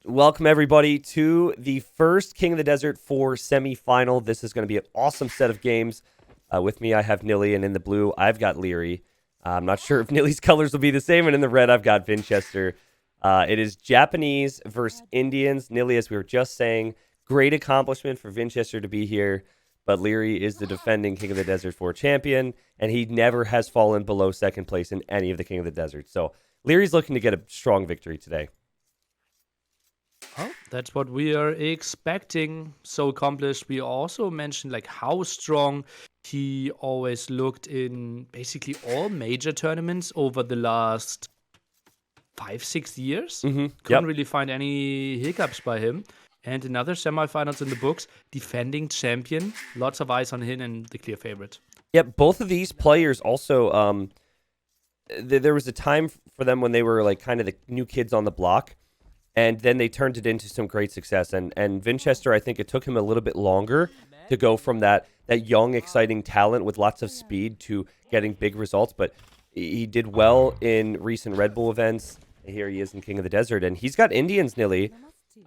Welcome, everybody, to the first King of the Desert 4 semifinal. This is going to be an awesome set of games. With me, I have Nilly, and in the blue, I've got Liereyy. I'm not sure if Nilly's colors will be the same, and in the red, I've got Vinchester. It is Japanese versus Indians. Nilly, as we were just saying, great accomplishment for Vinchester to be here, but Liereyy is the defending King of the Desert 4 champion, and he never has fallen below second place in any of the King of the Desert. So Lierey's looking to get a strong victory today. Oh, that's what we are expecting. So accomplished. We also mentioned like how strong he always looked in basically all major tournaments over the last 5-6 years. Couldn't Yep. really find any hiccups by him. And another semifinals in the books, defending champion. Lots of eyes on him and the clear favorite. Yep, both of these players also, there was a time for them when they were like kind of the new kids on the block, and then they turned it into some great success. And Vinchester, I think it took him a little bit longer to go from that young, exciting talent with lots of speed to getting big results, but he did well in recent Red Bull events. Here he is in King of the Desert, and he's got Indians, Nilly,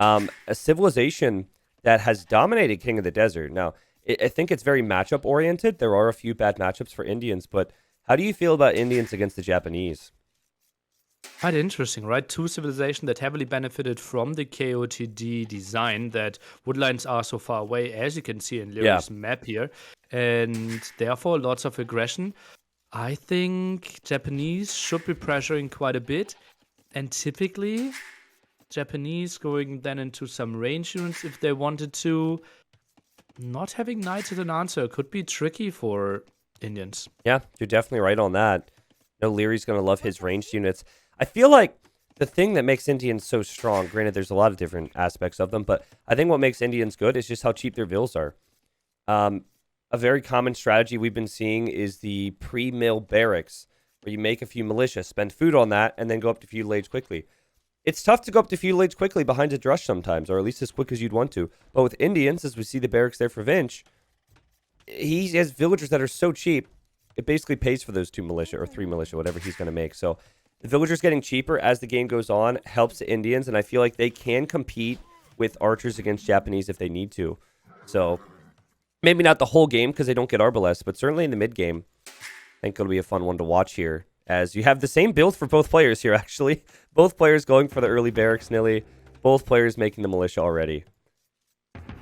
a civilization that has dominated King of the Desert. Now, I think it's very matchup oriented. There are a few bad matchups for Indians, but how do you feel about Indians against the Japanese? Quite interesting, right? Two civilizations that heavily benefited from the KotD design, that woodlines are so far away, as you can see in Lierey's map here, and therefore lots of aggression. I think Japanese should be pressuring quite a bit, and typically Japanese going then into some range units if they wanted to. Not having knights as an answer could be tricky for Indians. Yeah, you're definitely right on that. No, Leary's going to love his ranged units. I feel like the thing that makes Indians so strong, granted there's a lot of different aspects of them, but I think what makes Indians good is just how cheap their vills are. A very common strategy we've been seeing is the pre-mill barracks, where you make a few militia, spend food on that, and then go up to feudal age quickly. It's tough to go up to feudal age quickly behind a drush sometimes, or at least as quick as you'd want to. But with Indians, as we see the barracks there for Vinch, he has villagers that are so cheap, it basically pays for those 2 militia or 3 militia, whatever he's going to make. So the villagers getting cheaper as the game goes on helps the Indians, and I feel like they can compete with archers against Japanese if they need to. So maybe not the whole game because they don't get Arbalest, but certainly in the mid game, I think it'll be a fun one to watch here. As you have the same build for both players here, actually. Both players going for the early barracks, Nilly. Both players making the militia already.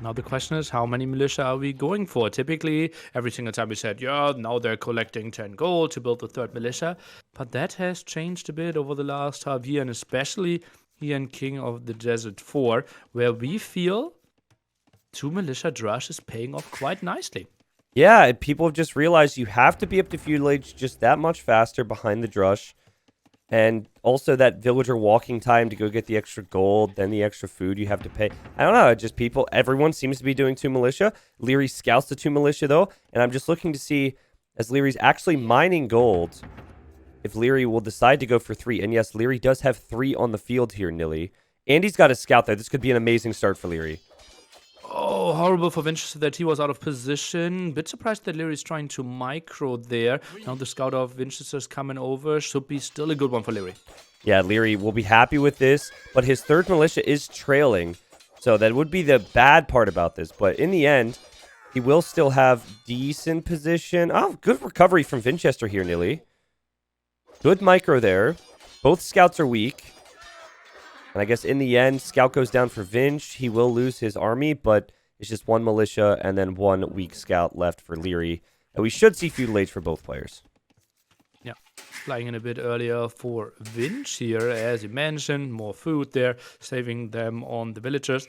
Now the question is, how many militia are we going for? Typically, every single time we said, yeah, now they're collecting 10 gold to build the third militia. But that has changed a bit over the last half year, and especially here in King of the Desert 4, where we feel 2 militia drush is paying off quite nicely. Yeah, people have just realized you have to be up to feudal age just that much faster behind the drush. And also that villager walking time to go get the extra gold, then the extra food you have to pay. I don't know, just everyone seems to be doing 2 militia. Liereyy scouts the 2 militia though, and I'm just looking to see, as Lierey's actually mining gold, if Liereyy will decide to go for 3. And yes, Liereyy does have 3 on the field here, Nilly. And he's got a scout there. This could be an amazing start for Liereyy. Oh, horrible for Vinchester that he was out of position. Bit surprised that Lierey's trying to micro there. Now the scout of Vinchester's coming over. Should be still a good one for Liereyy. Yeah, Liereyy will be happy with this, but his third militia is trailing. So that would be the bad part about this. But in the end, he will still have decent position. Oh, good recovery from Vinchester here, Nilly. Good micro there. Both scouts are weak. And I guess in the end, scout goes down for Vinch. He will lose his army, but it's just 1 militia and then 1 weak scout left for Liereyy. And we should see feudal age for both players. Yeah, flying in a bit earlier for Vinch here, as you mentioned. More food there, saving them on the villagers.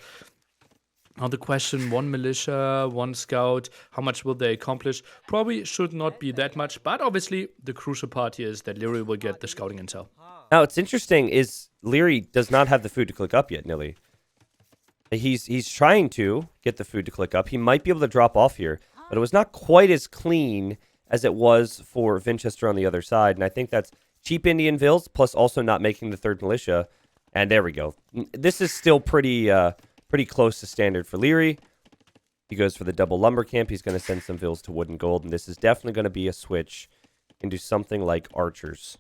Now the question, 1 militia, 1 scout, how much will they accomplish? Probably should not be that much, but obviously the crucial part here is that Liereyy will get the scouting intel. Now, what's interesting is Liereyy does not have the food to click up yet, Nilly. He's trying to get the food to click up. He might be able to drop off here, but it was not quite as clean as it was for Vinchester on the other side, and I think that's cheap Indian vills, plus also not making the third militia. And there we go. This is still pretty close to standard for Liereyy. He goes for the double lumber camp. He's going to send some vills to wood and gold, and this is definitely going to be a switch into something like archers.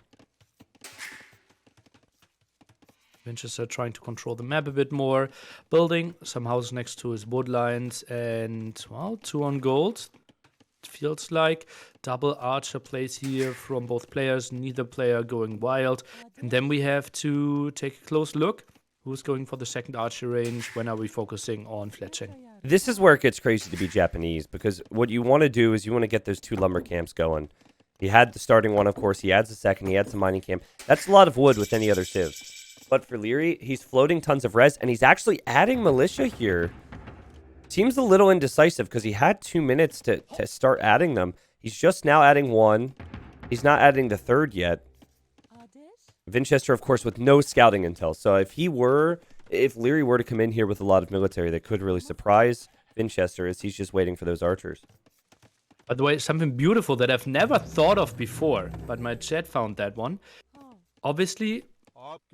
Vinchester trying to control the map a bit more, building some houses next to his wood lines, and, well, 2 on gold. It feels like double archer plays here from both players, neither player going wild. And then we have to take a close look. Who's going for the second archer range? When are we focusing on fletching? This is where it gets crazy to be Japanese, because what you want to do is you want to get those 2 lumber camps going. He had the starting one, of course. He adds the second. He adds the mining camp. That's a lot of wood with any other civ. But for Liereyy, he's floating tons of res, and he's actually adding militia here. Seems a little indecisive because he had 2 minutes to start adding them. He's just now adding 1. He's not adding the 3rd yet. Vinchester, of course, with no scouting intel. So if Liereyy were to come in here with a lot of military, that could really surprise Vinchester, as he's just waiting for those archers. By the way, something beautiful that I've never thought of before, but my chat found that one. Obviously,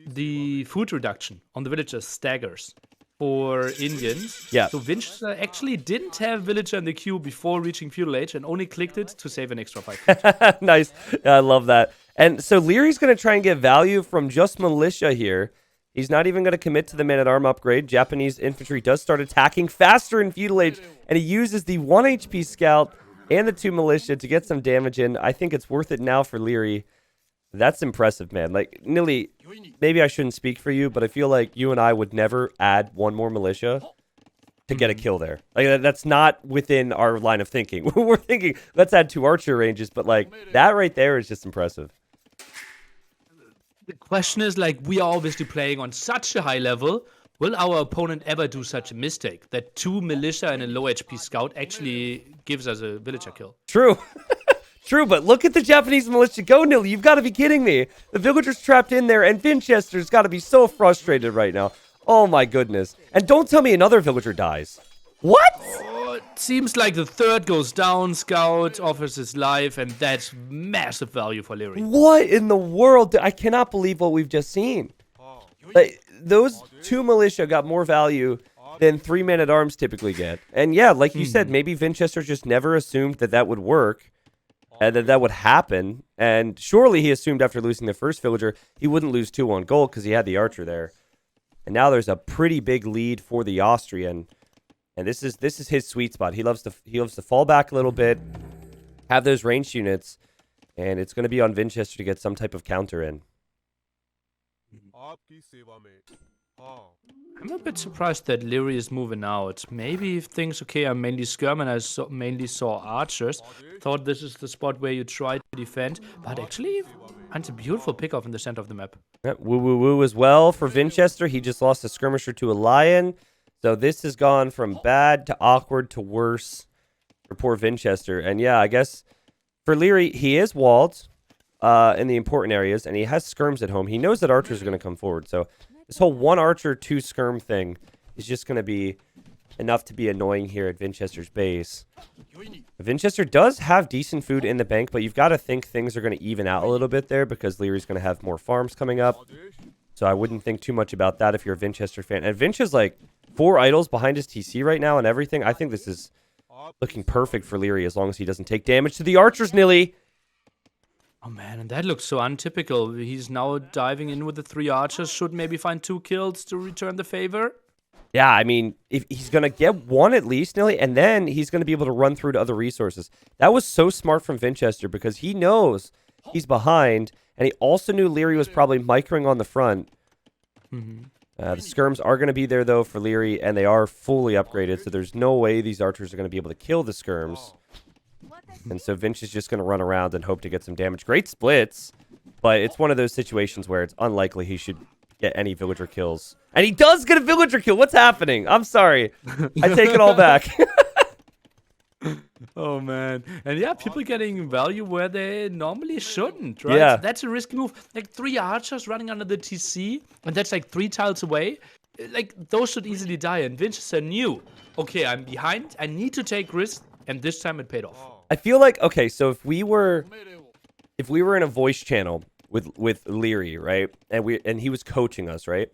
the food reduction on the villagers staggers for Indians. Yeah. So Vinchester actually didn't have villager in the queue before reaching feudal age and only clicked it to save an extra 5. Nice. Yeah, I love that. And so Lierey's going to try and get value from just militia here. He's not even going to commit to the man-at-arm upgrade. Japanese infantry does start attacking faster in feudal age, and he uses the 1 HP scout and the 2 militia to get some damage in. I think it's worth it now for Liereyy. That's impressive, man. Like, Nilly, maybe I shouldn't speak for you, but I feel like you and I would never add 1 more militia to get a kill there. Like, that's not within our line of thinking. We're thinking, let's add 2 archer ranges, but, like, that right there is just impressive. The question is, like, we are obviously playing on such a high level. Will our opponent ever do such a mistake that 2 militia and a low HP scout actually gives us a villager kill? True. True, but look at the Japanese militia go, Nilly. You've got to be kidding me. The villager's trapped in there, and Vinchester's got to be so frustrated right now. Oh, my goodness. And don't tell me another villager dies. What? Oh, it seems like the 3rd goes down, scout offers his life, and that's massive value for Liereyy. What in the world? I cannot believe what we've just seen. Like, those 2 militia got more value than 3 men-at-arms typically get. And yeah, like you said, maybe Vinchester just never assumed that that would work and that would happen. And surely he assumed after losing the first villager, he wouldn't lose 2 on gold because he had the archer there. And now there's a pretty big lead for the Austrian. And this is his sweet spot. He loves to fall back a little bit, have those ranged units, and it's going to be on Vinchester to get some type of counter in. I'm a bit surprised that Liereyy is moving out. Maybe if things okay, I'm mainly skirm and I mainly saw archers. Thought this is the spot where you try to defend, but actually, it's a beautiful pickoff in the center of the map. Yeah, woo as well for Vinchester. He just lost a skirmisher to a lion. So this has gone from bad to awkward to worse for poor Vinchester. And yeah, I guess for Liereyy, he is walled in the important areas, and he has skirms at home. He knows that archers are going to come forward. So this whole 1 archer, 2 skirm thing is just going to be enough to be annoying here at Vinchester's base. Vinchester does have decent food in the bank, but you've got to think things are going to even out a little bit there because Lierey's going to have more farms coming up. So I wouldn't think too much about that if you're a Vinchester fan. And Vinch is like 4 idols behind his TC right now and everything. I think this is looking perfect for Liereyy as long as he doesn't take damage to the archers, Nilly. Oh man, and that looks so untypical. He's now diving in with the 3 archers. Should maybe find 2 kills to return the favor. Yeah, I mean, if he's going to get 1 at least, Nilly, and then he's going to be able to run through to other resources. That was so smart from Vinchester because he knows he's behind, and he also knew Liereyy was probably microing on the front. The skirms are going to be there, though, for Liereyy, and they are fully upgraded, so there's no way these archers are going to be able to kill the skirms. And so Vinch is just going to run around and hope to get some damage. Great splits, but it's one of those situations where it's unlikely he should get any villager kills. And he does get a villager kill. What's happening? I'm sorry. I take it all back. Oh, man. And yeah, people getting value where they normally shouldn't, right? Yeah. That's a risky move. Like 3 archers running under the TC, and that's like 3 tiles away. Like, those should easily die. And Vinchester knew, okay, I'm behind. I need to take risks. And this time it paid off. I feel like, okay, so if we were in a voice channel with Liereyy, right? And he was coaching us, right?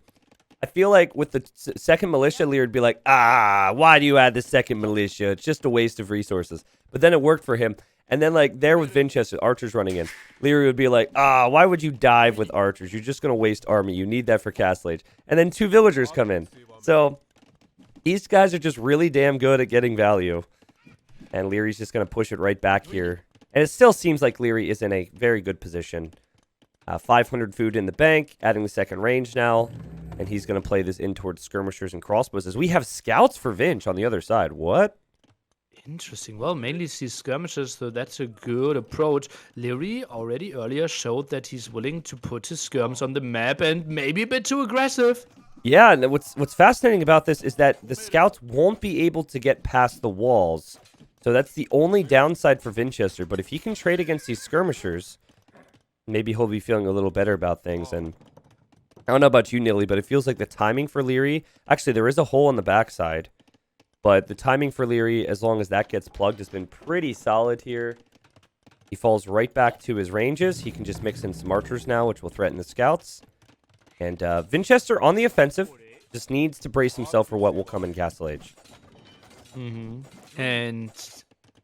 I feel like with the second militia, Liereyy would be like, why do you add the second militia? It's just a waste of resources. But then it worked for him. And then, like, there with Vinchester, archers running in. Liereyy would be like, why would you dive with archers? You're just going to waste army. You need that for Castle Age. And then 2 villagers come in. So, these guys are just really damn good at getting value. And Lierey's just going to push it right back here. And it still seems like Liereyy is in a very good position. 500 food in the bank, adding the second range now. And he's going to play this in towards skirmishers and crossbows. As we have scouts for Vinch on the other side. What? Interesting. Well, mainly these skirmishes, so that's a good approach. Liereyy already earlier showed that he's willing to put his skirms on the map and maybe a bit too aggressive. Yeah, and what's fascinating about this is that the scouts won't be able to get past the walls. So that's the only downside for Vinchester. But if he can trade against these skirmishers, maybe he'll be feeling a little better about things. And I don't know about you, Nilly, but it feels like the timing for Liereyy... Actually, there is a hole on the backside. But the timing for Liereyy, as long as that gets plugged, has been pretty solid here. He falls right back to his ranges. He can just mix in some archers now, which will threaten the scouts. And Vinchester on the offensive just needs to brace himself for what will come in Castle Age. And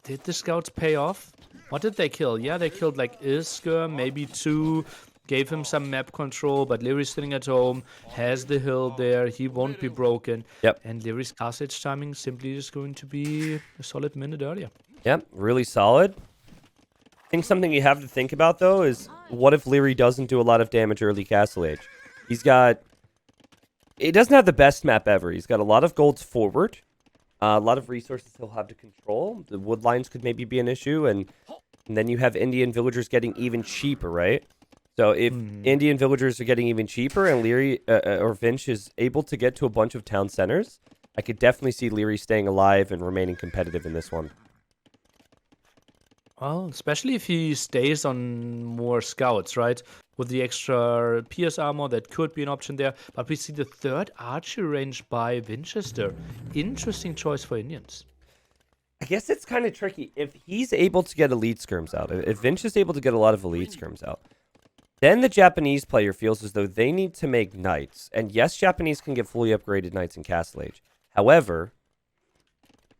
did the scouts pay off? What did they kill? Yeah, they killed like Isker, maybe 2. Gave him some map control, but Lierey's sitting at home, has the hill there, he won't be broken. Yep. And Lierey's Castle Age timing simply is going to be a solid minute earlier. Yep, really solid. I think something you have to think about, though, is what if Liereyy doesn't do a lot of damage early Castle Age? He's got... It doesn't have the best map ever. He's got a lot of golds forward, a lot of resources he'll have to control. The wood lines could maybe be an issue, and then you have Indian villagers getting even cheaper, right? So if Indian villagers are getting even cheaper and Liereyy or Vinch is able to get to a bunch of town centers, I could definitely see Liereyy staying alive and remaining competitive in this one. Well, especially if he stays on more scouts, right? With the extra pierce armor, that could be an option there. But we see the 3rd archer range by Vinchester. Interesting choice for Indians. I guess it's kind of tricky. If he's able to get elite skirms out, if Vinch is able to get a lot of elite skirms out, then the Japanese player feels as though they need to make knights. And yes, Japanese can get fully upgraded knights in Castle Age. However,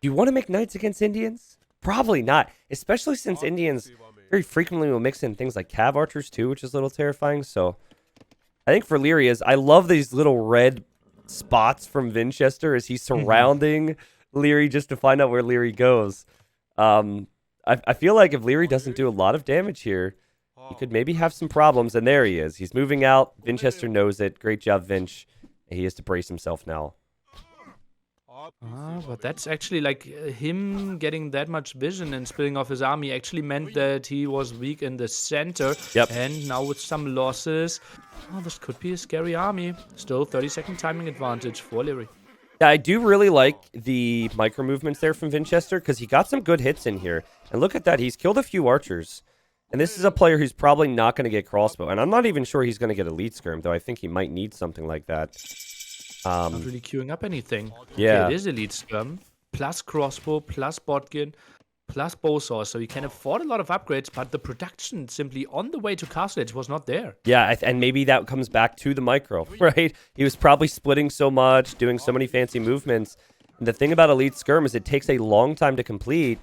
do you want to make knights against Indians? Probably not. Especially since Indians very frequently will mix in things like cav archers too, which is a little terrifying. So I think for Liereyy, I love these little red spots from Vinchester as he's surrounding Liereyy just to find out where Liereyy goes. I feel like if Liereyy doesn't do a lot of damage here, he could maybe have some problems, and there he is. He's moving out. Vinchester knows it. Great job, Vinch. He has to brace himself now. But that's actually like him getting that much vision and splitting off his army actually meant that he was weak in the center. Yep. And now with some losses, this could be a scary army. Still 30-second timing advantage for Liereyy. Yeah, I do really like the micro movements there from Vinchester because he got some good hits in here. And look at that. He's killed a few archers. And this is a player who's probably not going to get crossbow. And I'm not even sure he's going to get elite skirm, though I think he might need something like that. Not really queuing up anything. Yeah. Okay, it is elite skirm, plus crossbow, plus botkin, plus bowsaw. So you can afford a lot of upgrades, but the production simply on the way to Castle Age was not there. Yeah, and maybe that comes back to the micro, right? He was probably splitting so much, doing so many fancy movements. And the thing about elite skirm is it takes a long time to complete.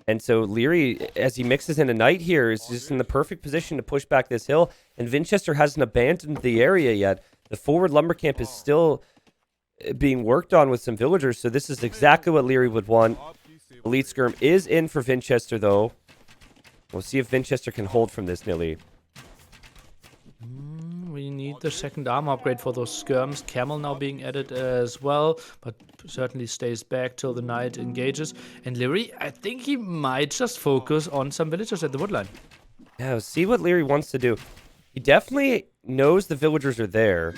And so Liereyy, as he mixes in a knight here, is just in the perfect position to push back this hill. And Vinchester hasn't abandoned the area yet. The forward lumber camp is still being worked on with some villagers. So this is exactly what Liereyy would want. Elite skirm is in for Vinchester, though. We'll see if Vinchester can hold from this, Nilly. We need the second armor upgrade for those skirms. Camel now being added as well, but certainly stays back till the knight engages. And Liereyy, I think he might just focus on some villagers at the woodline. Yeah, we'll see what Liereyy wants to do. He definitely knows the villagers are there,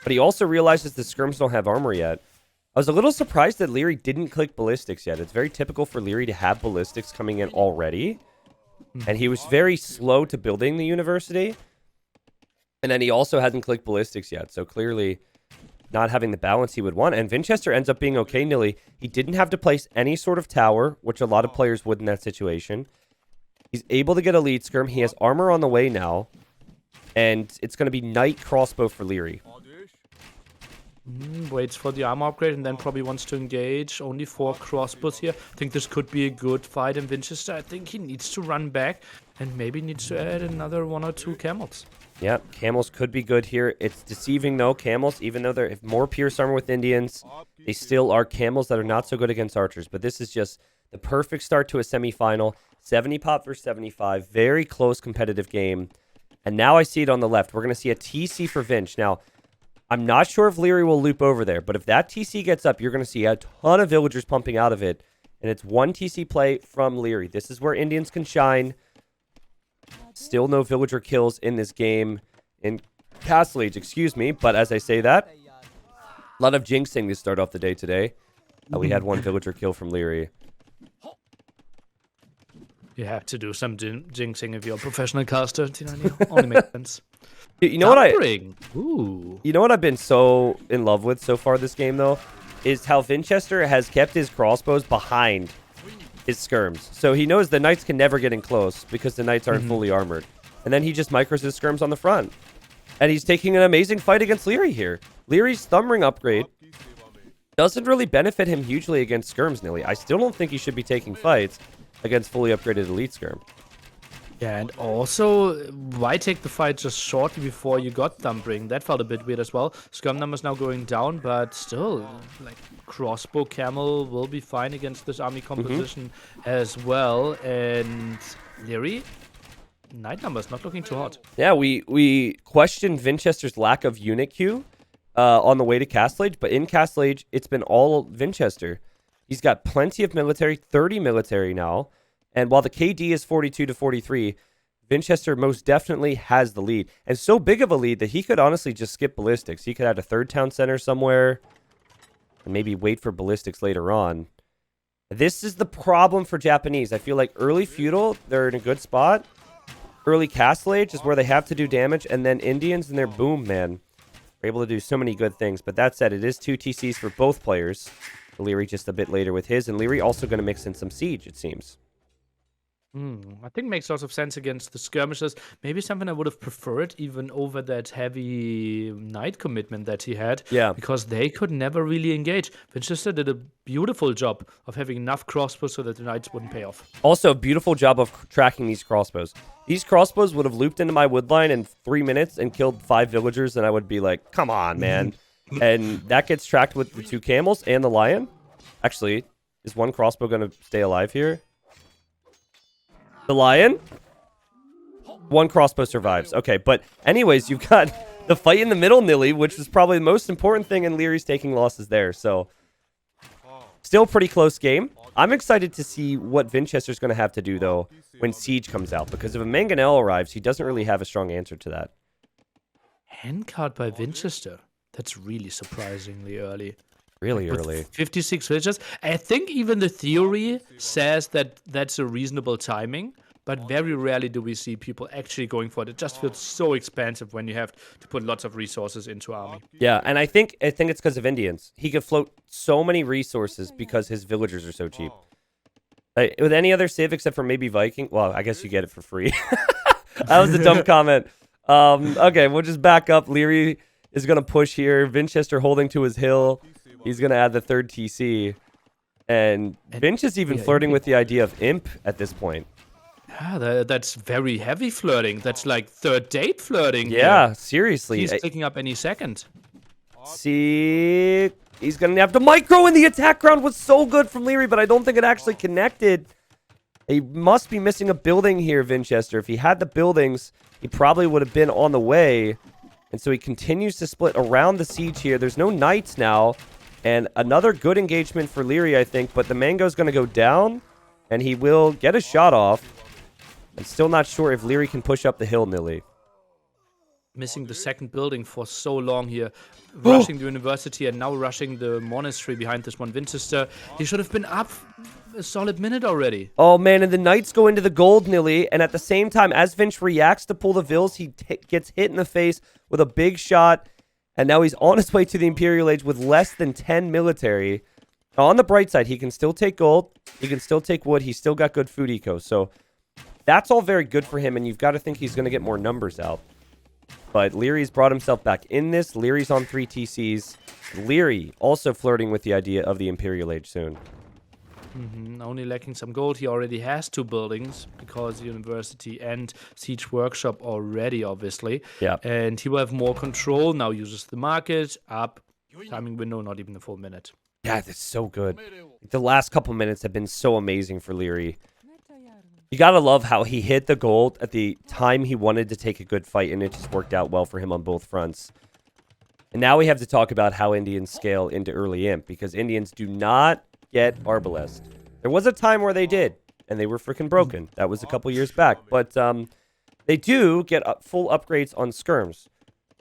but he also realizes the skirms don't have armor yet. I was a little surprised that Liereyy didn't click ballistics yet. It's very typical for Liereyy to have ballistics coming in already. And he was very slow to building the university. And then he also hasn't clicked ballistics yet. So clearly not having the balance he would want. And Vinchester ends up being okay, Nilly. He didn't have to place any sort of tower, which a lot of players would in that situation. He's able to get a lead skirm. He has armor on the way now. And it's going to be knight crossbow for Liereyy. Waits for the armor upgrade and then probably wants to engage. Only 4 crossbows here. I think this could be a good fight in Vinchester. I think he needs to run back and maybe needs to add another 1 or 2 camels. Yep, camels could be good here. It's deceiving, though. Camels, even though they have more pierce armor with Indians, they still are camels that are not so good against archers. But this is just the perfect start to a semifinal. 70 pop versus 75. Very close competitive game. And now I see it on the left. We're going to see a TC for Vinch. Now, I'm not sure if Liereyy will loop over there, but if that TC gets up, you're going to see a ton of villagers pumping out of it. And it's 1 TC play from Liereyy. This is where Indians can shine. Still no villager kills in this game. In Castle Age, excuse me. But as I say that, a lot of jinxing to start off the day today. We had 1 villager kill from Liereyy. You have to do some jinxing if you're a professional caster. Only makes sense. You know what You know what I've been so in love with so far this game, though, is how Vinchester has kept his crossbows behind his skirms. So he knows the knights can never get in close because the knights aren't fully armored. And then he just micros his skirms on the front. And he's taking an amazing fight against Liereyy here. Lierey's thumb ring upgrade doesn't really benefit him hugely against skirms, Nilly. I still don't think he should be taking fights against fully upgraded elite skirm. Yeah, and also, why take the fight just shortly before you got Thumbring? That felt a bit weird as well. Skirm numbers now going down, but still, like, crossbow camel will be fine against this army composition as well. And Liereyy, knight numbers not looking too hot. Yeah, we questioned Vinchester's lack of unit queue on the way to Castle Age, but in Castle Age, it's been all Vinchester. He's got plenty of military, 30 military now. And while the KD is 42 to 43, Vinchester most definitely has the lead. And so big of a lead that he could honestly just skip ballistics. He could add a 3rd town center somewhere and maybe wait for ballistics later on. This is the problem for Japanese. I feel like early feudal, they're in a good spot. Early Castle Age is where they have to do damage. And then Indians and their boom, man, are able to do so many good things. But that said, it is 2 TCs for both players. Liereyy just a bit later with his. And Liereyy also going to mix in some siege, it seems. I think makes lots of sense against the skirmishes. Maybe something I would have preferred even over that heavy knight commitment that he had. Yeah. Because they could never really engage. Vinchester did a beautiful job of having enough crossbows so that the knights wouldn't pay off. Also, a beautiful job of tracking these crossbows. These crossbows would have looped into my woodline in 3 minutes and killed 5 villagers, and I would be like, come on, man. And that gets tracked with the 2 camels and the lion. Actually, is 1 crossbow going to stay alive here? The lion? 1 crossbow survives. Okay, but anyways, you've got the fight in the middle, Nilly, which is probably the most important thing, and Lierey's taking losses there. So, still pretty close game. I'm excited to see what Vinchester's going to have to do, though, when Siege comes out. Because if a Mangonel arrives, he doesn't really have a strong answer to that. Hand card by Vinchester. That's really surprisingly early. Really With early. 56 villagers. I think even the theory says that that's a reasonable timing, but very rarely do we see people actually going for it. It just feels so expensive when you have to put lots of resources into army. Yeah, and I think it's because of Indians. He could float so many resources because his villagers are so cheap. With any other civ except for maybe Viking, well, I guess you get it for free. That was a dumb comment. Okay, we'll just back up. Liereyy is going to push here. Vinchester holding to his hill. He's going to add the 3rd TC. And Vinch is even flirting with the idea of Imp at this point. Yeah, that's very heavy flirting. That's like 3rd date flirting. Yeah, here. seriously. He's picking up any second. See, he's going to have to micro, and the attack ground was so good from Liereyy, but I don't think it actually connected. He must be missing a building here, Vinchester. If he had the buildings, he probably would have been on the way. And so he continues to split around the siege here. There's no knights now. And another good engagement for Liereyy, I think. But the Mango's going to go down, and he will get a shot off. I'm still not sure if Liereyy can push up the hill, Nilly. Missing the 2nd building for so long here. Rushing the university and now rushing the monastery behind this one. Vinchester, he should have been up a solid minute already. Oh, man, and the knights go into the gold, Nilly. And at the same time, as Vinch reacts to pull the vills, he gets hit in the face with a big shot. And now he's on his way to the Imperial Age with less than 10 military. Now, on the bright side, he can still take gold. He can still take wood. He's still got good food eco. So that's all very good for him. And you've got to think he's going to get more numbers out. But Lierey's brought himself back in this. Lierey's on 3 TCs. Liereyy also flirting with the idea of the Imperial Age soon. Only lacking some gold. He already has 2 buildings because university and siege workshop already, obviously. Yeah. And he will have more control. Now uses the market up. Timing window, not even a full minute. Yeah, that's so good. The last couple minutes have been so amazing for Liereyy. You gotta love how he hit the gold at the time he wanted to take a good fight, and it just worked out well for him on both fronts. And now we have to talk about how Indians scale into early imp, because Indians do not get Arbalest. There was a time where they did, and they were freaking broken. That was a couple years back. But they do get full upgrades on skirms.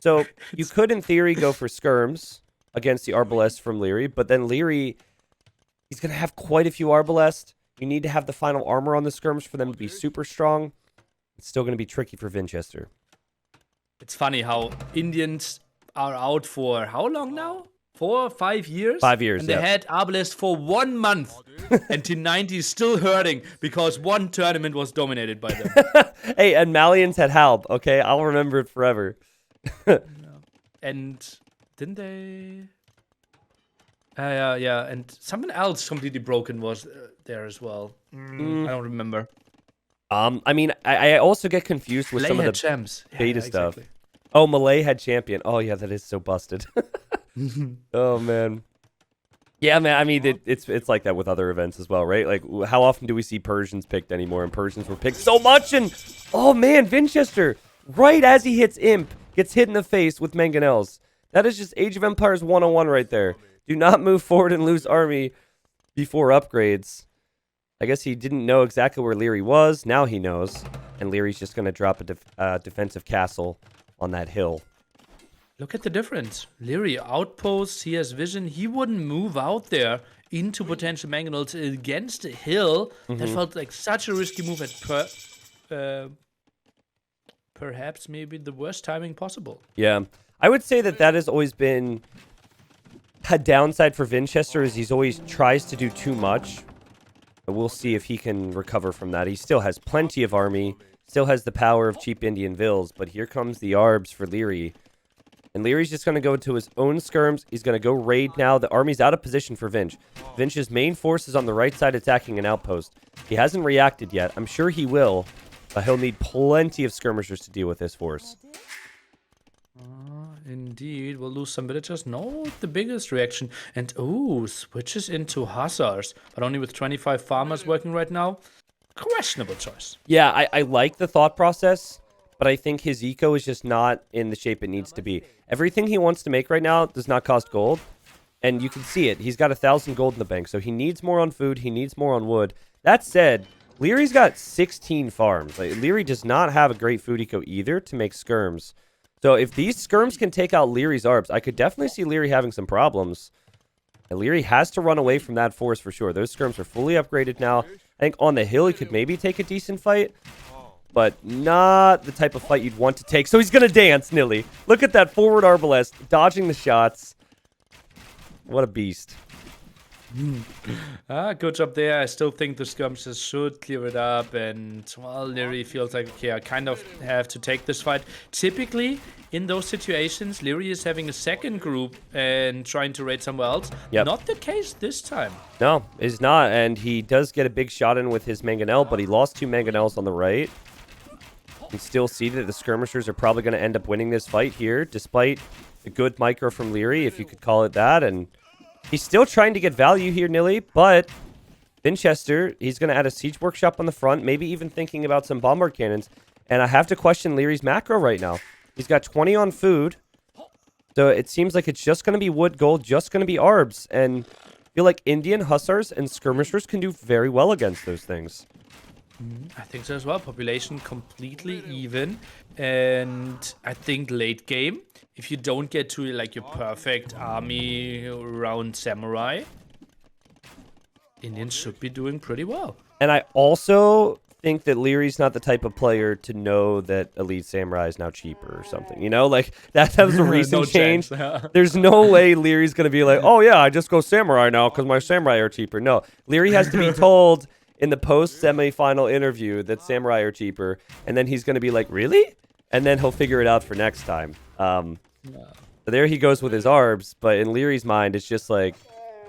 So you could, in theory, go for skirms against the Arbalest from Liereyy, but then Liereyy, he's going to have quite a few Arbalest. You need to have the final armor on the skirms for them to be super strong. It's still going to be tricky for Vinchester. It's funny how Indians are out for how long now? 4 or 5 years? 5 years, and they had Arbalest for 1 month. And T90 is still hurting because one tournament was dominated by them. Hey, and Malians had Halb, okay? I'll remember it forever. And didn't they... yeah, and someone else completely broken was there as well. I don't remember. I mean, I also get confused with some of the champs. beta stuff. Exactly. Oh, Malay had champion. Oh, yeah, that is so busted. Oh, man. Yeah, man, I mean, it's like that with other events as well, right? Like, how often do we see Persians picked anymore? And Persians were picked so much, and... Oh, man, Vinchester, right as he hits Imp, gets hit in the face with Mangonels. That is just Age of Empires 101 right there. Do not move forward and lose army before upgrades. I guess he didn't know exactly where Liereyy was. Now he knows. And Lierey's just going to drop a defensive castle on that hill. Look at the difference. Liereyy outposts, he has vision. He wouldn't move out there into potential mangonels against a hill. That felt like such a risky move at perhaps maybe the worst timing possible. Yeah. I would say that has always been a downside for Vinchester, is he's always tries to do too much. But we'll see if he can recover from that. He still has plenty of army, still has the power of cheap Indian vills, but here comes the Arbs for Liereyy. And Lierey's just going to go to his own skirms. He's going to go raid now. The army's out of position for Vinch. Vinch's main force is on the right side attacking an outpost. He hasn't reacted yet. I'm sure he will, but he'll need plenty of skirmishers to deal with this force. Indeed, we'll lose some villagers. No, the biggest reaction. And, switches into hussars, but only with 25 farmers working right now. Questionable choice. Yeah, I like the thought process, but I think his eco is just not in the shape it needs to be. Everything he wants to make right now does not cost gold, and you can see it. He's got 1,000 gold in the bank, so he needs more on food, he needs more on wood. That said, Lierey's got 16 farms. Like, Liereyy does not have a great food eco either to make skirms. So if these skirms can take out Lierey's Arbs, I could definitely see Liereyy having some problems. And Liereyy has to run away from that force for sure. Those skirms are fully upgraded now. I think on the hill he could maybe take a decent fight, but not the type of fight you'd want to take. So he's going to dance, Nilly. Look at that forward Arbalest, dodging the shots. What a beast. Good job there. I still think the skirmishes should clear it up, and well, Liereyy feels like, okay, I kind of have to take this fight. Typically, in those situations, Liereyy is having a second group and trying to raid somewhere else. Yep. Not the case this time. No, it's not, and he does get a big shot in with his Mangonel, but he lost 2 Mangonels on the right. You can still see that the skirmishers are probably going to end up winning this fight here, despite the good micro from Liereyy, if you could call it that, and he's still trying to get value here, Nilly, but Vinchester, he's going to add a siege workshop on the front, maybe even thinking about some bombard cannons. And I have to question Lierey's macro right now. He's got 20 on food, so it seems like it's just going to be wood, gold, just going to be Arbs. And I feel like Indian hussars and skirmishers can do very well against those things. I think so as well. Population completely even. And I think late game, if you don't get to like your perfect army around samurai, Indians should be doing pretty well. And I also think that Lierey's not the type of player to know that Elite Samurai is now cheaper or something. You know, like that was a recent change. There's no way Lierey's going to be like, oh yeah, I just go Samurai now because my Samurai are cheaper. No, Liereyy has to be told in the post-semifinal interview that Samurai are cheaper, and then he's going to be like, really? and then he'll figure it out for next time. Yeah. So there he goes with his arbs, but in Lierey's mind, it's just like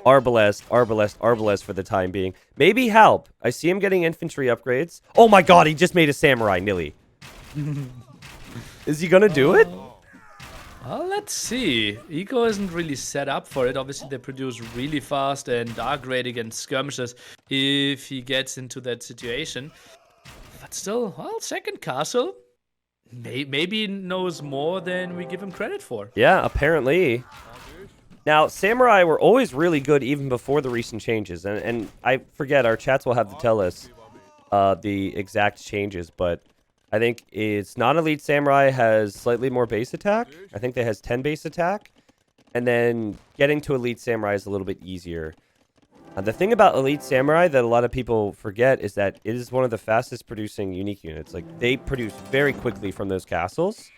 Arbalest, Arbalest, Arbalest for the time being. Maybe help. I see him getting infantry upgrades. Oh my god, he just made a samurai, Nilly. Is he gonna do it? Well, let's see. Eco isn't really set up for it. Obviously, they produce really fast and are great against skirmishes if he gets into that situation. But still, well, second castle. Maybe knows more than we give him credit for. Yeah, apparently. Now, samurai were always really good even before the recent changes. And I forget, our chats will have to tell us the exact changes, but I think it's non-elite samurai has slightly more base attack. I think that has 10 base attack. And then getting to elite samurai is a little bit easier. The thing about elite samurai that a lot of people forget is that it is one of the fastest producing unique units. Like, they produce very quickly from those castles.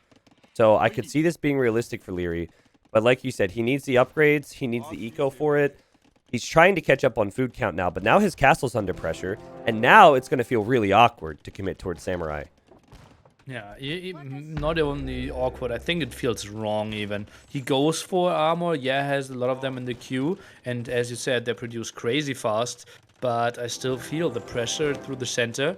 So I could see this being realistic for Liereyy. But like you said, he needs the upgrades. He needs the eco for it. He's trying to catch up on food count now. But now his castle's under pressure. And now it's going to feel really awkward to commit towards samurai. Yeah, not only awkward, I think it feels wrong even. He goes for armor, yeah, has a lot of them in the queue, and as you said, they produce crazy fast, but I still feel the pressure through the center.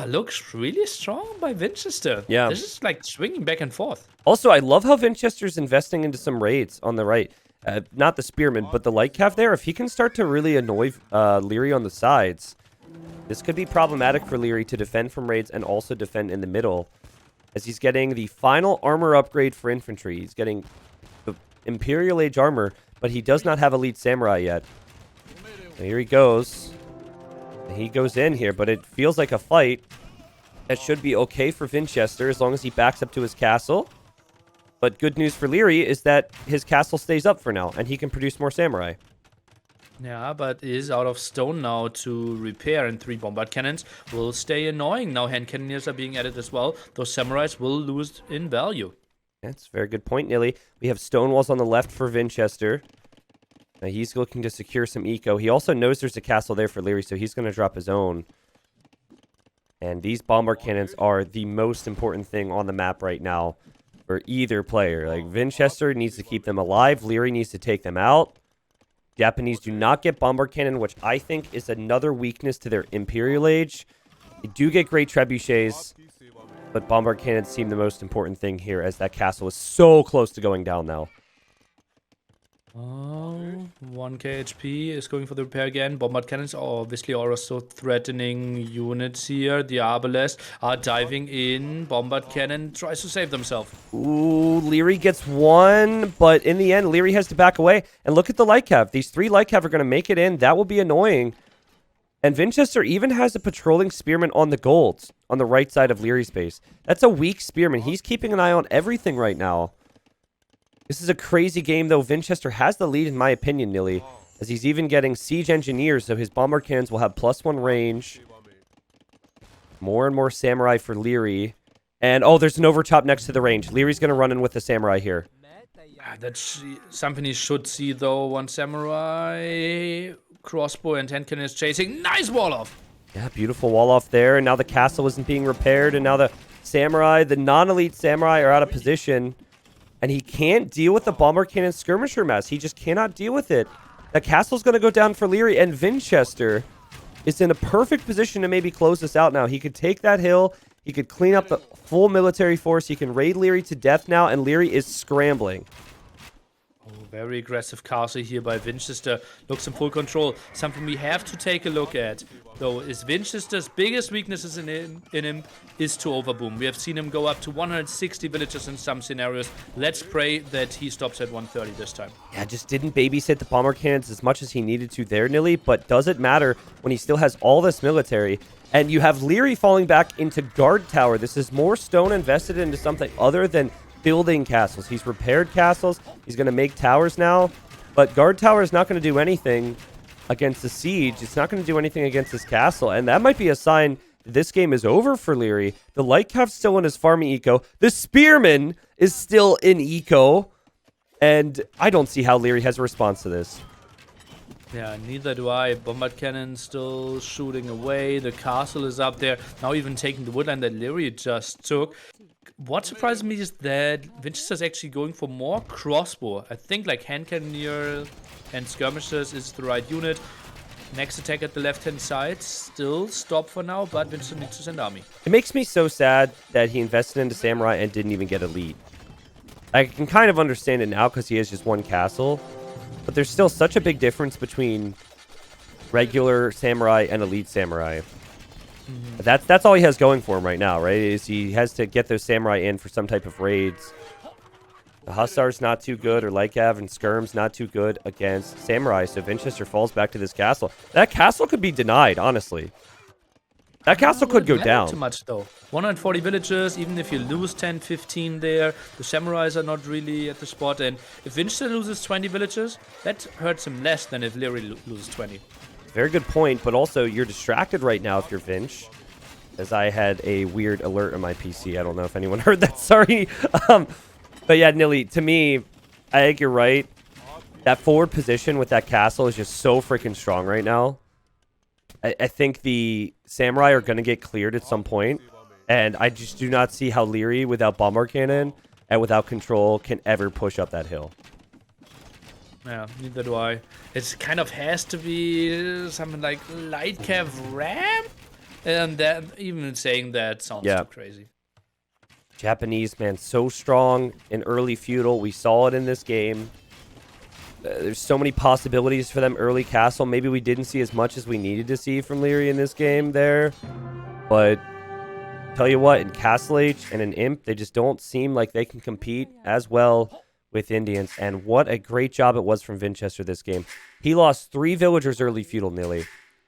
Looks really strong by Vinchester. Yeah. This is like swinging back and forth. Also, I love how Vinchester's investing into some raids on the right. Not the spearmen, but the light cav there. If he can start to really annoy Liereyy on the sides, this could be problematic for Liereyy to defend from raids and also defend in the middle, as he's getting the final armor upgrade for infantry. He's getting the Imperial Age armor, but he does not have Elite Samurai yet. And here he goes. He goes in here, but it feels like a fight that should be okay for Vinchester as long as he backs up to his castle. But good news for Liereyy is that his castle stays up for now, and he can produce more samurai. Yeah, but is out of stone now to repair, and 3 bombard cannons will stay annoying. Now hand cannoneers are being added as well. Those samurais will lose in value. That's a very good point, Nilly. We have stone walls on the left for Vinchester. Now he's looking to secure some eco. He also knows there's a castle there for Liereyy, so he's going to drop his own. And these bombard cannons are the most important thing on the map right now for either player. Like, Vinchester needs to keep them alive. Liereyy needs to take them out. Japanese do not get bombard cannon, which I think is another weakness to their Imperial Age. They do get great trebuchets, but bombard cannons seem the most important thing here, as that castle is so close to going down now. Oh, 1k HP is going for the repair again. Bombard cannons are obviously also threatening units here. The Arbalest are diving in. Bombard cannon tries to save themselves. Ooh, Liereyy gets one, but in the end, Liereyy has to back away. And look at the light cav. These 3 light cav are going to make it in. That will be annoying. And Vinchester even has a patrolling spearman on the golds on the right side of Lierey's base. That's a weak spearman. He's keeping an eye on everything right now. This is a crazy game, though. Vinchester has the lead, in my opinion, Nilly, as he's even getting siege engineers, so his bombard cannons will have +1 range. More and more samurai for Liereyy. And, oh, there's an overtop next to the range. Lierey's going to run in with the samurai here. That's something he should see, though. 1 samurai, crossbow, and 10 cannon is chasing. Nice wall off! Yeah, beautiful wall off there. And now the castle isn't being repaired, and now the samurai, the non-elite samurai, are out of position. And he can't deal with the bombard cannon skirmisher mess. He just cannot deal with it. The castle's going to go down for Liereyy, and Vinchester is in a perfect position to maybe close this out now. He could take that hill. He could clean up the full military force. He can raid Liereyy to death now, and Liereyy is scrambling. Oh, very aggressive castle here by Vinchester. Looks in full control. Something we have to take a look at, though, is Vinchester's biggest weaknesses in him is to overboom. We have seen him go up to 160 villages in some scenarios. Let's pray that he stops at 130 this time. Yeah, just didn't babysit the bomber cannons as much as he needed to there, Nilly, but does it matter when he still has all this military? And you have Liereyy falling back into guard tower. This is more stone invested into something other than building castles. He's repaired castles. He's going to make towers now. But guard tower is not going to do anything against the siege. It's not going to do anything against this castle. And that might be a sign that this game is over for Liereyy. The light cav's still in his farming eco. The spearman is still in eco. And I don't see how Liereyy has a response to this. Yeah, neither do I. Bombard cannon still shooting away. The castle is up there. Now even taking the woodland that Liereyy just took. what surprised me is that Vinchester's actually going for more crossbow. I think like hand cannoneer and skirmishers is the right unit. Next attack at the left-hand side, still stop for now, but Vinchester needs to send army. It makes me so sad that he invested into Samurai and didn't even get Elite. I can kind of understand it now because he has just one castle, but there's still such a big difference between regular Samurai and Elite Samurai. That's all he has going for him right now, right? Is he has to get those Samurai in for some type of raids. The Hussar's not too good, or Lycav and Skirm's not too good against Samurai, so Vinchester falls back to this castle. That castle could be denied, honestly. That castle could go down. Too much, though. 140 villagers, even if you lose 10, 15 there, the Samurais are not really at the spot, and if Vinchester loses 20 villagers, that hurts him less than if Liereyy loses 20. Very good point, but also you're distracted right now if you're Vinch, as I had a weird alert on my PC. I don't know if anyone heard that, sorry. But yeah, Nilly, to me, I think you're right. That forward position with that castle is just so freaking strong right now. I think the Samurai are going to get cleared at some point, and I just do not see how Liereyy, without Bombard Cannon and without control, can ever push up that hill. Yeah, neither do I. It kind of has to be something like light cav ramp, and that even saying that sounds too crazy. Japanese, man, so strong in early feudal. We saw it in this game. There's so many possibilities for them early castle. Maybe we didn't see as much as we needed to see from Liereyy in this game there. But tell you what, in Castle Age and in Imp, they just don't seem like they can compete as well with Indians. And what a great job it was from Vinchester this game. He lost 3 villagers early feudal, Nilly.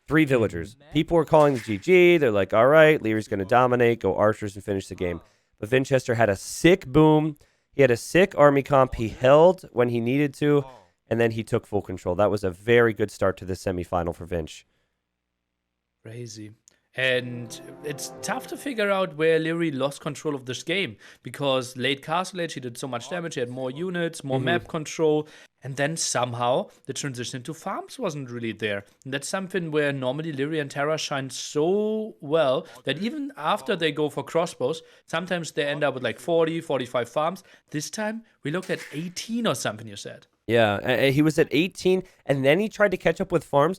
3 villagers. People were calling the GG. They're like, all right, Lierey's going to dominate, go archers and finish the game. But Vinchester had a sick boom. He had a sick army comp. He held when he needed to, and then he took full control. That was a very good start to the semifinal for Vinch. Crazy. And it's tough to figure out where Liereyy lost control of this game, because late Castle Age, he did so much damage, he had more units, more map control, and then somehow the transition to farms wasn't really there. And that's something where normally Liereyy and Terra shine so well that even after they go for crossbows, sometimes they end up with like 40, 45 farms. This time, we looked at 18 or something, you said. Yeah, he was at 18, and then he tried to catch up with farms,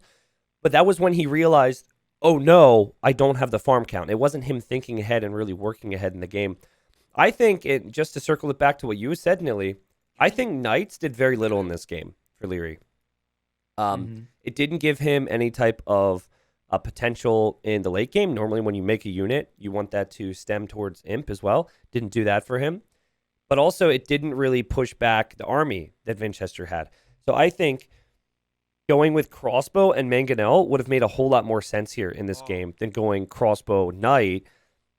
but that was when he realized, oh no, I don't have the farm count. It wasn't him thinking ahead and really working ahead in the game. I think, just to circle it back to what you said, Nilly, I think Knights did very little in this game for Liereyy. It didn't give him any type of potential in the late game. Normally when you make a unit, you want that to stem towards Imp as well. Didn't do that for him. But also it didn't really push back the army that Vinchester had. So I think going with crossbow and mangonel would have made a whole lot more sense here in this game than going crossbow knight.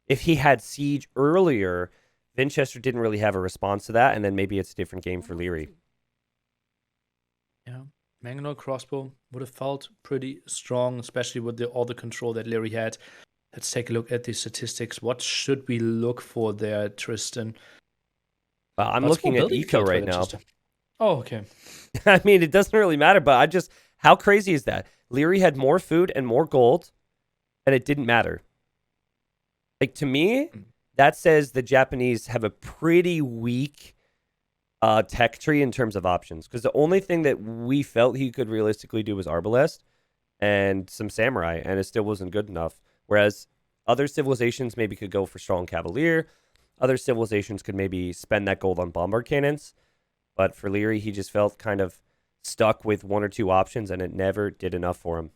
If he had siege earlier, Vinchester didn't really have a response to that, and then maybe it's a different game for Liereyy. Yeah, mangonel crossbow would have felt pretty strong, especially with all the control that Liereyy had. Let's take a look at the statistics. What should we look for there, Tristan? I'm looking at eco right now. Oh, okay. I mean, it doesn't really matter, but how crazy is that? Liereyy had more food and more gold, and it didn't matter. Like, to me, that says the Japanese have a pretty weak tech tree in terms of options, because the only thing that we felt he could realistically do was Arbalest and some Samurai, and it still wasn't good enough. Whereas other civilizations maybe could go for Strong Cavalier. Other civilizations could maybe spend that gold on Bombard Cannons. But for Liereyy, he just felt kind of stuck with 1 or 2 options, and it never did enough for him.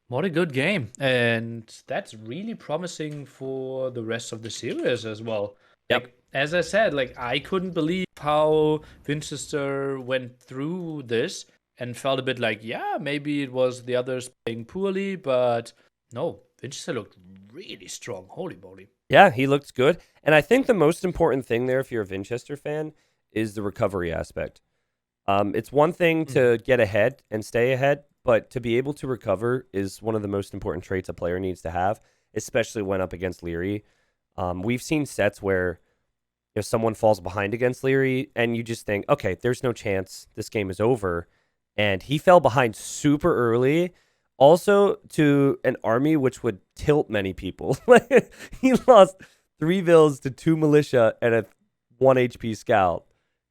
What a good game. And that's really promising for the rest of the series as well. Yep. Like, as I said, like, I couldn't believe how Vinchester went through this and felt a bit like, yeah, maybe it was the others playing poorly, but no, Vinchester looked really strong. Holy moly. Yeah, he looked good. And I think the most important thing there, if you're a Vinchester fan, is the recovery aspect. It's one thing to get ahead and stay ahead, but to be able to recover is one of the most important traits a player needs to have, especially when up against Liereyy. We've seen sets where if someone falls behind against Liereyy and you just think, okay, there's no chance, this game is over. And he fell behind super early, Also to an army which would tilt many people. He lost 3 vills to 2 militia and a 1 HP scout.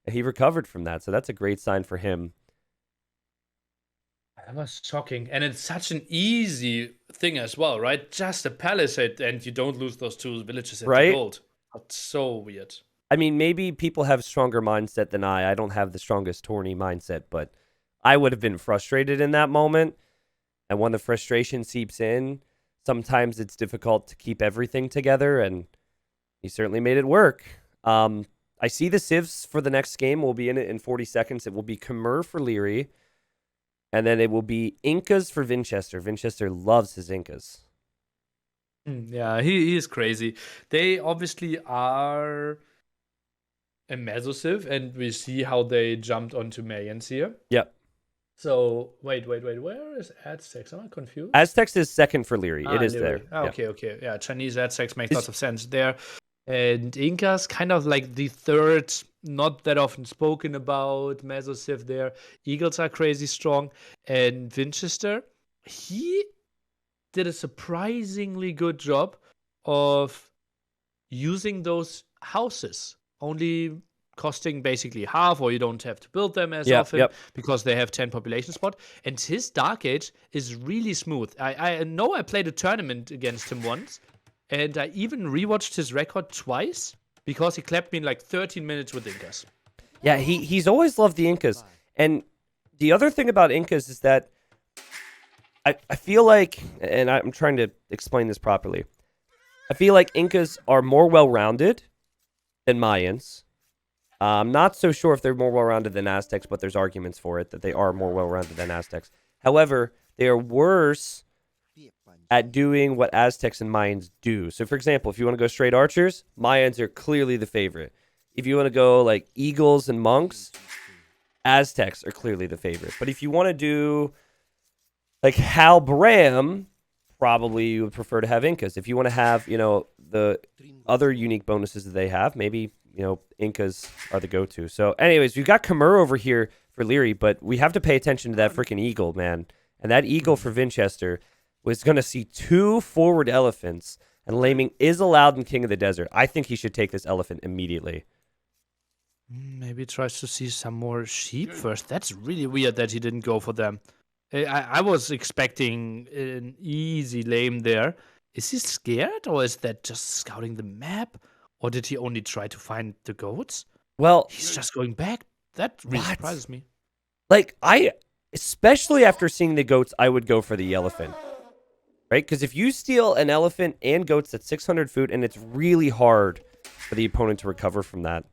And he recovered from that, so that's a great sign for him. That was shocking. And it's such an easy thing as well, right? Just a palisade and you don't lose those 2 villages at the gold. That's so weird. I mean, maybe people have stronger mindset than I. I don't have the strongest tourney mindset, but I would have been frustrated in that moment. And when the frustration seeps in, sometimes it's difficult to keep everything together, and he certainly made it work. I see the civs for the next game. We'll be in it in 40 seconds. It will be Khmer for Liereyy, and then it will be Incas for Vinchester. Vinchester loves his Incas. Yeah, he is crazy. They obviously are a Mesosiv, and we see how they jumped onto Mayans here. Yep. So, wait. Where is Aztecs? Am I confused? Aztecs is second for Liereyy. It is Liereyy. there. Okay. Yeah, Chinese Aztecs makes lots of sense there. And Incas, kind of like the third, not that often spoken about Mesosiv there. Eagles are crazy strong. And Vinchester, he did a surprisingly good job of using those houses. Only costing basically half, or you don't have to build them as often because they have 10 population spot. And his Dark Age is really smooth. I know I played a tournament against him once, and I even rewatched his record twice because he clapped me in like 13 minutes with Incas. Yeah, he's always loved the Incas. And the other thing about Incas is that I feel like, and I'm trying to explain this properly, I feel like Incas are more well-rounded than Mayans. I'm not so sure if they're more well-rounded than Aztecs, but there's arguments for it that they are more well-rounded than Aztecs. However, they are worse at doing what Aztecs and Mayans do. So, for example, if you want to go straight archers, Mayans are clearly the favorite. If you want to go like eagles and monks, Aztecs are clearly the favorite. But if you want to do like Halbram, probably you would prefer to have Incas. If you want to have, the other unique bonuses that they have, maybe Incas are the go-to. So anyways, we've got Khmer over here for Liereyy, but we have to pay attention to that freaking eagle, man. And that eagle for Vinchester was going to see 2 forward elephants, and laming is allowed in King of the Desert. I think he should take this elephant immediately. Maybe he tries to see some more sheep first. That's really weird that he didn't go for them. I was expecting an easy lame there. Is he scared, or is that just scouting the map? Or did he only try to find the goats? Well, he's just going back. That really surprises me. Like, especially after seeing the goats, I would go for the elephant. Right? Because if you steal an elephant and goats, that's 600 food, and it's really hard for the opponent to recover from that.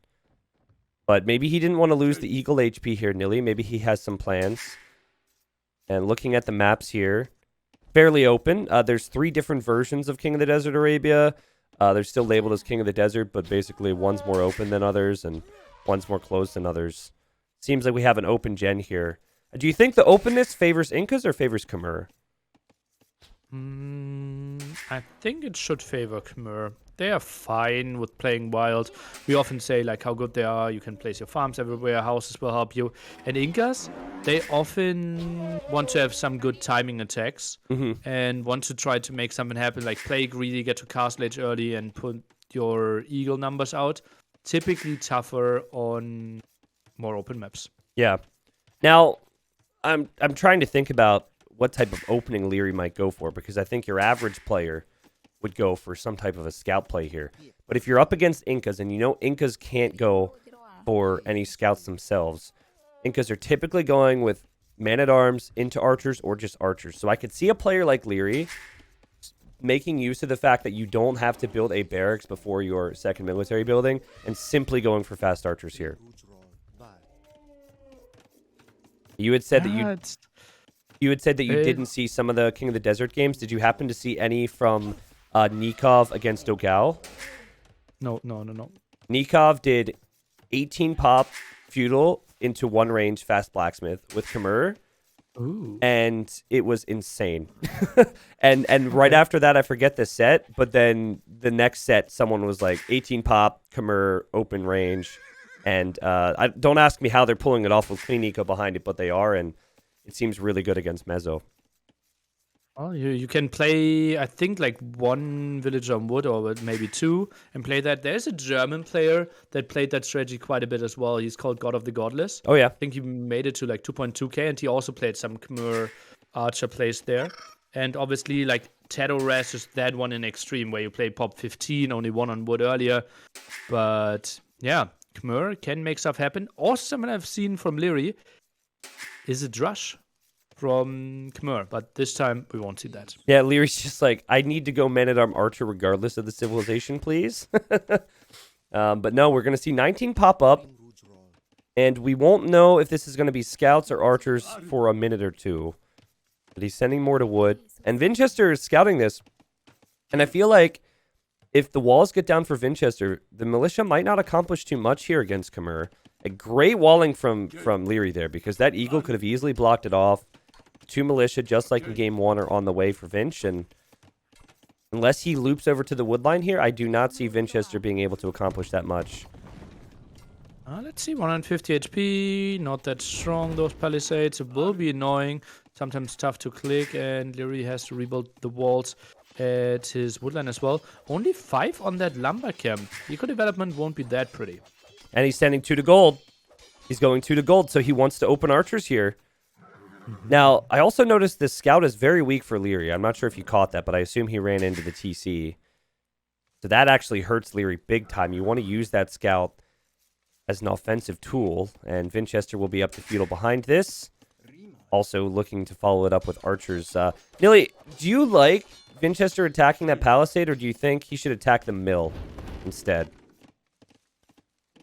But maybe he didn't want to lose the eagle HP here, Nilly. Maybe he has some plans. And looking at the maps here, fairly open. There's 3 different versions of King of the Desert Arabia. They're still labeled as King of the Desert, but basically one's more open than others and one's more closed than others. Seems like we have an open gen here. Do you think the openness favors Incas or favors Khmer? I think it should favor Khmer. They are fine with playing wild. We often say like how good they are. You can place your farms everywhere. Houses will help you. And Incas, they often want to have some good timing attacks and want to try to make something happen, like play greedy, get to castle age early, and put your eagle numbers out. Typically tougher on more open maps. Yeah. Now, I'm trying to think about what type of opening Liereyy might go for, because I think your average player would go for some type of a scout play here. But if you're up against Incas, and Incas can't go for any scouts themselves, Incas are typically going with man-at-arms into archers or just archers. So I could see a player like Liereyy making use of the fact that you don't have to build a barracks before your second military building and simply going for fast archers here. You had said that you didn't see some of the King of the Desert games. Did you happen to see any from Nikov against Dogal? No. Nikov did 18 pop feudal into 1 range fast blacksmith with Khmer. Ooh. And it was insane. and right after that, I forget the set, but then the next set, someone was like 18 pop, Khmer, open range. And don't ask me how they're pulling it off with Clean Eco behind it, but they are, and it seems really good against Meso. Well, you can play, I think, like 1 villager on wood or maybe 2 and play that. There's a German player that played that strategy quite a bit as well. He's called God of the Godless. Oh, yeah. I think he made it to like 2.2k, and he also played some Khmer archer plays there. And obviously, like Raz is that one in extreme where you play pop 15, only 1 on wood earlier. But yeah, Khmer can make stuff happen. Also, something I've seen from Liereyy is a Drush from Khmer, but this time we won't see that. Yeah, Leary's just like, I need to go man-at-arm archer regardless of the civilization, please. But no, we're going to see 19 pop up, and we won't know if this is going to be scouts or archers for a minute or two. But he's sending more to wood, and Vinchester is scouting this, and I feel like if the walls get down for Vinchester, the militia might not accomplish too much here against Khmer. A great walling from Liereyy there, because that eagle could have easily blocked it off. 2 militia, just like in game 1, are on the way for Vinch, and unless he loops over to the wood line here, I do not see Vinchester being able to accomplish that much. Let's see, 150 HP, not that strong, those palisades. It will be annoying, sometimes tough to click, and Liereyy has to rebuild the walls at his woodline as well. Only 5 on that lumber camp. Eco development won't be that pretty. And he's sending 2 to gold. He's going 2 to gold, so he wants to open archers here. Now, I also noticed this scout is very weak for Liereyy. I'm not sure if you caught that, but I assume he ran into the TC. So that actually hurts Liereyy big time. You want to use that scout as an offensive tool, and Vinchester will be up to feudal behind this. Also looking to follow it up with archers. Nilly, do you like Vinchester attacking that palisade, or do you think he should attack the mill instead?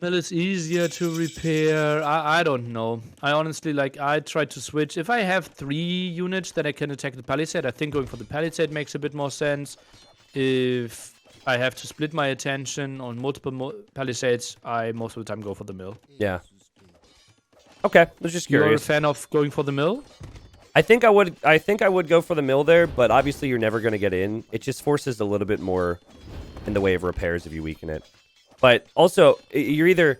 Mill is easier to repair. I don't know. I honestly, I try to switch. If I have 3 units that I can attack the palisade, I think going for the palisade makes a bit more sense. If I have to split my attention on multiple palisades, I most of the time go for the mill. Yeah. Okay, I was just curious. You're a fan of going for the mill? I think I would go for the mill there, but obviously you're never going to get in. It just forces a little bit more in the way of repairs if you weaken it. But also, you either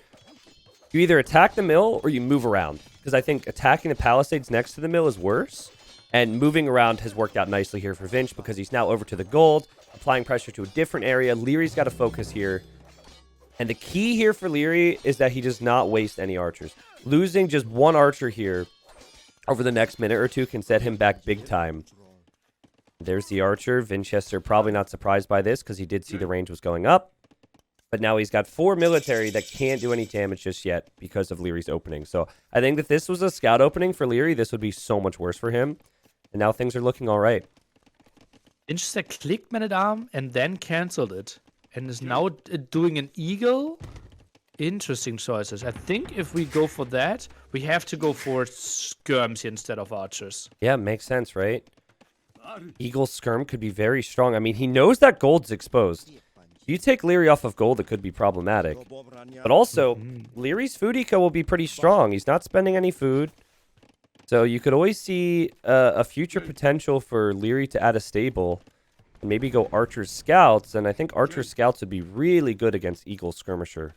attack the mill or you move around. Because I think attacking the palisades next to the mill is worse. And moving around has worked out nicely here for Vinch because he's now over to the gold, applying pressure to a different area. Lierey's got to focus here. And the key here for Liereyy is that he does not waste any archers. Losing just 1 archer here over the next minute or 2 can set him back big time. There's the archer. Vinchester probably not surprised by this because he did see the range was going up. But now he's got 4 military that can't do any damage just yet because of Lierey's opening. So I think if this was a scout opening for Liereyy, this would be so much worse for him. And now things are looking all right. Vinchester clicked Man at Arm and then cancelled it. And is now doing an eagle. Interesting choices. I think if we go for that, we have to go for skirms instead of archers. Yeah, makes sense, right? Eagle skirm could be very strong. I mean, he knows that gold's exposed. If you take Liereyy off of gold, it could be problematic. But also, Lierey's food eco will be pretty strong. He's not spending any food. So you could always see a future potential for Liereyy to add a stable. And maybe go Archer Scouts. And I think Archer Scouts would be really good against Eagle Skirmisher.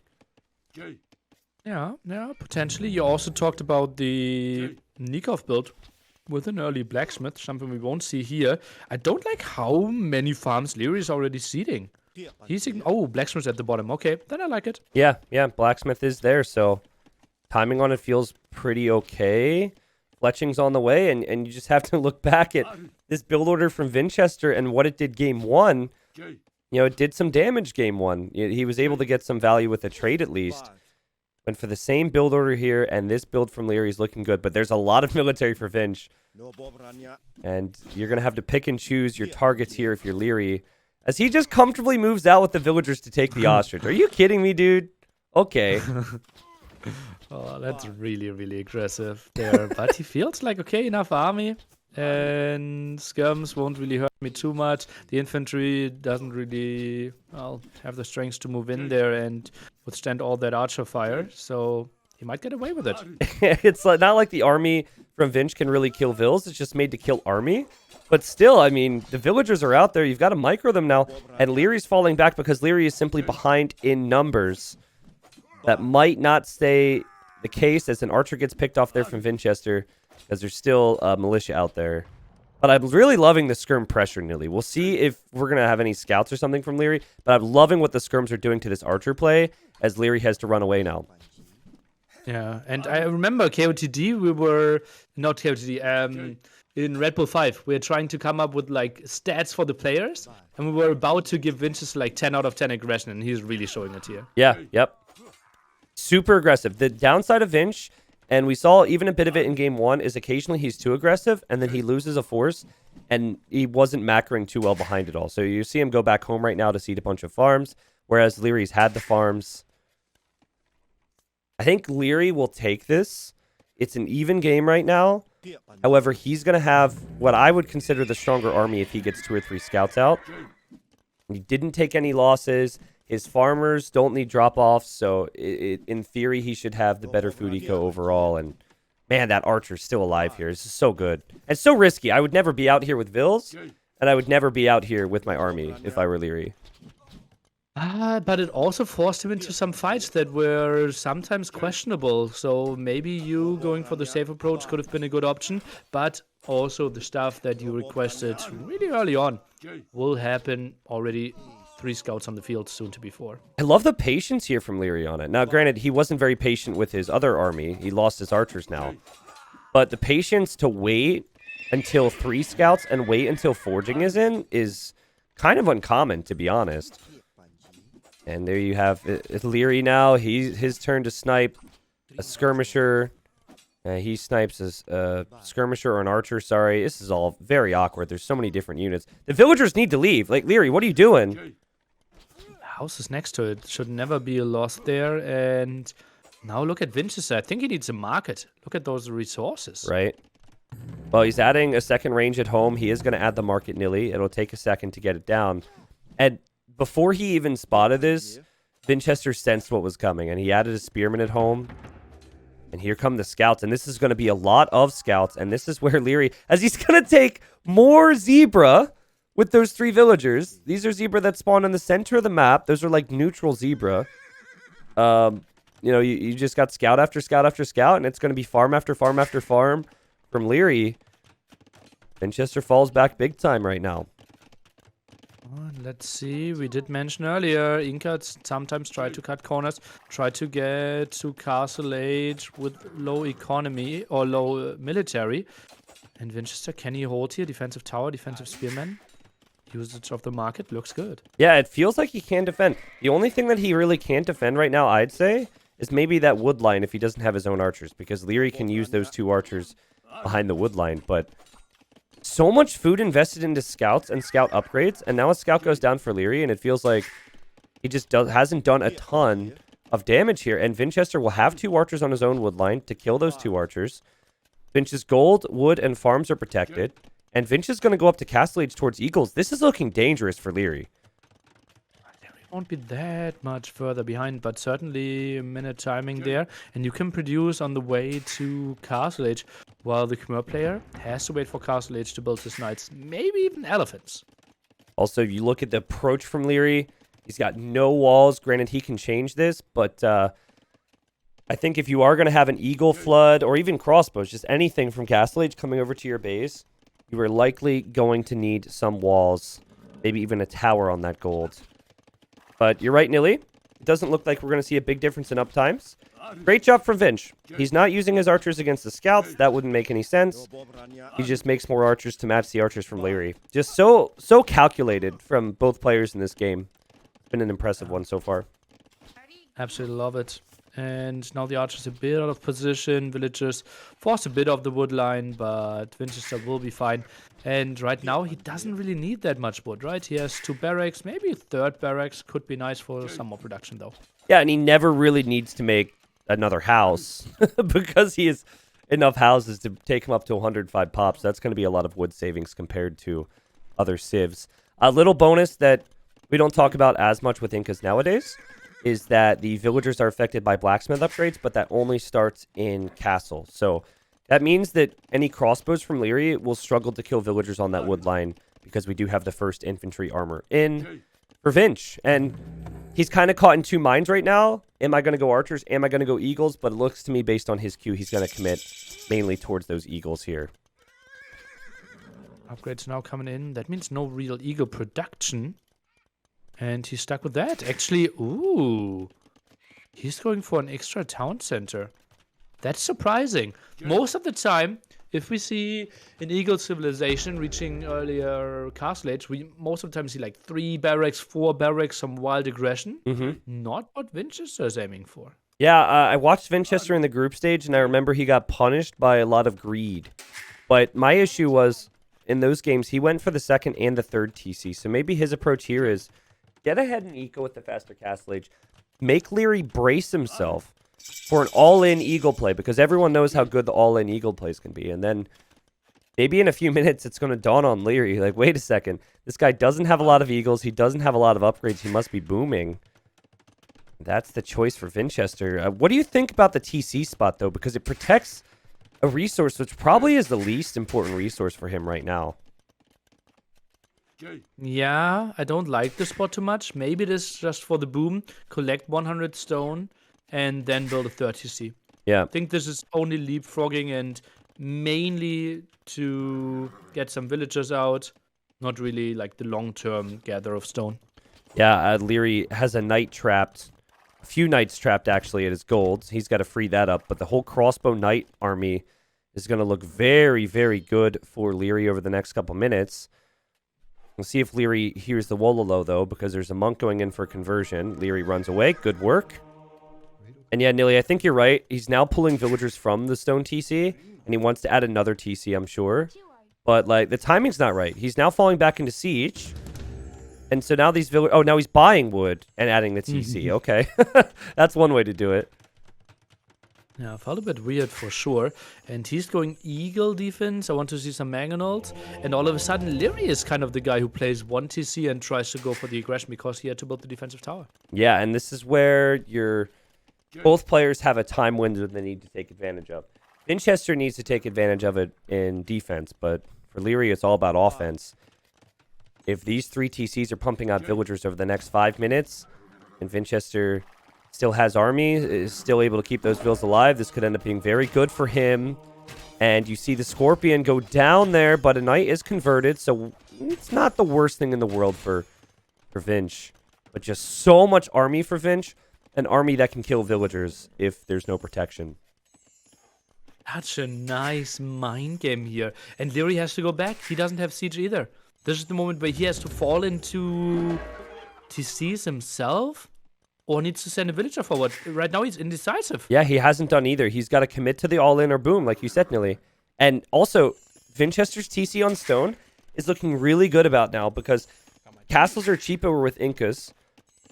Yeah, potentially. You also talked about the Nikov build with an early blacksmith, something we won't see here. I don't like how many farms Liereyy is already seeding. He's blacksmith at the bottom. Okay, then I like it. Yeah, blacksmith is there, so timing on it feels pretty okay. Fletching's on the way, and you just have to look back at this build order from Vinchester and what it did game 1. You know, it did some damage game 1. He was able to get some value with a trade at least. Went for the same build order here, and this build from Liereyy is looking good, but there's a lot of military for Vinch. And you're going to have to pick and choose your targets here if you're Liereyy. As he just comfortably moves out with the villagers to take the ostrich. Are you kidding me, dude? Okay. Oh, that's really, really aggressive there. But he feels like, okay, enough army. And skirms won't really hurt me too much. The infantry doesn't really, have the strength to move in there and withstand all that archer fire. So he might get away with it. It's not like the army from Vinch can really kill Vils. It's just made to kill army. But still, I mean, the villagers are out there. You've got to micro them now. And Lierey's falling back because Liereyy is simply behind in numbers. That might not stay the case as an archer gets picked off there from Vinchester because there's still militia out there. But I'm really loving the skirm pressure, Nilly. We'll see if we're going to have any scouts or something from Liereyy, but I'm loving what the skirms are doing to this archer play as Liereyy has to run away now. Yeah, and I remember KOTD, we were, not KOTD, in Red Bull 5, we were trying to come up with like stats for the players, and we were about to give Vinchester like 10 out of 10 aggression, and he's really showing it here. Yeah, yep. Super aggressive. The downside of Vinch, and we saw even a bit of it in game 1, is occasionally he's too aggressive, and then he loses a force, and he wasn't macroing too well behind it all. So you see him go back home right now to seed a bunch of farms, whereas Lierey's had the farms. I think Liereyy will take this. It's an even game right now. However, he's going to have what I would consider the stronger army if he gets 2 or 3 scouts out. He didn't take any losses. His farmers don't need drop-offs, so in theory, he should have the better food eco overall. And man, that archer's still alive here. This is so good. And so risky. I would never be out here with Vils, and I would never be out here with my army if I were Liereyy. But it also forced him into some fights that were sometimes questionable. So maybe you going for the safe approach could have been a good option. But also the stuff that you requested really early on will happen already. 3 scouts on the field, soon to be 4. I love the patience here from Liereyy on it. Now, granted, he wasn't very patient with his other army. He lost his archers now. But the patience to wait until 3 scouts and wait until forging is in is kind of uncommon, to be honest. And there you have Liereyy now. His turn to snipe a skirmisher. He snipes a skirmisher or an archer, sorry. This is all very awkward. There's so many different units. The villagers need to leave. Like, Liereyy, what are you doing? House is next to it. Should never be a loss there. And now look at Vinchester. I think he needs a market. Look at those resources. Right. Well, he's adding a second range at home. He is going to add the market, Nilly. It'll take a second to get it down. And before he even spotted this, Vinchester sensed what was coming, and he added a spearman at home. And here come the scouts, and this is going to be a lot of scouts, and this is where Liereyy, as he's going to take more zebra with those 3 villagers. These are zebra that spawn in the center of the map. Those are like neutral zebra. You know, you just got scout after scout after scout, and it's going to be farm after farm after farm from Liereyy. Vinchester falls back big time right now. Let's see. We did mention earlier, Inca sometimes try to cut corners, try to get to Castle Age with low economy or low military. And Vinchester, can he hold here? Defensive tower, defensive spearman. Usage of the market looks good. Yeah, it feels like he can defend. The only thing that he really can't defend right now, I'd say, is maybe that wood line if he doesn't have his own archers, because Liereyy can use those 2 archers behind the wood line. But so much food invested into scouts and scout upgrades, and now a scout goes down for Liereyy, and it feels like he just hasn't done a ton of damage here. And Vinchester will have 2 archers on his own wood line to kill those 2 archers. Vinch's gold, wood, and farms are protected. And Vinch is going to go up to Castle Age towards Eagles. This is looking dangerous for Liereyy. It won't be that much further behind, but certainly a minute timing there. And you can produce on the way to Castle Age, while the Khmer player has to wait for Castle Age to build his knights, maybe even elephants. Also, you look at the approach from Liereyy. He's got no walls. Granted, he can change this, but I think if you are going to have an Eagle Flood or even crossbows, just anything from Castle Age coming over to your base, you are likely going to need some walls, maybe even a tower on that gold. But you're right, Nilly. It doesn't look like we're going to see a big difference in uptimes. Great job from Vinch. He's not using his archers against the scouts. That wouldn't make any sense. He just makes more archers to match the archers from Liereyy. Just so calculated from both players in this game. It's been an impressive one so far. Absolutely love it. And now the archers a bit out of position. Villagers force a bit of the wood line, but Vinchester will be fine. And right now, he doesn't really need that much wood, right? He has 2 barracks, maybe a 3rd barracks. Could be nice for some more production, though. Yeah, and he never really needs to make another house because he has enough houses to take him up to 105 pops. That's going to be a lot of wood savings compared to other civs. A little bonus that we don't talk about as much with Incas nowadays is that the villagers are affected by blacksmith upgrades, but that only starts in castle. So that means that any crossbows from Liereyy will struggle to kill villagers on that wood line because we do have the first infantry armor in for Vinch. And he's kind of caught in 2 minds right now. Am I going to go archers? Am I going to go eagles? But it looks to me, based on his queue, he's going to commit mainly towards those eagles here. Upgrades now coming in. That means no real Eagle production. And he's stuck with that. Actually, ooh. He's going for an extra town center. That's surprising. Most of the time, if we see an Eagle civilization reaching earlier castle age, we most of the time see like 3 barracks, 4 barracks, some wild aggression. Not what Vinchester is aiming for. Yeah, I watched Vinchester in the group stage, and I remember he got punished by a lot of greed. But my issue was, in those games, he went for the 2nd and the 3rd TC. So maybe his approach here is get ahead in eco with the faster castle age. Make Liereyy brace himself for an all-in Eagle play, because everyone knows how good the all-in Eagle plays can be. And then maybe in a few minutes, it's going to dawn on Liereyy, like, wait a second. This guy doesn't have a lot of Eagles. He doesn't have a lot of upgrades. He must be booming. That's the choice for Vinchester. What do you think about the TC spot, though? Because it protects a resource which probably is the least important resource for him right now. Yeah, I don't like this spot too much. Maybe this is just for the boom. Collect 100 stone and then build a 3rd TC. Yeah. I think this is only leapfrogging and mainly to get some villagers out. Not really like the long-term gather of stone. Yeah, Liereyy has a knight trapped. A few knights trapped, actually, at his gold. He's got to free that up. But the whole crossbow knight army is going to look very, very good for Liereyy over the next couple minutes. We'll see if Liereyy hears the Wololo, though, because there's a monk going in for conversion. Liereyy runs away. Good work. And yeah, Nilly, I think you're right. He's now pulling villagers from the stone TC, and he wants to add another TC, I'm sure. But, like, the timing's not right. He's now falling back into siege. And so now these villagers... Oh, now he's buying wood and adding the TC. Okay. That's one way to do it. Yeah, felt a bit weird for sure. And he's going Eagle defense. I want to see some Mangonels. And all of a sudden, Liereyy is kind of the guy who plays 1 TC and tries to go for the aggression because he had to build the defensive tower. Yeah, and this is where both players have a time window they need to take advantage of. Vinchester needs to take advantage of it in defense, but for Liereyy, it's all about offense. If these 3 TCs are pumping out villagers over the next 5 minutes, and Vinchester still has army, is still able to keep those vills alive, this could end up being very good for him. And you see the Scorpion go down there, but a knight is converted, so it's not the worst thing in the world for Vinch. But just so much army for Vinch, an army that can kill villagers if there's no protection. Such a nice mind game here. And Liereyy has to go back. He doesn't have siege either. This is the moment where he has to fall into TCs himself or needs to send a villager forward. Right now, he's indecisive. Yeah, he hasn't done either. He's got to commit to the all-in or boom, like you said, Nilly. And also, Vinchester's TC on stone is looking really good about now because castles are cheaper with Incas.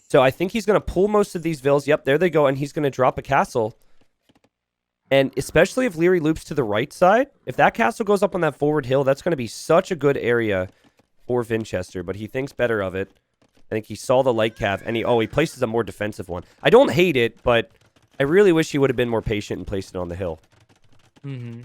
So I think he's going to pull most of these vills. Yep, there they go. And he's going to drop a castle. And especially if Liereyy loops to the right side, if that castle goes up on that forward hill, that's going to be such a good area for Vinchester. But he thinks better of it. I think he saw the light cav, and he places a more defensive one. I don't hate it, but I really wish he would have been more patient and placed it on the hill. Mm-hmm.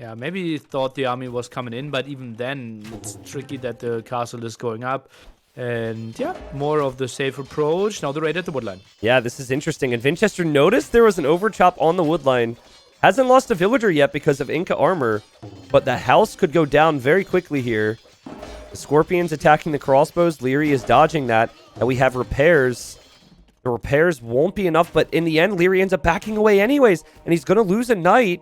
Yeah, maybe he thought the army was coming in, but even then, it's tricky that the castle is going up. And yeah, more of the safe approach. Now the raid at the woodline. Yeah, this is interesting. And Vinchester noticed there was an overchop on the woodline. Hasn't lost a villager yet because of Inca armor, but the house could go down very quickly here. The Scorpion's attacking the crossbows. Liereyy is dodging that. And we have repairs. The repairs won't be enough, but in the end, Liereyy ends up backing away anyways. And he's going to lose a knight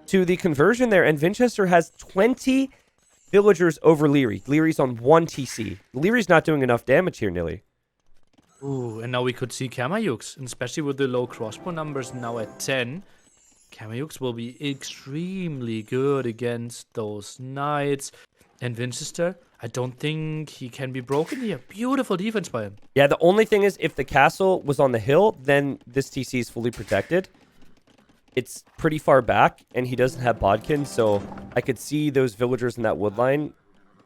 to the conversion there. And Vinchester has 20 villagers over Liereyy. Lierey's on 1 TC. Lierey's not doing enough damage here, Nilly. Ooh, and now we could see Kamayuks, and especially with the low crossbow numbers now at 10. Kamayuks will be extremely good against those knights. And Vinchester, I don't think he can be broken here. Beautiful defense by him. Yeah, the only thing is if the castle was on the hill, then this TC is fully protected. It's pretty far back, and he doesn't have bodkin, so I could see those villagers in that woodline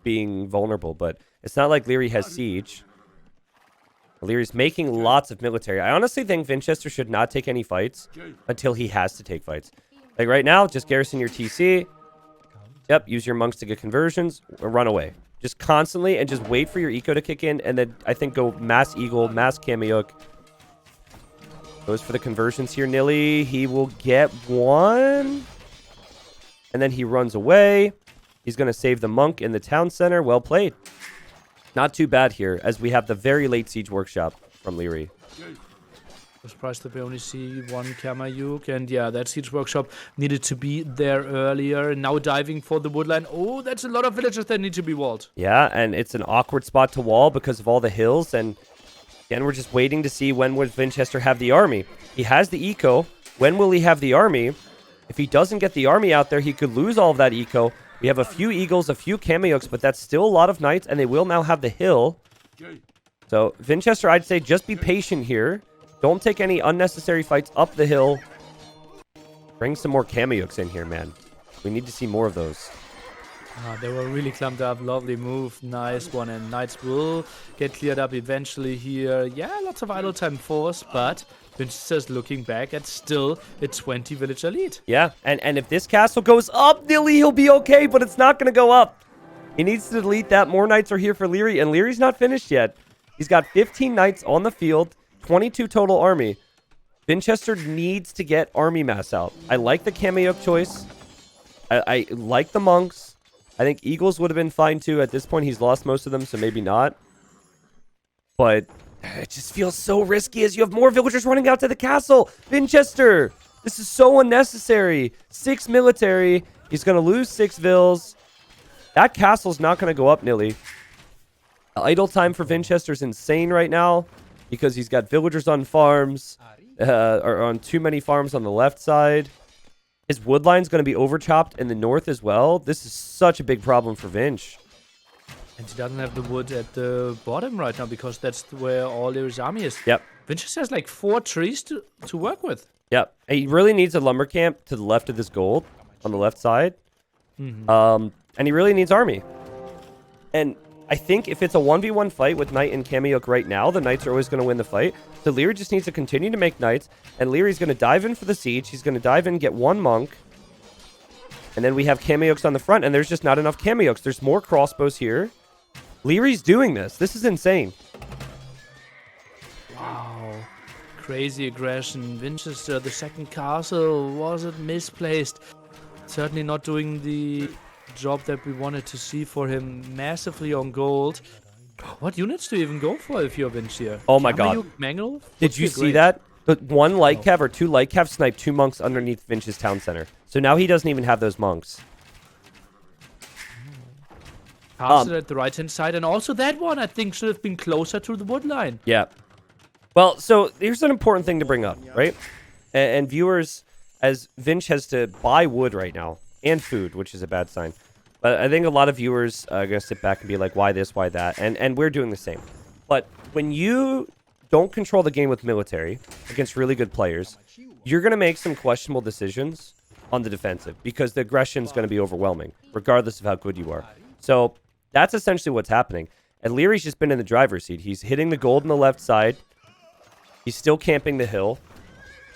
being vulnerable, but it's not like Liereyy has siege. Lierey's making lots of military. I honestly think Vinchester should not take any fights until he has to take fights. Like right now, just garrison your TC. Yep, use your monks to get conversions, or run away. Just constantly, and just wait for your eco to kick in, and then I think go mass eagle, mass Kamayuk. Goes for the conversions here, Nilly. He will get one. And then he runs away. He's going to save the monk in the town center. Well played. Not too bad here, as we have the very late siege workshop from Liereyy. I'm surprised that we only see one Kamayuk, and yeah, that siege workshop needed to be there earlier. Now diving for the woodline. Oh, that's a lot of villages that need to be walled. Yeah, and it's an awkward spot to wall because of all the hills, and again, we're just waiting to see when would Vinchester have the army. He has the eco. When will he have the army? If he doesn't get the army out there, he could lose all of that eco. We have a few eagles, a few Kamayuks, but that's still a lot of knights, and they will now have the hill. So, Vinchester, I'd say just be patient here. Don't take any unnecessary fights up the hill. Bring some more Kamayuks in here, man. We need to see more of those. They were really clumped up. Lovely move. Nice one. And knights will get cleared up eventually here. Yeah, lots of idle time force, but Vinchester's looking back at still a 20 villager lead. Yeah, and if this castle goes up, Nilly, he'll be okay, but it's not going to go up. He needs to delete that. More knights are here for Liereyy, and Lierey's not finished yet. He's got 15 knights on the field, 22 total army. Vinchester needs to get army mass out. I like the Kamayuk choice. I like the monks. I think eagles would have been fine too. At this point, he's lost most of them, so maybe not. But it just feels so risky as you have more villagers running out to the castle. Vinchester, this is so unnecessary. 6 military. He's going to lose 6 vills. That castle's not going to go up, Nilly. The idle time for Vinchester is insane right now because he's got villagers on farms, or on too many farms on the left side. His woodline's going to be overchopped in the north as well. This is such a big problem for Vinch. And he doesn't have the wood at the bottom right now because that's where all Lierey's army is. Yep. Vinchester has like 4 trees to work with. Yep. He really needs a lumber camp to the left of this gold on the left side. And he really needs army. And I think if it's a 1v1 fight with Knight and Kamayuk right now, the Knights are always going to win the fight. So Liereyy just needs to continue to make Knights. And Lierey's going to dive in for the siege. He's going to dive in, get 1 monk. And then we have Kamayuks on the front. And there's just not enough Kamayuks. There's more crossbows here. Lierey's doing this. This is insane. Wow. Crazy aggression. Vinchester, the second castle. Was it misplaced? Certainly not doing the job that we wanted to see for him. Massively on gold. What units do you even go for if you're Vinch here? Oh my god. Mangle? Did you see that? The 1 light cav or 2 light cav sniped 2 monks underneath Vinch's town center. So now he doesn't even have those monks. Castle at the right hand side, and also that one I think should have been closer to the wood line. Yeah. Well, so here's an important thing to bring up, right? And viewers, as Vinch has to buy wood right now and food, which is a bad sign. But I think a lot of viewers are going to sit back and be like, why this, why that? And we're doing the same. But when you don't control the game with military against really good players, you're going to make some questionable decisions on the defensive because the aggression is going to be overwhelming, regardless of how good you are. So that's essentially what's happening. And Lierey's just been in the driver's seat. He's hitting the gold on the left side. He's still camping the hill.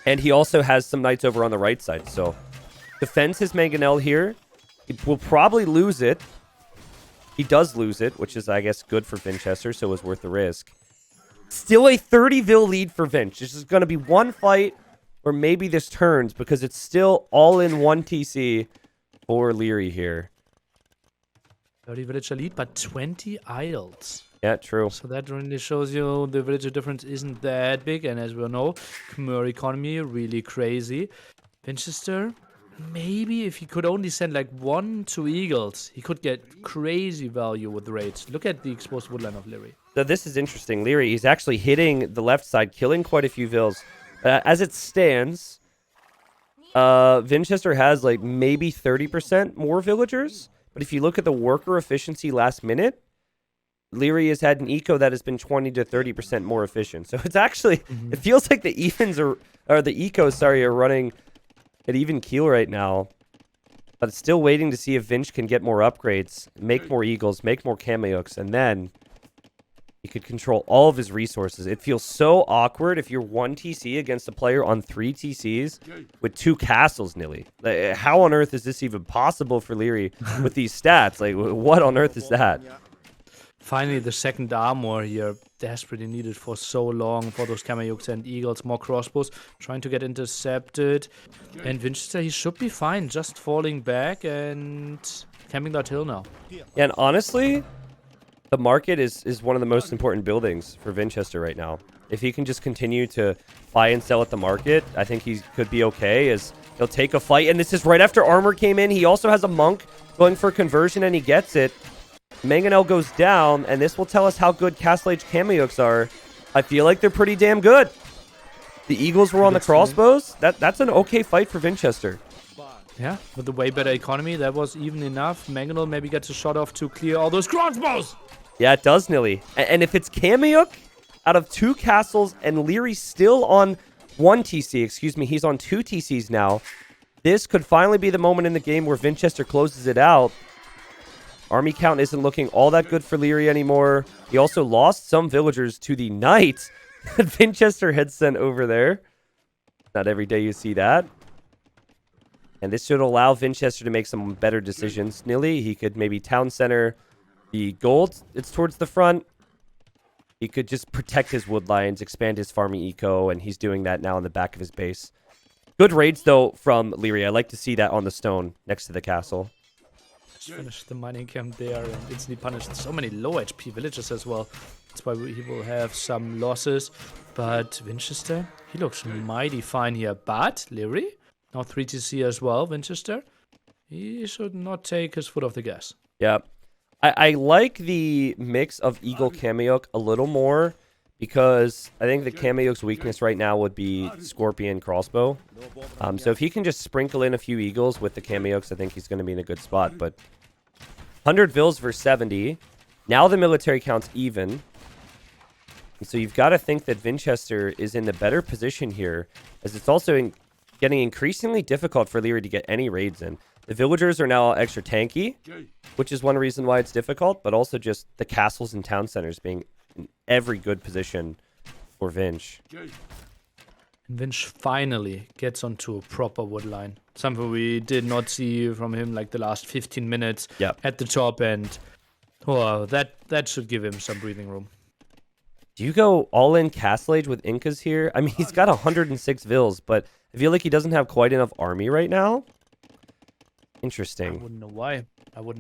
And he also has some knights over on the right side. So defends his mangonel here. He will probably lose it. He does lose it, which is, I guess, good for Vinchester, so it was worth the risk. Still a 30 vil lead for Vinch. This is going to be one fight, or maybe this turns, because it's still all in 1 TC for Liereyy here. 30 villager lead, but 20 idles. Yeah, true. So that really shows you the villager difference isn't that big. And as we all know, Khmer economy, really crazy. Vinchester, maybe if he could only send like 1, 2 eagles, he could get crazy value with raids. Look at the exposed woodline of Liereyy. So this is interesting. Liereyy, he's actually hitting the left side, killing quite a few vills. As it stands, Vinchester has like maybe 30% more villagers. But if you look at the worker efficiency last minute, Liereyy has had an eco that has been 20 to 30% more efficient. So it's actually, it feels like the evens are, or the ecos, sorry, are running at even keel right now. But it's still waiting to see if Vinch can get more upgrades, make more eagles, make more Kamayuks, and then he could control all of his resources. It feels so awkward if you're 1 TC against a player on 3 TCs with 2 castles, Nilly. Like, how on earth is this even possible for Liereyy with these stats? Like, what on earth is that? Finally, the second armor here, desperately needed for so long for those Kamayuks and eagles. More crossbows trying to get intercepted. And Vinchester, he should be fine, just falling back. And camping that hill now. Yeah, and honestly, the market is one of the most important buildings for Vinchester right now. If he can just continue to buy and sell at the market, I think he could be okay, as he'll take a fight. And this is right after armor came in. He also has a monk going for conversion, and he gets it. Mangonel goes down, and this will tell us how good Castle Age Kameyuks are. I feel like they're pretty damn good. The Eagles were on the crossbows. That's an okay fight for Vinchester. Yeah, with the way better economy, that was even enough. Mangonel maybe gets a shot off to clear all those crossbows. Yeah, it does, Nilly. And if it's Kameyuk out of 2 castles and Liereyy still on 1 TC, excuse me, he's on 2 TCs now, this could finally be the moment in the game where Vinchester closes it out. Army count isn't looking all that good for Liereyy anymore. He also lost some villagers to the knights that Vinchester had sent over there. Not every day you see that. And this should allow Vinchester to make some better decisions. Nilly, he could maybe town center the gold. It's towards the front. He could just protect his wood lines, expand his farming eco, and he's doing that now on the back of his base. Good raids, though, from Liereyy. I like to see that on the stone next to the castle. Finish the mining camp there and instantly punished so many low HP villages as well. That's why he will have some losses. But Vinchester, he looks mighty fine here. But Liereyy, now 3 TC as well, Vinchester. He should not take his foot off the gas. Yeah. I like the mix of Eagle Kameyuk a little more, because I think the Kameyuk's weakness right now would be Scorpion Crossbow. So if he can just sprinkle in a few Eagles with the Kameyuks, I think he's going to be in a good spot. But 100 Vils versus 70. Now the military count's even. And so you've got to think that Vinchester is in the better position here, as it's also getting increasingly difficult for Liereyy to get any raids in. The villagers are now extra tanky, which is one reason why it's difficult, but also just the castles and town centers being in every good position for Vinch. Vinch finally gets onto a proper wood line. Something we did not see from him like the last 15 minutes at the top end. Oh, that should give him some breathing room. Do you go all in Castle Age with Incas here? I mean, he's got 106 Vils, but I feel like he doesn't have quite enough army right now. Interesting. I wouldn't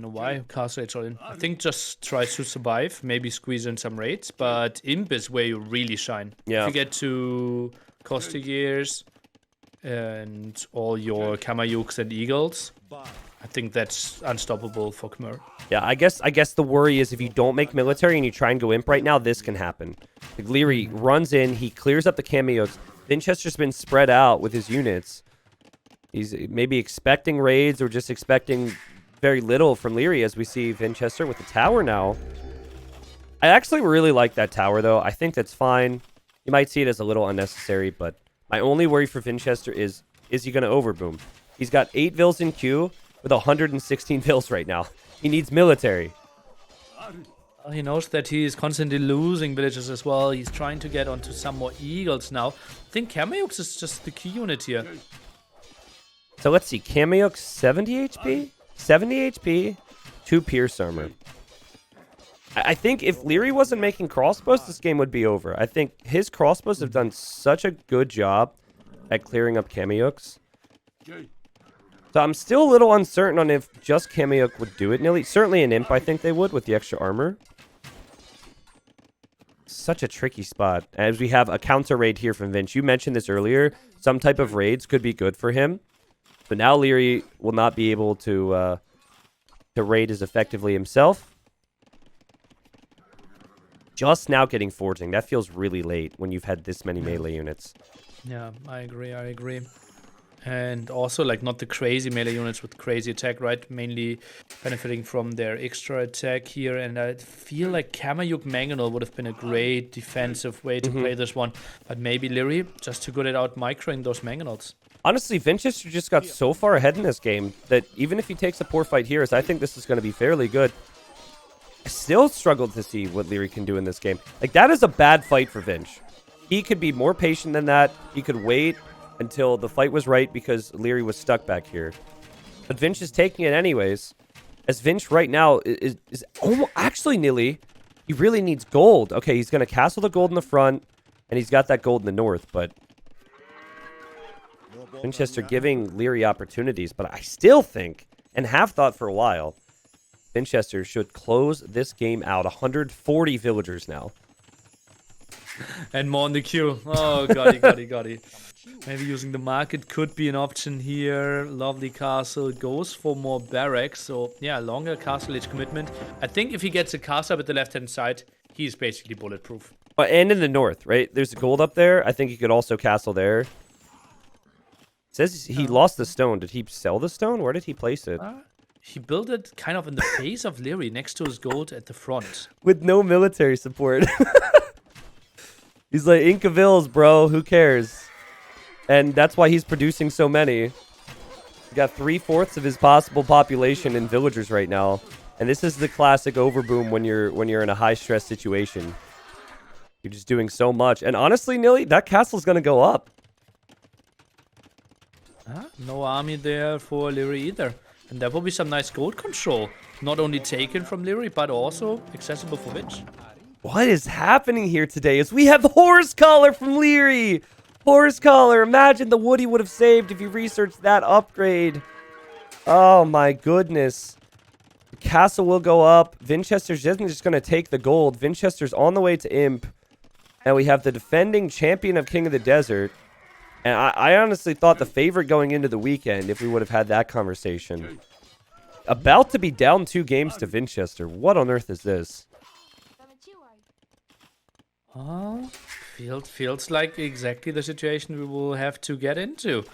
know why. Castle Age all in. I think just tries to survive, maybe squeeze in some raids, but Imp is where you really shine. Yeah. If you get to KotD years and all your Kameyuks and Eagles, I think that's unstoppable for Khmer. Yeah, I guess the worry is if you don't make military and you try and go Imp right now, this can happen. Like Liereyy runs in, he clears up the Kameyuks. Vinchester's been spread out with his units. He's maybe expecting raids or just expecting very little from Liereyy, as we see Vinchester with the tower now. I actually really like that tower, though. I think that's fine. You might see it as a little unnecessary, but my only worry for Vinchester is he going to overboom? He's got 8 Vils in queue with 116 Vils right now. He needs military. Well, he knows that he is constantly losing villages as well. He's trying to get onto some more Eagles now. I think Kameyuks is just the key unit here. So let's see. Kameyuk 70 HP? 70 HP, 2 Pierce armor. I think if Liereyy wasn't making crossbows, this game would be over. I think his crossbows have done such a good job at clearing up Kameyuks. So I'm still a little uncertain on if just Kameyuk would do it, Nilly. Certainly an Imp, I think they would, with the extra armor. Such a tricky spot. As we have a counter raid here from Vinch. You mentioned this earlier. Some type of raids could be good for him. But now Liereyy will not be able to raid as effectively himself. Just now getting forging. That feels really late when you've had this many melee units. Yeah, I agree. And also, like, not the crazy melee units with crazy attack, right? Mainly benefiting from their extra attack here. And I feel like Kameyuk Mangonel would have been a great defensive way to play this one. But maybe Liereyy just too good at out microing those Mangonels. Honestly, Vinchester just got so far ahead in this game that even if he takes a poor fight here, I think this is going to be fairly good. I still struggled to see what Liereyy can do in this game. Like, that is a bad fight for Vinch. He could be more patient than that. He could wait until the fight was right because Liereyy was stuck back here. But Vinch is taking it anyways. As Vinch right now is almost, actually, Nilly, he really needs gold. Okay, he's going to castle the gold in the front, and he's got that gold in the north, but Vinchester giving Liereyy opportunities, but I still think, and have thought for a while, Vinchester should close this game out. 140 villagers now. And more on the queue. Oh, got it. Maybe using the market could be an option here. Lovely castle goes for more barracks. So, yeah, longer castle age commitment. I think if he gets a castle up at the left-hand side, he's basically bulletproof. And in the north, right? There's gold up there. I think he could also castle there. It says he lost the stone. Did he sell the stone? Where did he place it? He built it kind of in the face of Liereyy, next to his gold at the front. With no military support. He's like, Inca Vills, bro. Who cares? And that's why he's producing so many. He got 3/4 of his possible population in villagers right now. And this is the classic overboom when you're in a high-stress situation. You're just doing so much. And honestly, Nilly, that castle's going to go up. No army there for Liereyy either. And there will be some nice gold control. Not only taken from Liereyy, but also accessible for Vinch. What is happening here today is we have the horse collar from Liereyy. Horse collar. Imagine the wood he would have saved if he researched that upgrade. Oh my goodness. The castle will go up. Vinchester's just going to take the gold. Vinchester's on the way to Imp. And we have the defending champion of King of the Desert. And I honestly thought the favorite going into the weekend if we would have had that conversation. About to be down 2 games to Vinchester. What on earth is this? Feels like exactly the situation we will have to get into.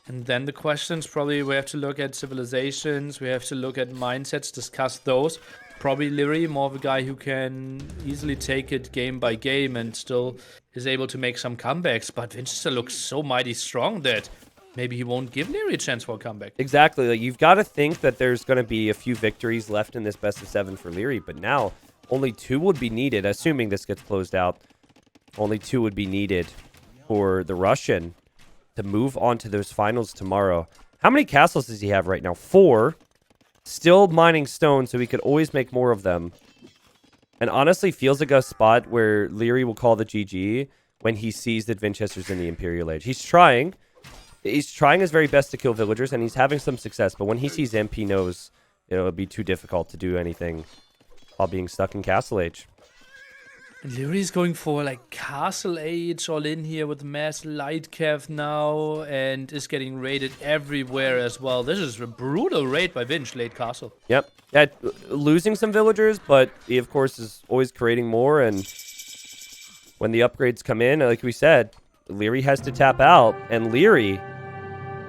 And then the questions, probably we have to look at civilizations, we have to look at mindsets, discuss those. Probably Liereyy, more of a guy who can easily take it game by game and still is able to make some comebacks. But Vinchester looks so mighty strong that maybe he won't give Liereyy a chance for a comeback. Exactly. Like, you've got to think that there's going to be a few victories left in this best of 7 for Liereyy. But now, only 2 would be needed, assuming this gets closed out. Only 2 would be needed for the Russian to move on to those finals tomorrow. How many castles does he have right now? 4. Still mining stone, so he could always make more of them. And honestly, feels like a spot where Liereyy will call the GG when he sees that Vinchester's in the Imperial Age. He's trying. He's trying his very best to kill villagers, and he's having some success. But when he sees Imp, he knows it'll be too difficult to do anything while being stuck in Castle Age. Lierey's going for like Castle Age all in here with mass light cav now and is getting raided everywhere as well. This is a brutal raid by Vinch, late castle. Yep. Yeah, losing some villagers, but he of course is always creating more, and when the upgrades come in, like we said, Liereyy has to tap out, and Liereyy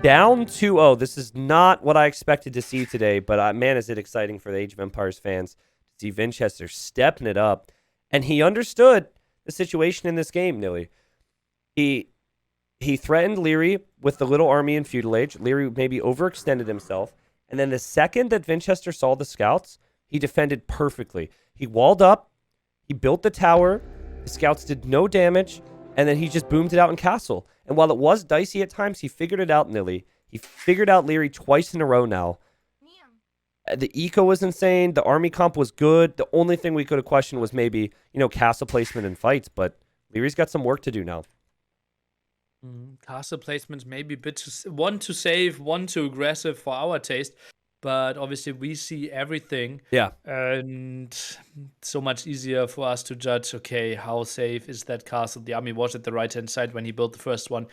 down 2-0. This is not what I expected to see today, but man, is it exciting for the Age of Empires fans to see Vinchester stepping it up. And he understood the situation in this game, Nilly. He threatened Liereyy with the little army in Feudal Age. Liereyy maybe overextended himself. And then the second that Vinchester saw the scouts, he defended perfectly. He walled up. He built the tower. The scouts did no damage. And then he just boomed it out in castle. And while it was dicey at times, he figured it out, Nilly. He figured out Liereyy twice in a row now. The eco was insane. The army comp was good. The only thing we could have questioned was maybe, castle placement and fights. But Lierey's got some work to do now. Castle placements maybe a bit one too safe, one too aggressive for our taste. But obviously we see everything. Yeah. And so much easier for us to judge, okay, how safe is that castle? The army was at the right-hand side when he built the first one.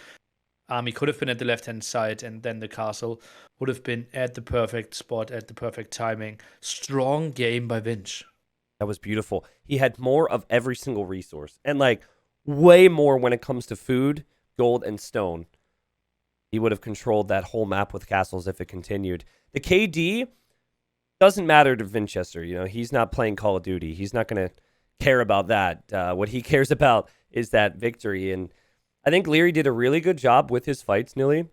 Army could have been at the left-hand side, and then the castle would have been at the perfect spot, at the perfect timing. Strong game by Vinch. That was beautiful. He had more of every single resource, and way more when it comes to food, gold, and stone. He would have controlled that whole map with castles if it continued. The KD doesn't matter to Vinchester. He's not playing Call of Duty. He's not going to care about that. What he cares about is that victory, and I think Liereyy did a really good job with his fights, Nilly.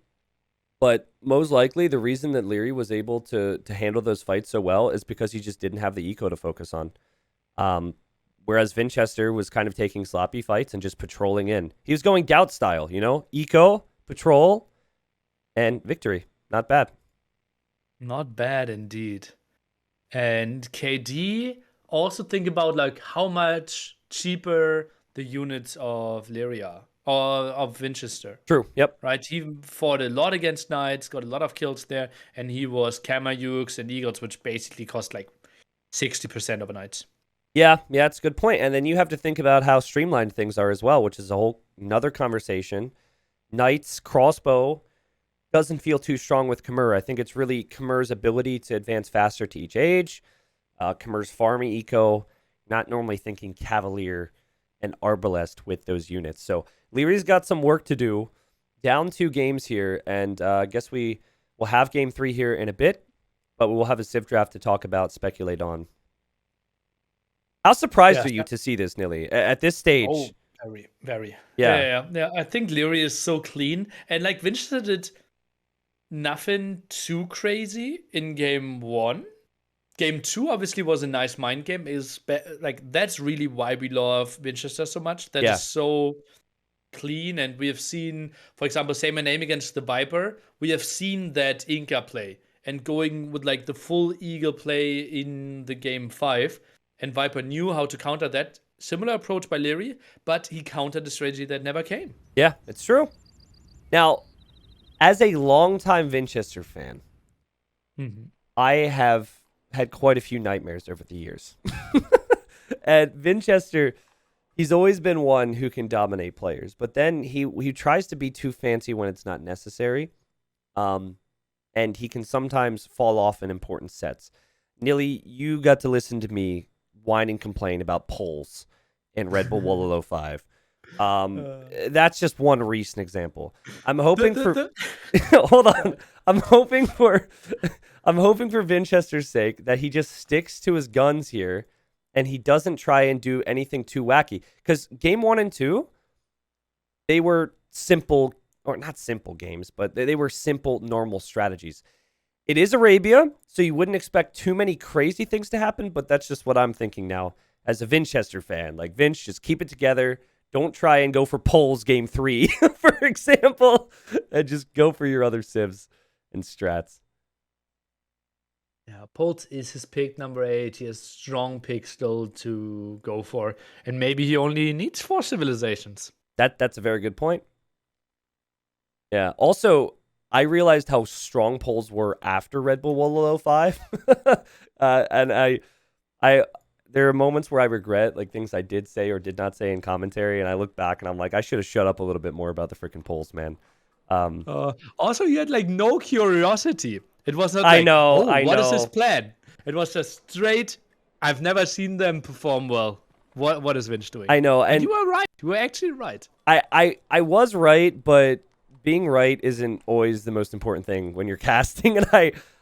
But most likely, the reason that Liereyy was able to handle those fights so well is because he just didn't have the eco to focus on. Whereas Vinchester was kind of taking sloppy fights and just patrolling in. He was going Gout style, Eco, patrol, and victory. Not bad. Not bad indeed. And KD, also think about how much cheaper the units of Liereyy are. Or of Vinchester. True, yep. Right, he fought a lot against knights, got a lot of kills there, and he was Kamayuks and Eagles, which basically cost 60% overnight. Yeah, it's a good point. And then you have to think about how streamlined things are as well, which is a whole another conversation. Knights, crossbow doesn't feel too strong with Khmer. I think it's really Khmer's ability to advance faster to each age. Khmer's farming eco, not normally thinking Cavalier and Arbalest with those units. So Lierey's got some work to do. Down 2 games here, and I guess we will have game 3 here in a bit, but we will have a Civ draft to talk about, speculate on. How surprised are you to see this, Nilly, at this stage? Oh, very, very. Yeah. Yeah. I think Liereyy is so clean. And like Vinchester did nothing too crazy in game 1. Game 2 obviously was a nice mind game. That's really why we love Vinchester so much. That is so clean. And we have seen, for example, Say My Name against the Viper. We have seen that Inca play. And going with like the full Eagle play in the game 5. And Viper knew how to counter that. Similar approach by Liereyy, but he countered the strategy that never came. Yeah, it's true. Now, as a longtime Vinchester fan, I have had quite a few nightmares over the years. And Vinchester, he's always been one who can dominate players, but then he tries to be too fancy when it's not necessary. And he can sometimes fall off in important sets. Nilly, you got to listen to me whine and complain about polls in Red Bull Wololo 5. That's just one recent example. I'm hoping for hold on. I'm hoping for Vinchester's sake that he just sticks to his guns here and he doesn't try and do anything too wacky. Because game 1 and 2, they were simple, or not simple games, but they were simple, normal strategies. It is Arabia, so you wouldn't expect too many crazy things to happen, but that's just what I'm thinking now as a Vinchester fan. Like, Vinch, just keep it together. Don't try and go for polls game 3, for example, and just go for your other civs and strats. Yeah, Polt is his pick number 8. He has strong pick still to go for, and maybe he only needs 4 civilizations. That's a very good point. Yeah. Also, I realized how strong polls were after Red Bull Wololo 5, and I there are moments where I regret like things I did say or did not say in commentary, and I look back and I'm like, I should have shut up a little bit more about the freaking polls, man. Also, you had like no curiosity. It was not I like, know. what is his plan? It was just straight, I've never seen them perform well. What is Vinch doing? I know. And you were right. You were actually right. I was right, but being right isn't always the most important thing when you're casting. And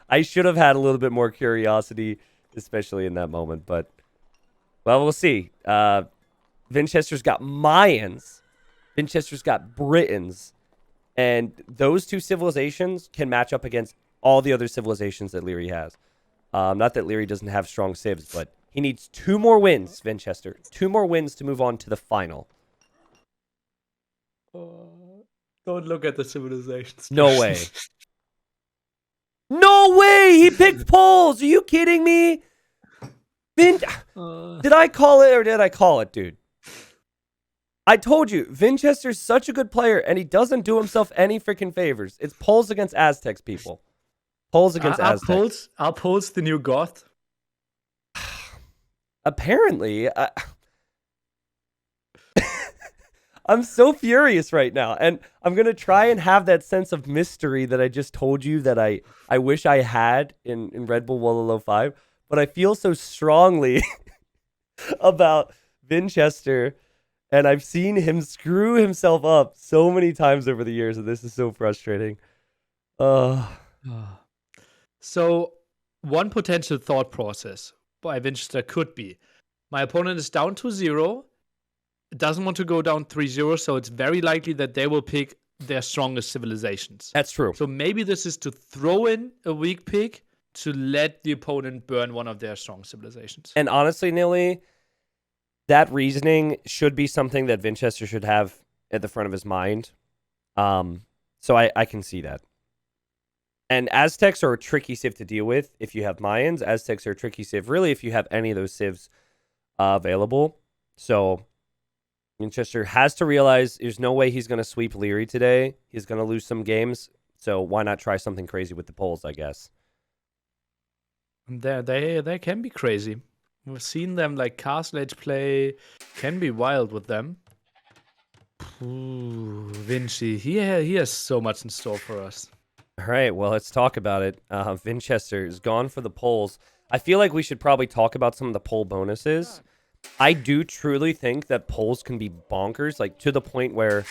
I should have had a little bit more curiosity, especially in that moment. But, well, we'll see. Vinchester's got Mayans. Vinchester's got Britons. And those 2 civilizations can match up against all the other civilizations that Liereyy has. Not that Liereyy doesn't have strong civs, but he needs 2 more wins, Vinchester. 2 more wins to move on to the final. Don't look at the civilizations. No way. No way! He picked polls! Are you kidding me? Did I call it or did I call it, dude? I told you, Vinchester's such a good player, and he doesn't do himself any freaking favors. It's polls against Aztecs, people. Polls against Aztecs. Are polls the new goth? Apparently. I'm so furious right now, and I'm going to try and have that sense of mystery that I just told you that I wish I had in Red Bull Wololo 5, but I feel so strongly about Vinchester, and I've seen him screw himself up so many times over the years, and this is so frustrating. So, one potential thought process by Vinchester could be, my opponent is down to 0, doesn't want to go down 3-0, so it's very likely that they will pick their strongest civilizations. That's true. So maybe this is to throw in a weak pick to let the opponent burn one of their strong civilizations. And honestly, Nilly, that reasoning should be something that Vinchester should have at the front of his mind. So I can see that. And Aztecs are a tricky civ to deal with if you have Mayans. Aztecs are a tricky civ, really, if you have any of those civs available. So Vinchester has to realize there's no way he's going to sweep Liereyy today. He's going to lose some games. So why not try something crazy with the polls, I guess. They can be crazy. We've seen them like Castle Age play, can be wild with them. Ooh, Vinci, he has so much in store for us. All right, well, let's talk about it. Vinchester is gone for the polls. I feel like we should probably talk about some of the poll bonuses. I do truly think that polls can be bonkers, like to the point where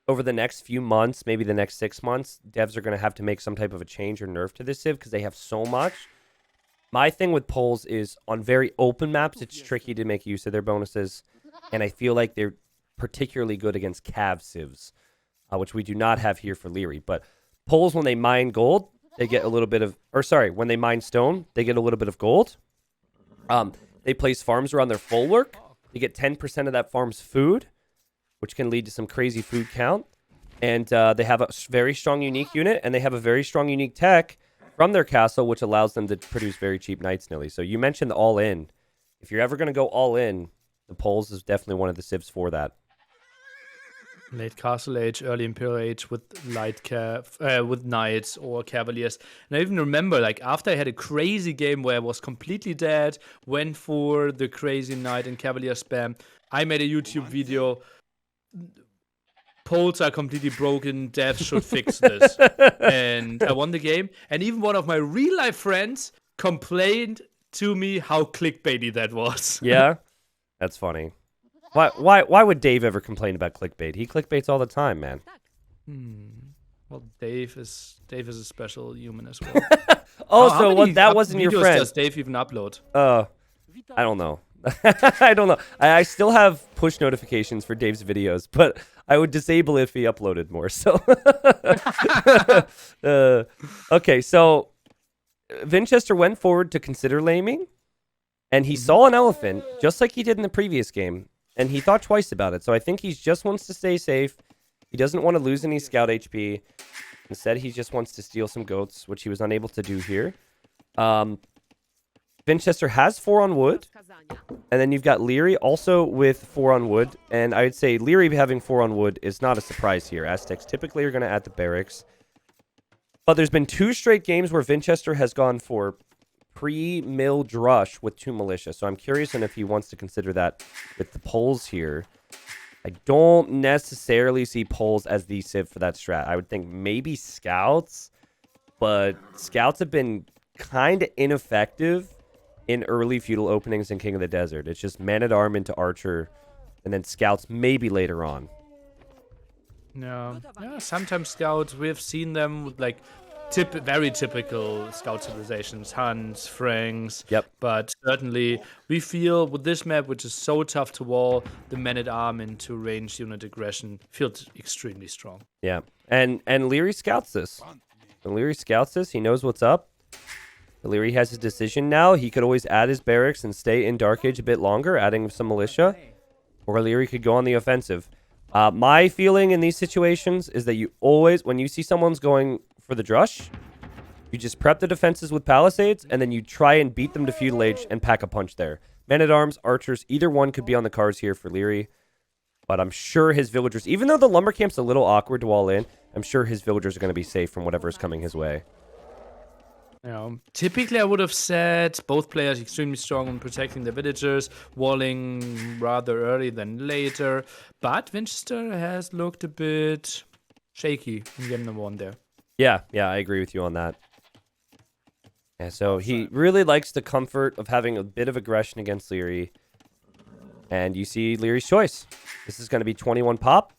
over the next few months, maybe the next 6 months, devs are going to have to make some type of a change or nerf to this civ because they have so much. My thing with polls is on very open maps, it's tricky to make use of their bonuses. And I feel like they're particularly good against cav civs, which we do not have here for Liereyy. But polls, when they mine gold, they get a little bit of, or sorry, when they mine stone, they get a little bit of gold. They place farms around their full work. They get 10% of that farm's food, which can lead to some crazy food count. And they have a very strong unique unit, and they have a very strong unique tech from their castle, which allows them to produce very cheap knights, Nilly. So you mentioned the all-in. If you're ever going to go all-in, the polls is definitely one of the civs for that. Late Castle Age, early Imperial Age with with knights or cavaliers. And I even remember, like, after I had a crazy game where I was completely dead, went for the crazy knight and cavalier spam, I made a YouTube video. Polls are completely broken. Devs should fix this. And I won the game. And even one of my real life friends complained to me how clickbaity that was. Yeah, that's funny. Why would Dave ever complain about clickbait? He clickbaits all the time, man. Well, Dave is a special human as well. Also, what that wasn't your videos friend. Does Dave even upload? I don't know. I don't know. I still have push notifications for Dave's videos, but I would disable it if he uploaded more. So, okay. So, Vinchester went forward to consider laming, and he saw an elephant just like he did in the previous game, and he thought twice about it. So I think he just wants to stay safe. He doesn't want to lose any scout HP. Instead, he just wants to steal some goats, which he was unable to do here. Vinchester has 4 on wood, and then you've got Liereyy also with 4 on wood, and I'd say Liereyy having 4 on wood is not a surprise here. Aztecs typically are going to add the barracks, but there's been 2 straight games where Vinchester has gone for pre-mill drush with 2 militia, so I'm curious if he wants to consider that with the polls here. I don't necessarily see polls as the civ for that strat. I would think maybe scouts, but scouts have been kind of ineffective in early feudal openings in King of the Desert. It's just man-at-arm into archer, and then scouts maybe later on. Yeah, sometimes scouts, we've seen them with like very typical scout civilizations, Huns, Franks. Yep. But certainly we feel with this map, which is so tough to wall, the man-at-arm into ranged unit aggression feels extremely strong. Yeah, and Liereyy scouts this. When Liereyy scouts this, he knows what's up. Liereyy has his decision now. He could always add his barracks and stay in Dark Age a bit longer, adding some militia. Or Liereyy could go on the offensive. My feeling in these situations is that you always, when you see someone's going for the drush, you just prep the defenses with palisades, and then you try and beat them to feudal age and pack a punch there. Men-at-arms, archers, either one could be on the cards here for Liereyy. But I'm sure his villagers, even though the lumber camp's a little awkward to wall in, I'm sure his villagers are going to be safe from whatever is coming his way. Yeah. Typically, I would have said both players extremely strong in protecting the villagers, walling rather early than later. But Vinchester has looked a bit shaky in game number 1 there. Yeah, I agree with you on that. Yeah, so he really likes the comfort of having a bit of aggression against Liereyy. And you see Lierey's choice. This is going to be 21 pop.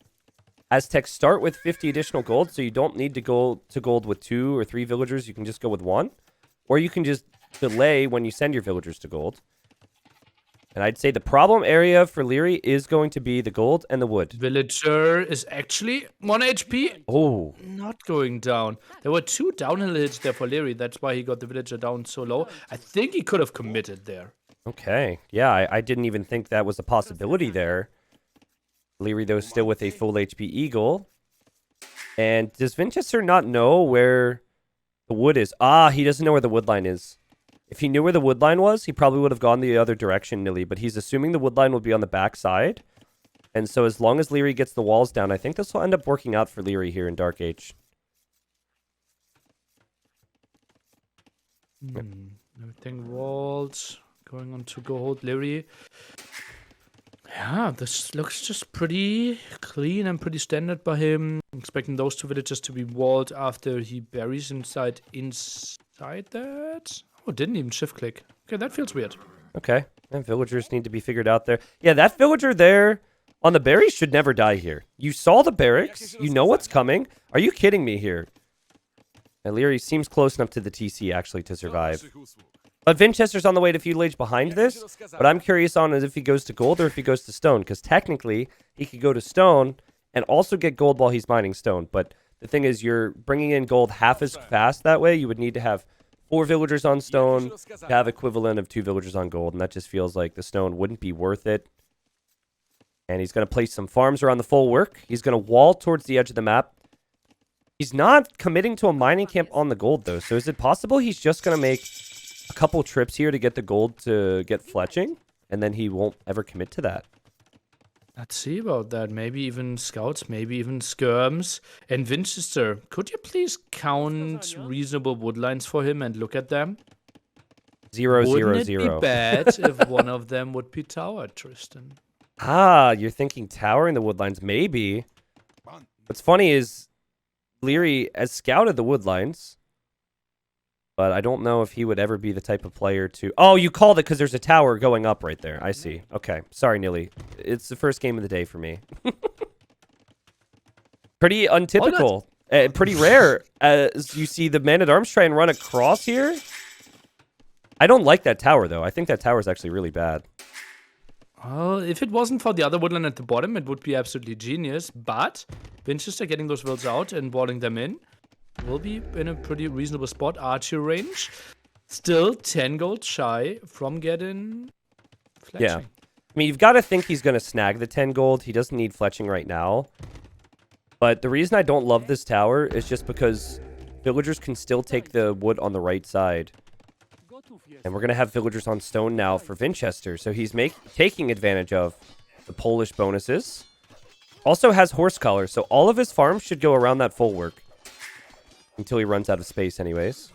Aztecs start with 50 additional gold, so you don't need to go to gold with 2 or 3 villagers. You can just go with 1. Or you can just delay when you send your villagers to gold. And I'd say the problem area for Liereyy is going to be the gold and the wood. Villager is actually 1 HP. Oh. Not going down. There were 2 downhill hits there for Liereyy. That's why he got the villager down so low. I think he could have committed there. Okay. Yeah, I didn't even think that was a possibility there. Liereyy, though, still with a full HP eagle. And does Vinchester not know where the wood is? Ah, he doesn't know where the wood line is. If he knew where the wood line was, he probably would have gone the other direction, Nilly. But he's assuming the wood line will be on the back side. And so as long as Liereyy gets the walls down, I think this will end up working out for Liereyy here in Dark Age. Everything walled. Going on to go hold Liereyy. Yeah, this looks just pretty clean and pretty standard by him. Expecting those two villages to be walled after he buries inside that. Oh, didn't even shift click. Okay, that feels weird. Okay. And villagers need to be figured out there. Yeah, that villager there on the berries should never die here. You saw the barracks. You know what's coming. Are you kidding me here? And Liereyy seems close enough to the TC, actually, to survive. But Vinchester's on the way to feudal age behind this. What I'm curious on is if he goes to gold or if he goes to stone. Because technically, he could go to stone and also get gold while he's mining stone. But the thing is, you're bringing in gold half as fast that way. You would need to have 4 villagers on stone to have equivalent of 2 villagers on gold. And that just feels like the stone wouldn't be worth it. And he's going to place some farms around the full work. He's going to wall towards the edge of the map. He's not committing to a mining camp on the gold, though. So is it possible he's just going to make a couple trips here to get the gold to get fletching? And then he won't ever commit to that? Let's see about that. Maybe even scouts, maybe even skirms. And Vinchester, could you please count reasonable woodlines for him and look at them? 0, 0, Wouldn't 0. it be bad if one of them would be tower, Tristan? Ah, you're thinking tower in the woodlines. Maybe. What's funny is Liereyy has scouted the woodlines, but I don't know if he would ever be the type of player to... Oh, you called it because there's a tower going up right there. I see. Okay. Sorry, Nilly. It's the first game of the day for me. Pretty untypical. Pretty rare. As you see the man-at-arms try and run across here. I don't like that tower, though. I think that tower is actually really bad. Well, if it wasn't for the other woodland at the bottom, it would be absolutely genius. But Vinchester getting those wills out and walling them in will be in a pretty reasonable spot. Archer range. Still 10 gold shy from getting fletching. Yeah. I mean, you've got to think he's going to snag the 10 gold. He doesn't need fletching right now. But the reason I don't love this tower is just because villagers can still take the wood on the right side. And we're going to have villagers on stone now for Vinchester. So he's taking advantage of the Polish bonuses. Also has horse collar. So all of his farms should go around that full work. Until he runs out of space anyways.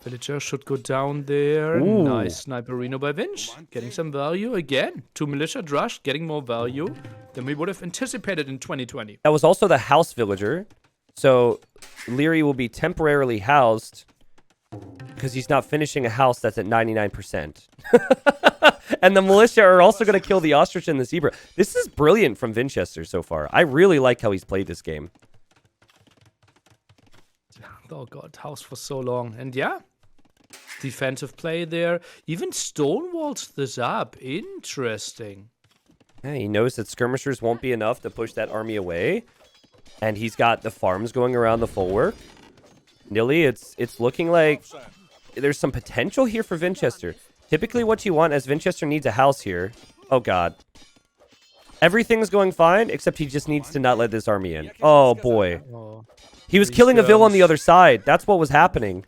Villager should go down there. Ooh. Nice sniperino by Vinch. Getting some value again. 2 militia drush. Getting more value than we would have anticipated in 2020. That was also the house villager. So Liereyy will be temporarily housed because he's not finishing a house that's at 99%. And the militia are also going to kill the ostrich and the zebra. This is brilliant from Vinchester so far. I really like how he's played this game. Oh god, house for so long. And yeah, defensive play there. Even stonewalls this up. Interesting. Yeah, he knows that skirmishers won't be enough to push that army away. And he's got the farms going around the full work. Nilly, it's looking like there's some potential here for Vinchester. Typically what you want as Vinchester needs a house here. Oh god. Everything's going fine, except he just needs to not let this army in. Oh boy. Oh. He was killing a vill on the other side. That's what was happening.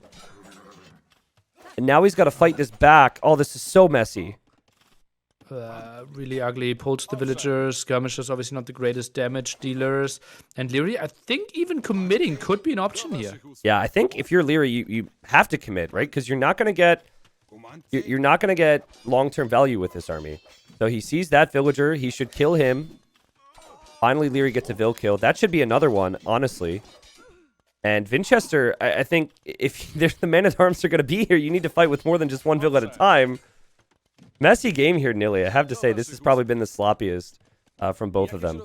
And now he's got to fight this back. Oh, this is so messy. Really ugly. Pulls the villagers. Skirmishers obviously not the greatest damage dealers. And Liereyy, I think even committing could be an option here. Yeah, I think if you're Liereyy, you have to commit, right? Because you're not going to get long-term value with this army. So he sees that villager. He should kill him. Finally, Liereyy gets a vill kill. That should be another one, honestly. And Vinchester, I think if there's the man-at-arms are going to be here, you need to fight with more than just one vill at a time. Messy game here, Nilly. I have to say, this has probably been the sloppiest from both of them.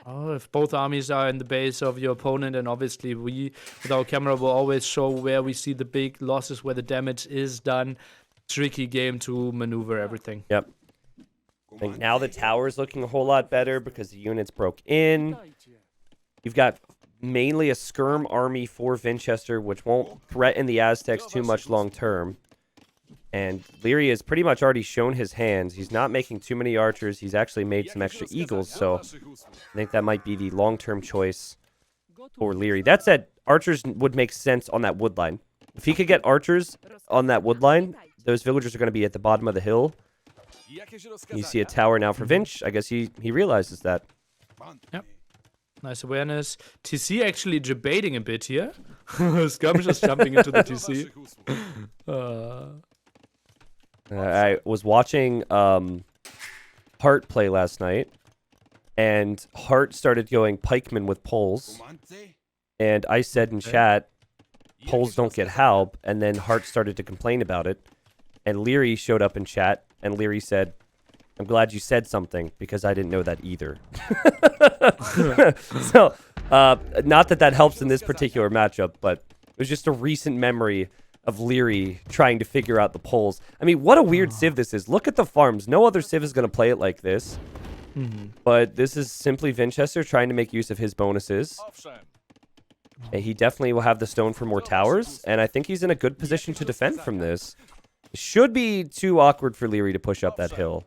Oh, if both armies are in the base of your opponent, and obviously we, with our camera, will always show where we see the big losses, where the damage is done. Tricky game to maneuver everything. Yep. I think now the tower is looking a whole lot better because the units broke in. You've got mainly a skirm army for Vinchester, which won't threaten the Aztecs too much long-term. And Liereyy has pretty much already shown his hands. He's not making too many archers. He's actually made some extra eagles, so I think that might be the long-term choice for Liereyy. That said, archers would make sense on that wood line. If he could get archers on that wood line, those villagers are going to be at the bottom of the hill. You see a tower now for Vinch. I guess he realizes that. Yep. Nice awareness. TC actually debating a bit here. Skirmish is jumping into the TC. I was watching Hart play last night, and Hart started going pikeman with poles, and I said in chat, poles don't get halb, and then Hart started to complain about it, and Liereyy showed up in chat, and Liereyy said, I'm glad you said something, because I didn't know that either. So, not that that helps in this particular matchup, but it was just a recent memory of Liereyy trying to figure out the poles. I mean, what a weird civ this is. Look at the farms. No other civ is going to play it like this. But this is simply Vinchester trying to make use of his bonuses. And he definitely will have the stone for more towers, and I think he's in a good position to defend from this. It should be too awkward for Liereyy to push up that hill.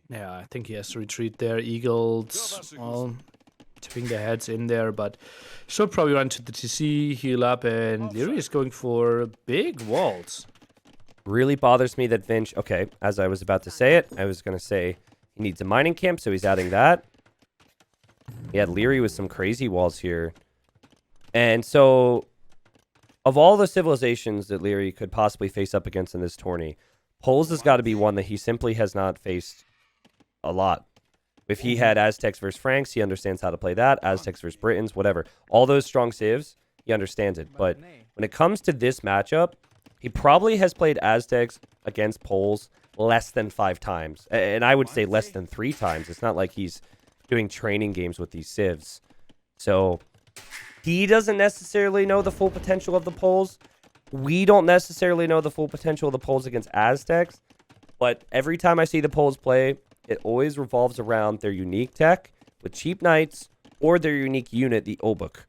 Yeah, I think he has to retreat there. Eagles, well, tipping their heads in there, but should probably run to the TC, heal up, and Liereyy is going for big walls. Really bothers me that Vinch... Okay, as I was about to say it, I was going to say he needs a mining camp, so he's adding that. He had Liereyy with some crazy walls here. And so, of all the civilizations that Liereyy could possibly face up against in this tourney, Poles has got to be one that he simply has not faced a lot. If he had Aztecs versus Franks, he understands how to play that. Aztecs versus Britons, whatever. All those strong civs, he understands it. But when it comes to this matchup, he probably has played Aztecs against Poles less than 5 times. And I would say less than 3 times. It's not like he's doing training games with these civs. So he doesn't necessarily know the full potential of the Poles. We don't necessarily know the full potential of the Poles against Aztecs. But every time I see the Poles play, it always revolves around their unique tech with cheap knights or their unique unit, the Obuk.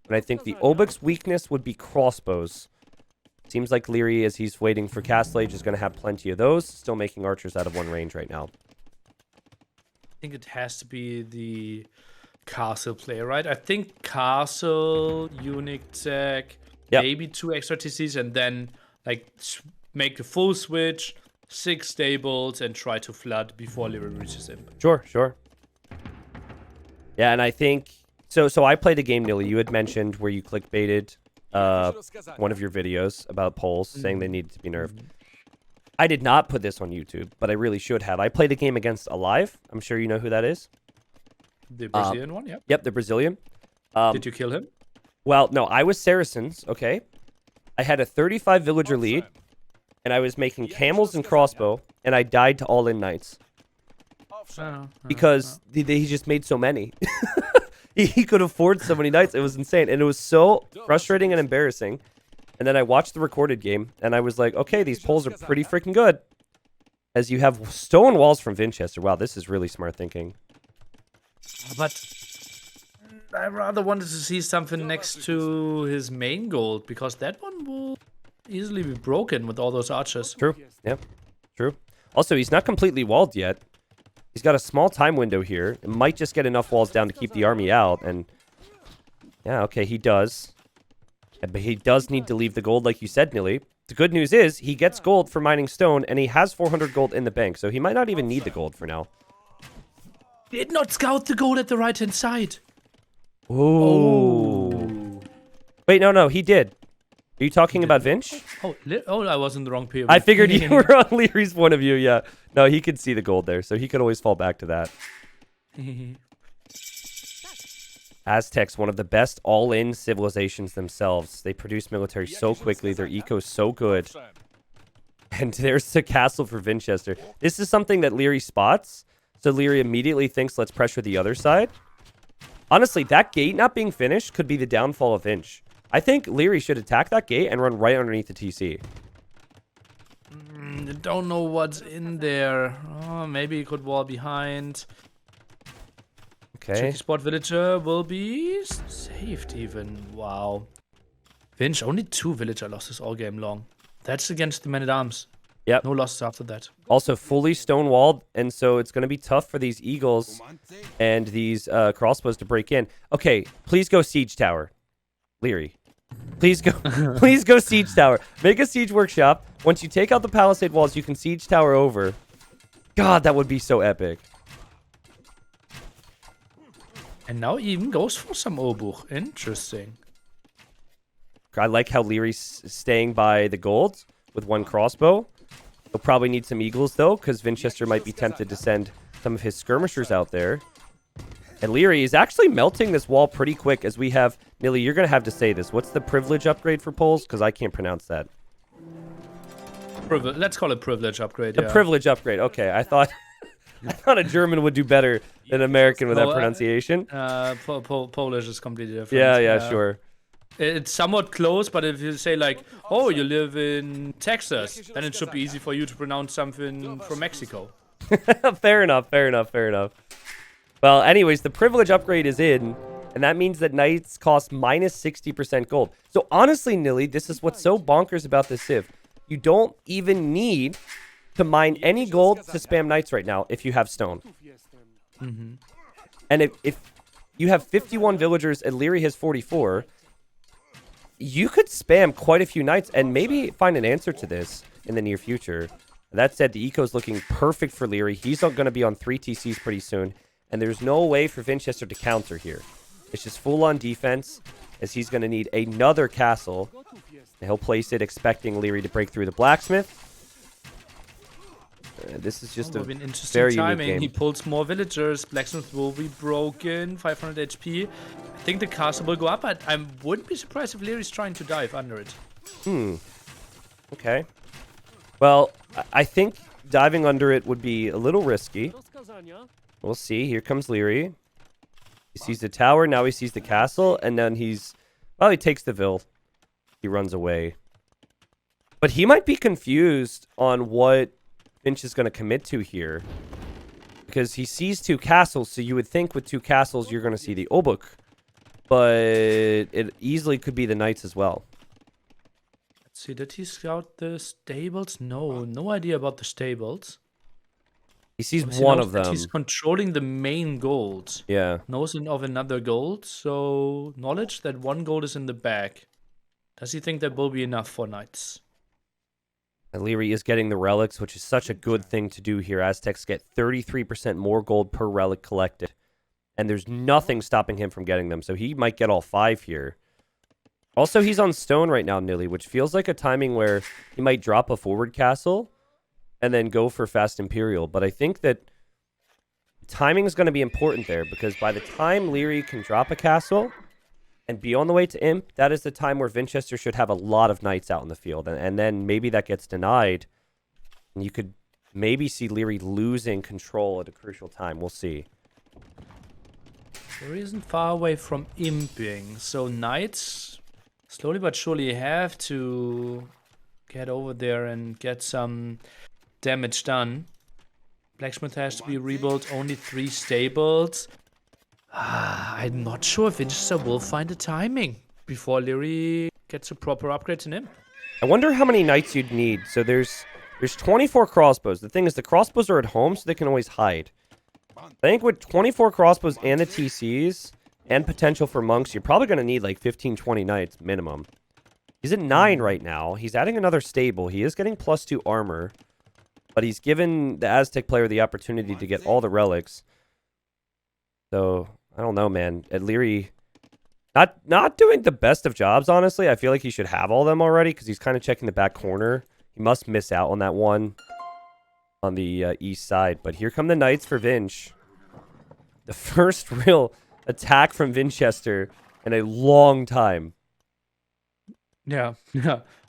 And I think the Obuk's weakness would be crossbows. Seems like Liereyy, as he's waiting for Castle Age, is going to have plenty of those. Still making archers out of 1 range right now. I think it has to be the castle play, right? I think castle, unique tech, maybe 2 extra TCs, and then like make a full switch, 6 stables, and try to flood before Liereyy reaches him. Sure. Yeah, and I think... So I played a game, Nilly. You had mentioned where you clickbaited one of your videos about Poles, saying they needed to be nerfed. I did not put this on YouTube, but I really should have. I played a game against Alive. I'm sure you know who that is. The Brazilian one, yep. Yep, the Brazilian. Did you kill him? Well, no, I was Saracens, okay? I had a 35 villager lead, and I was making camels and crossbow, and I died to all-in knights. Because he just made so many. He could afford so many knights. It was insane. And it was so frustrating and embarrassing. And then I watched the recorded game, and I was like, okay, these Poles are pretty freaking good. As you have stone walls from Vinchester. Wow, this is really smart thinking. But I rather wanted to see something next to his main gold, because that one will easily be broken with all those archers. True. Yep. True. Also, he's not completely walled yet. He's got a small time window here. It might just get enough walls down to keep the army out. And yeah, okay, he does. But he does need to leave the gold, like you said, Nilly. The good news is he gets gold for mining stone, and he has 400 gold in the bank. So he might not even need the gold for now. Did not scout the gold at the right-hand side. Ooh. Wait, no, he did. Are you talking about Vinch? Oh, I was in the wrong POV. I figured you were on Lierey's point of view, yeah. No, he could see the gold there, so he could always fall back to that. Aztecs, one of the best all-in civilizations themselves. They produce military so quickly. Their eco's so good. And there's the castle for Vinchester. This is something that Liereyy spots. So Liereyy immediately thinks, let's pressure the other side. Honestly, that gate not being finished could be the downfall of Vinch. I think Liereyy should attack that gate and run right underneath the TC. I don't know what's in there. Oh, maybe he could wall behind. Okay. Tricky spot villager will be saved even. Wow. Vinch, only 2 villager losses all game long. That's against the men-at-arms. Yep. No losses after that. Also fully stonewalled, and so it's going to be tough for these eagles and these crossbows to break in. Okay, please go siege tower. Liereyy. Please go siege tower. Make a siege workshop. Once you take out the palisade walls, you can siege tower over. God, that would be so epic. And now even goes for some Obuch. Interesting. I like how Lierey's staying by the gold with one crossbow. He'll probably need some eagles, though, because Vinchester might be tempted to send some of his skirmishers out there. And Liereyy is actually melting this wall pretty quick as we have... Nilly, you're going to have to say this. What's the privilege upgrade for Poles? Because I can't pronounce that. Let's call it privilege upgrade, The privilege upgrade. Okay, I thought a German would do better than American with that pronunciation. Polish is completely different. Yeah, sure. It's somewhat close, but if you say like, oh, you live in Texas, then it should be easy for you to pronounce something from Mexico. Fair enough. Well, anyways, the privilege upgrade is in, and that means that knights cost minus 60% gold. So honestly, Nilly, this is what's so bonkers about this civ. You don't even need to mine any gold to spam knights right now if you have stone. Mm-hmm. And if you have 51 villagers and Liereyy has 44, you could spam quite a few knights and maybe find an answer to this in the near future. That said, the eco is looking perfect for Liereyy. He's going to be on 3 TCs pretty soon, and there's no way for Vinchester to counter here. It's just full-on defense, as he's going to need another castle. And he'll place it expecting Liereyy to break through the blacksmith. This is just a be an interesting very timing. unique game. He pulls more villagers. Blacksmith will be broken. 500 HP. I think the castle will go up, but I wouldn't be surprised if Lierey's trying to dive under it. Okay. Well, I think diving under it would be a little risky. We'll see. Here comes Liereyy. He sees the tower. Now he sees the castle. And then he takes the Vil. He runs away. But he might be confused on what Vinch is going to commit to here. Because he sees 2 castles. So you would think with 2 castles, you're going to see the Obuk. But it easily could be the knights as well. Let's see. Did he scout the stables? No idea about the stables. He sees one of them. He's controlling the main gold. Yeah. Knows of another gold. So knowledge that 1 gold is in the bag. Does he think that will be enough for knights? And Liereyy is getting the relics, which is such a good thing to do here. Aztecs get 33% more gold per relic collected. And there's nothing stopping him from getting them. So he might get all 5 here. Also, he's on stone right now, Nilly, which feels like a timing where he might drop a forward castle and then go for fast Imperial. But I think that timing is going to be important there, because by the time Liereyy can drop a castle and be on the way to Imp, that is the time where Vinchester should have a lot of knights out in the field. And then maybe that gets denied. And you could maybe see Liereyy losing control at a crucial time. We'll see. Liereyy isn't far away from imping, so knights slowly but surely have to get over there and get some damage done. Blacksmith has to be rebuilt, only 3 stables. I'm not sure if Vinchester will find the timing before Liereyy gets a proper upgrade in him. I wonder how many knights you'd need. So there's 24 crossbows. The thing is, the crossbows are at home, so they can always hide. I think with 24 crossbows and the TCs and potential for monks, you're probably going to need like 15, 20 knights minimum. He's at 9 right now. He's adding another stable. He is getting +2 armor. But he's given the Aztec player the opportunity to get all the relics. So, I don't know, man. At Liereyy, not doing the best of jobs, honestly. I feel like he should have all them already, because he's kind of checking the back corner. He must miss out on that one on the east side. But here come the knights for Vinch. The first real attack from Vinchester in a long time. Yeah.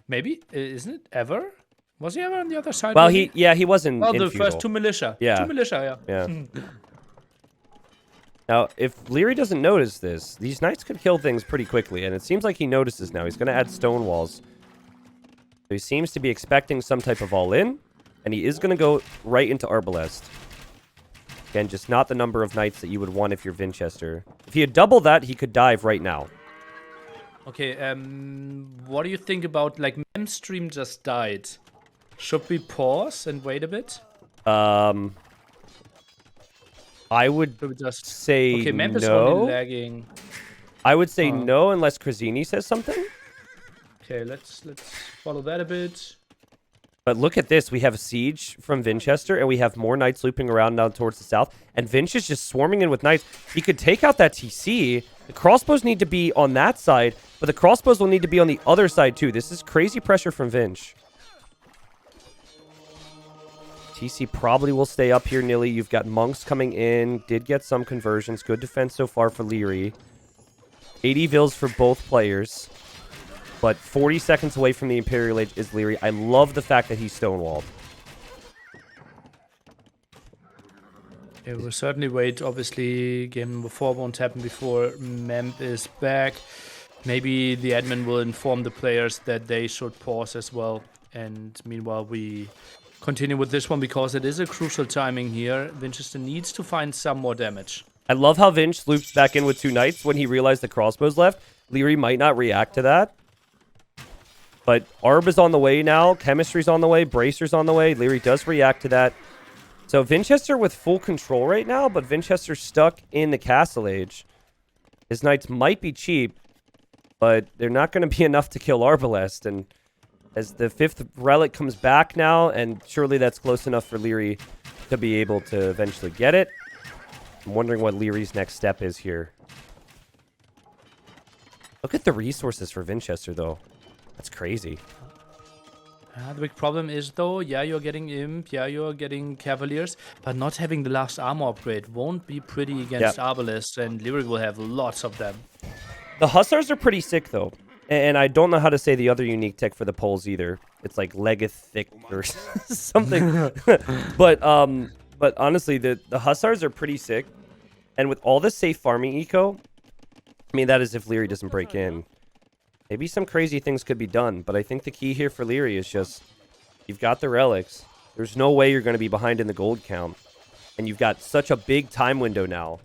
Maybe, isn't it ever? Was he ever on the other side? Well, he wasn't. Well, in the feudal. first 2 militia. Yeah. 2 militia, yeah. Now, if Liereyy doesn't notice this, these knights could kill things pretty quickly, and it seems like he notices now. He's going to add stone walls. So he seems to be expecting some type of all-in, and he is going to go right into Arbalest. Again, just not the number of knights that you would want if you're Vinchester. If he had double that, he could dive right now. Okay, what do you think about, like, Mem's stream just died? Should we pause and wait a bit? I would just say okay, Mem is no. only lagging. I would say no unless Krazini says something. Okay, let's follow that a bit. But look at this. We have a siege from Vinchester, and we have more knights looping around down towards the south. And Vinch is just swarming in with knights. He could take out that TC. The crossbows need to be on that side, but the crossbows will need to be on the other side too. This is crazy pressure from Vinch. TC probably will stay up here, Nilly. You've got monks coming in. Did get some conversions. Good defense so far for Liereyy. 80 vills for both players. But 40 seconds away from the Imperial Age is Liereyy. I love the fact that he's stonewalled. Yeah, we'll certainly wait. Obviously, game number 4 won't happen before Memp is back. Maybe the admin will inform the players that they should pause as well. And meanwhile, we continue with this one because it is a crucial timing here. Vinchester needs to find some more damage. I love how Vinch looped back in with 2 knights when he realized the crossbows left. Liereyy might not react to that. But Arb is on the way now. Chemistry's on the way. Bracer's on the way. Liereyy does react to that. So Vinchester with full control right now, but Vinchester's stuck in the Castle Age. His knights might be cheap, but they're not going to be enough to kill Arbalest. And as the 5th relic comes back now, and surely that's close enough for Liereyy to be able to eventually get it. I'm wondering what Leary's next step is here. Look at the resources for Vinchester, though. That's crazy. The big problem is, though, yeah, you're getting Imp, yeah, you're getting Cavaliers, but not having the last armor upgrade won't be pretty against Arbalest, and Liereyy will have lots of them. The Hussars are pretty sick, though. And I don't know how to say the other unique tech for the Poles either. It's like Legithic or something. But honestly, the Hussars are pretty sick. And with all the safe farming eco, I mean, that is if Liereyy doesn't break in. Maybe some crazy things could be done, but I think the key here for Liereyy is just, you've got the relics. There's no way you're going to be behind in the gold count. And you've got such a big time window now.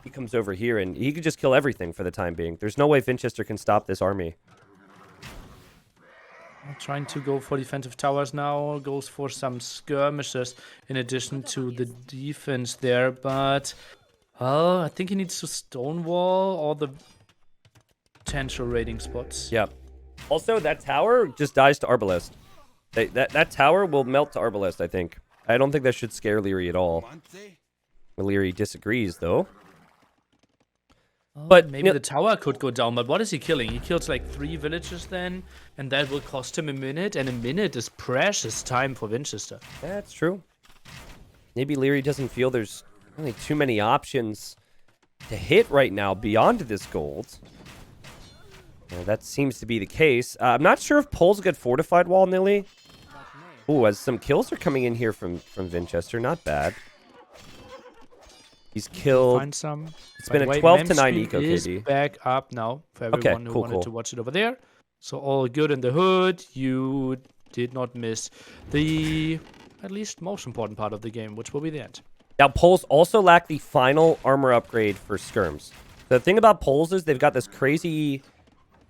He comes over here, and he could just kill everything for the time being. There's no way Vinchester can stop this army. Trying to go for defensive towers now, goes for some skirmishes in addition to the defense there, but, well, I think he needs to stonewall all the potential raiding spots. Yeah. Also, that tower just dies to Arbalest. That tower will melt to Arbalest, I think. I don't think that should scare Liereyy at all. Liereyy disagrees, though. Oh, but maybe the tower could go down, but what is he killing? He kills like 3 villages then, and that will cost him a minute, and a minute is precious time for Vinchester. That's true. Maybe Liereyy doesn't feel there's really too many options to hit right now beyond this gold. That seems to be the case. I'm not sure if Poles get fortified wall, Nilly. Ooh, as some kills are coming in here from Vinchester. Not bad. He's killed. Find some. It's been a 12 to 9 eco is KD. Back up now for everyone who wanted to watch it over there. So all good in the hood. You did not miss the at least most important part of the game, which will be the end. Now, Poles also lack the final armor upgrade for skirms. The thing about Poles is they've got this crazy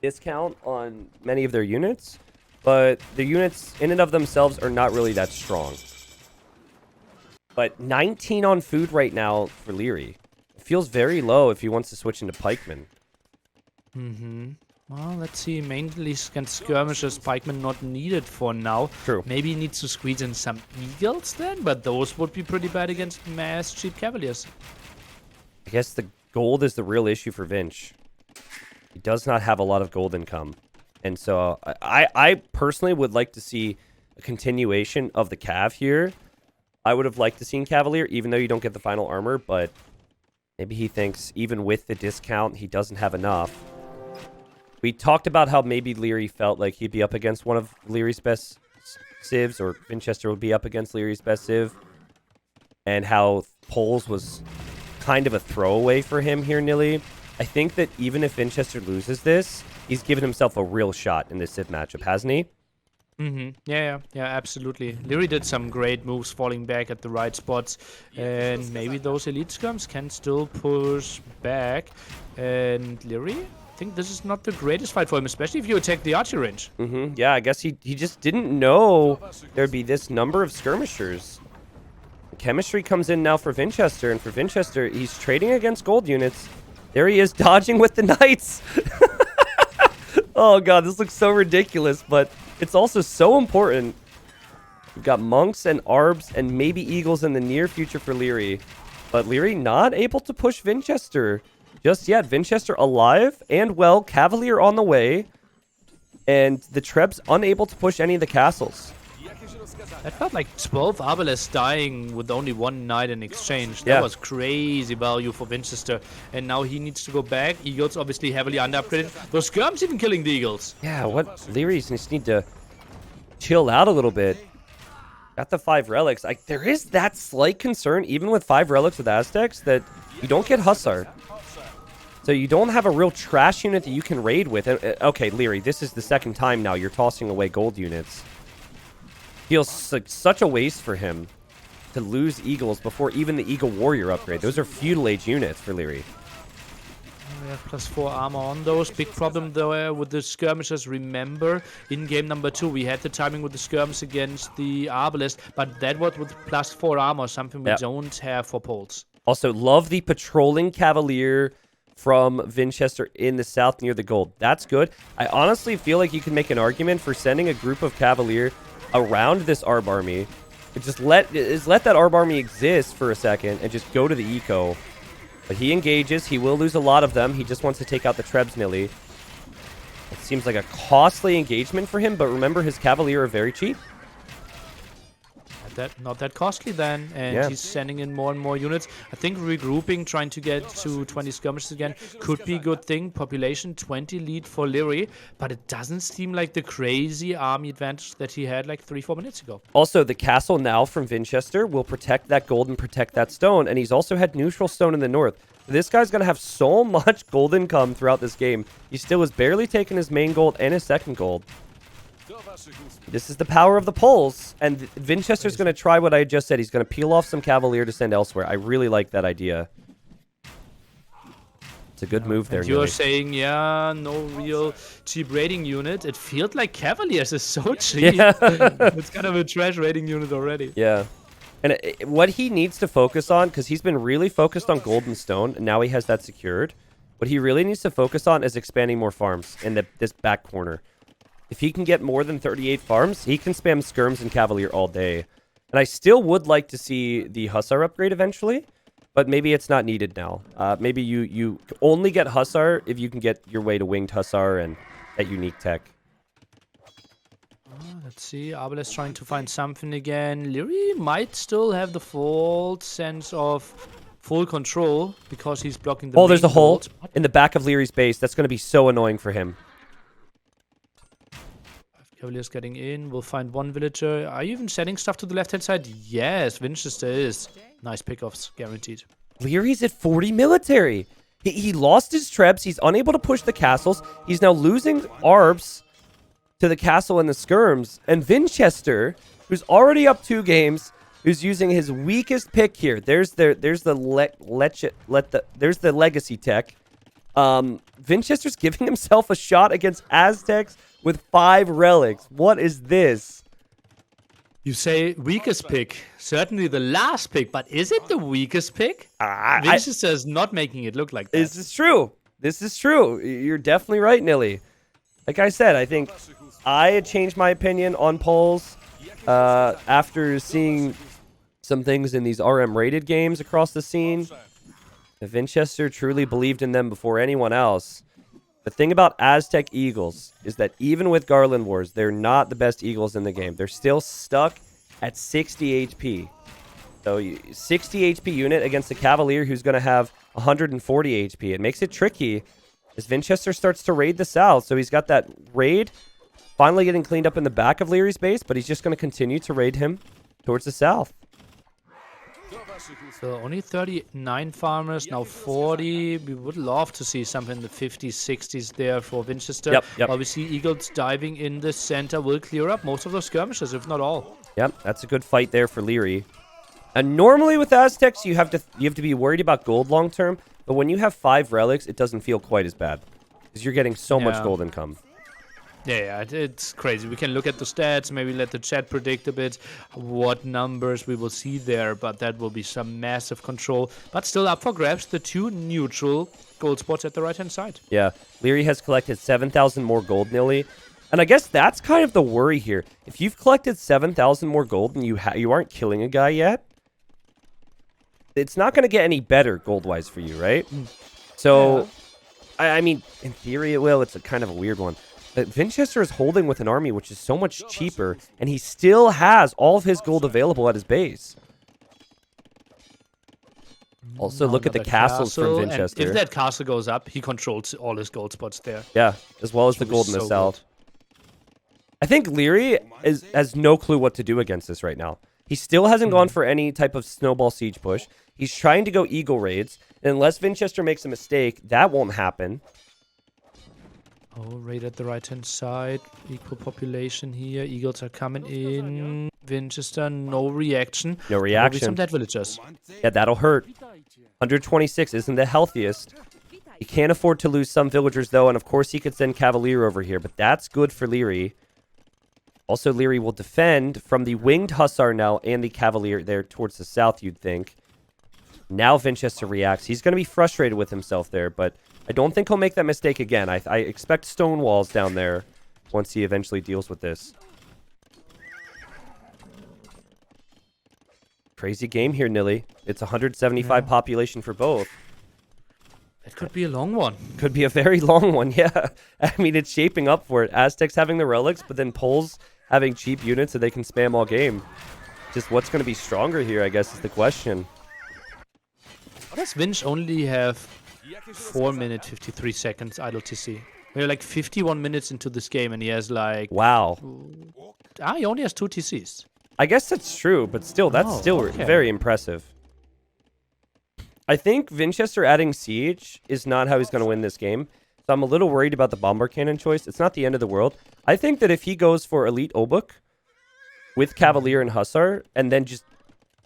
discount on many of their units, but the units in and of themselves are not really that strong. But 19 on food right now for Liereyy. It feels very low if he wants to switch into pikemen. Well, let's see. Mainly against skirmishes, pikemen not needed for now. True. Maybe he needs to squeeze in some eagles then, but those would be pretty bad against mass cheap cavaliers. I guess the gold is the real issue for Vinch. He does not have a lot of gold income. And so I personally would like to see a continuation of the Cav here. I would have liked to seen Cavalier, even though you don't get the final armor, but maybe he thinks even with the discount, he doesn't have enough. We talked about how maybe Liereyy felt like he'd be up against one of Leary's best civs, or Vinchester would be up against Leary's best civ, and how Poles was kind of a throwaway for him here, Nilly. I think that even if Vinchester loses this, he's given himself a real shot in this civ matchup, hasn't he? Yeah, absolutely. Liereyy did some great moves falling back at the right spots, and maybe those elite skirms can still push back. And Liereyy, I think this is not the greatest fight for him, especially if you attack the archery range. Yeah, I guess he just didn't know there'd be this number of skirmishers. Chemistry comes in now for Vinchester, and for Vinchester, he's trading against gold units. There he is, dodging with the knights. Oh god, this looks so ridiculous, but it's also so important. We've got Monks and Arbs and maybe Eagles in the near future for Liereyy. But Liereyy not able to push Vinchester just yet. Vinchester alive and well. Cavalier on the way. And the Trebs unable to push any of the castles. That felt like 12 Arbalists dying with only one knight in exchange. That Yeah. was crazy value for Vinchester. And now he needs to go back. Eagles obviously heavily under-upgraded. Those skirms even killing the Eagles. Yeah, what Liereyy just need to chill out a little bit. Got the 5 relics. There is that slight concern, even with 5 relics with Aztecs, that you don't get Hussar. So you don't have a real trash unit that you can raid with. Okay, Liereyy, this is the second time now you're tossing away gold units. Feels like such a waste for him to lose Eagles before even the Eagle Warrior upgrade. Those are feudal age units for Liereyy. We have +4 armor on those. Big problem though with the skirmishers. Remember, in game number 2, we had the timing with the skirms against the Arbalest, but that was with +4 armor, something we don't have for poles. Also, love the patrolling Cavalier from Vinchester in the south near the gold. That's good. I honestly feel like you can make an argument for sending a group of Cavalier around this Arb army. Just let that Arb army exist for a second and just go to the eco. But he engages. He will lose a lot of them. He just wants to take out the Trebs Nilly. It seems like a costly engagement for him, but remember his Cavalier are very cheap. Not that costly then, and he's sending in more and more units. I think regrouping, trying to get to 20 skirmishes again, could be a good thing. Population 20 lead for Liereyy, but it doesn't seem like the crazy army advantage that he had like 3-4 minutes ago. Also, the castle now from Vinchester will protect that gold and protect that stone, and he's also had neutral stone in the north. This guy's going to have so much gold income throughout this game. He still has barely taken his main gold and his second gold. This is the power of the poles, and Vinchester's going to try what I just said. He's going to peel off some Cavalier to send elsewhere. I really like that idea. It's a good move there. You're saying, no real cheap raiding unit. It feels like Cavaliers is so cheap. Yeah. It's kind of a trash raiding unit already. Yeah. And what he needs to focus on, because he's been really focused on gold and stone, and now he has that secured. What he really needs to focus on is expanding more farms in this back corner. If he can get more than 38 farms, he can spam skirms and Cavalier all day. And I still would like to see the Hussar upgrade eventually, but maybe it's not needed now. Maybe you only get Hussar if you can get your way to Winged Hussar and that unique tech. Let's see. Arbalest trying to find something again. Liereyy might still have the full sense of full control because he's blocking the Oh, there's a hole gold. in the back of Leary's base. That's going to be so annoying for him. Cavaliers getting in. We'll find one villager. Are you even sending stuff to the left-hand side? Yes, Vinchester is. Nice pickoffs, guaranteed. Leary's at 40 military. He lost his Trebs. He's unable to push the castles. He's now losing Arbs to the castle and the skirms. And Vinchester, who's already up 2 games, who's using his weakest pick here. There's the legacy tech. Vinchester's giving himself a shot against Aztecs with 5 relics. What is this? You say weakest pick. Certainly the last pick, but is it the weakest pick? Vinchester is not making it look like that. This is true. This is true. You're definitely right, Nilly. Like I said, I think I had changed my opinion on polls after seeing some things in these RM rated games across the scene. Vinchester truly believed in them before anyone else. The thing about Aztec Eagles is that even with Garland Wars, they're not the best Eagles in the game. They're still stuck at 60 HP. So 60 HP unit against a Cavalier who's going to have 140 HP. It makes it tricky as Vinchester starts to raid the south. So he's got that raid finally getting cleaned up in the back of Leary's base, but he's just going to continue to raid him towards the south. So only 39 farmers, now 40. We would love to see something in the 50s, 60s there for Vinchester. Yep. While we see Eagles diving in the center will clear up most of those skirmishes, if not all. Yep, that's a good fight there for Liereyy. And normally with Aztecs, you have to be worried about gold long term, but when you have 5 relics, it doesn't feel quite as bad because you're getting so much gold income. Yeah, it's crazy. We can look at the stats, maybe let the chat predict a bit what numbers we will see there, but that will be some massive control. But still up for grabs, the 2 neutral gold spots at the right-hand side. Yeah, Liereyy has collected 7,000 more gold, Nilly. And I guess that's kind of the worry here. If you've collected 7,000 more gold and you aren't killing a guy yet, it's not going to get any better gold-wise for you, right? So, yeah. I mean, in theory it will. It's a kind of a weird one. But Vinchester is holding with an army which is so much cheaper, and he still has all of his gold available at his base. Also, look at the castles from Vinchester. If that castle goes up, he controls all his gold spots there. Yeah, as well as the gold in the south. I think Liereyy has no clue what to do against this right now. He still hasn't gone for any type of snowball siege push. He's trying to go eagle raids. And unless Vinchester makes a mistake, that won't happen. Oh, raid at the right-hand side. Equal population here. Eagles are coming in. Vinchester, no reaction. No reaction. Probably some dead villagers. Yeah, that'll hurt. 126 isn't the healthiest. He can't afford to lose some villagers, though. And, of course, he could send Cavalier over here. But that's good for Liereyy. Also, Liereyy will defend from the Winged Hussar now and the Cavalier there towards the south, you'd think. Now Vinchester reacts. He's going to be frustrated with himself there, but I don't think he'll make that mistake again. I expect stone walls down there once he eventually deals with this. Crazy game here, Nilly. It's 175 population for both. It could be a long one. Could be a very long one, yeah. I mean, it's shaping up for it. Aztecs having the relics, but then Poles having cheap units so they can spam all game. Just what's going to be stronger here, I guess, is the question. How does Vinch only have 4 minutes, 53 seconds idle TC? We're like 51 minutes into this game and he has like... Wow. He only has 2 TCs. I guess that's true, but still, that's very impressive. I think Vinchester adding Siege is not how he's going to win this game. So I'm a little worried about the Bomber Cannon choice. It's not the end of the world. I think that if he goes for Elite Obuk with Cavalier and Hussar and then just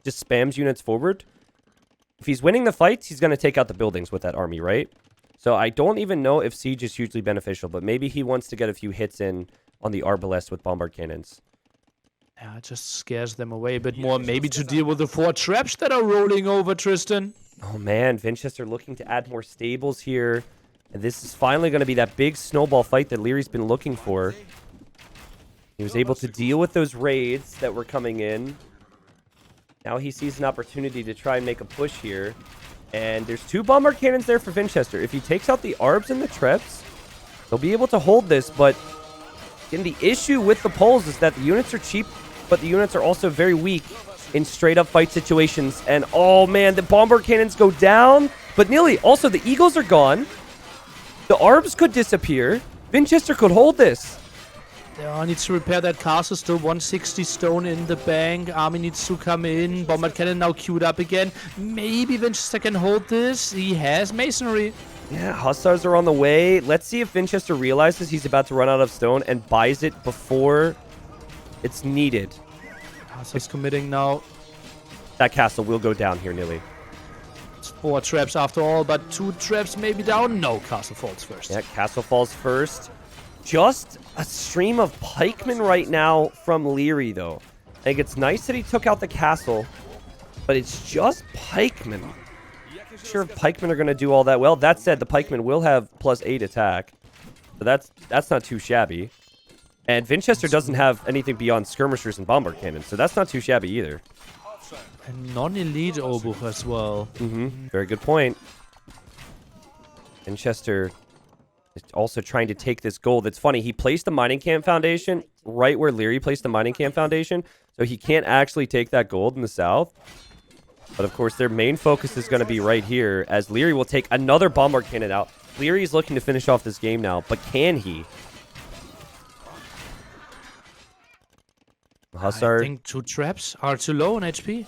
spams units forward, if he's winning the fights, he's going to take out the buildings with that army, right? So I don't even know if Siege is hugely beneficial, but maybe he wants to get a few hits in on the Arbalest with Bombard Cannons. Yeah, it just scares them away a bit more. Maybe to deal with the 4 traps that are rolling over, Tristan. Oh man, Vinchester looking to add more stables here. And this is finally going to be that big snowball fight that Lierey's been looking for. He was able to deal with those raids that were coming in. Now he sees an opportunity to try and make a push here. And there's 2 Bombard Cannons there for Vinchester. If he takes out the Arbs and the Treps, he'll be able to hold this. But again, the issue with the Poles is that the units are cheap, but the units are also very weak in straight-up fight situations. And, oh, man, the Bombard Cannons go down. But nearly, also, the Eagles are gone. The Arbs could disappear. Vinchester could hold this. Needs to repair that castle. Still 160 stone in the bank. Army needs to come in. Bombard Cannon now queued up again. Maybe Vinchester can hold this. He has masonry. Yeah, Hussars are on the way. Let's see if Vinchester realizes he's about to run out of stone and buys it before it's needed. Hussars committing now. That castle will go down here, Nilly. It's 4 traps after all, but 2 traps maybe down. No, castle falls first. Yeah, castle falls first. Just a stream of pikemen right now from Liereyy, though. I think it's nice that he took out the castle, but it's just pikemen. Not sure if pikemen are going to do all that well. That said, the pikemen will have +8 attack, so that's not too shabby. And Vinchester doesn't have anything beyond skirmishers and bombard cannons, so that's not too shabby either. And non-elite Obuch as well. Very good point. Vinchester is also trying to take this gold. It's funny, he placed the mining camp foundation right where Liereyy placed the mining camp foundation, so he can't actually take that gold in the south. But of course, their main focus is going to be right here, as Liereyy will take another bombard cannon out. Liereyy is looking to finish off this game now, but can he? Hussar. I think 2 traps are too low on HP.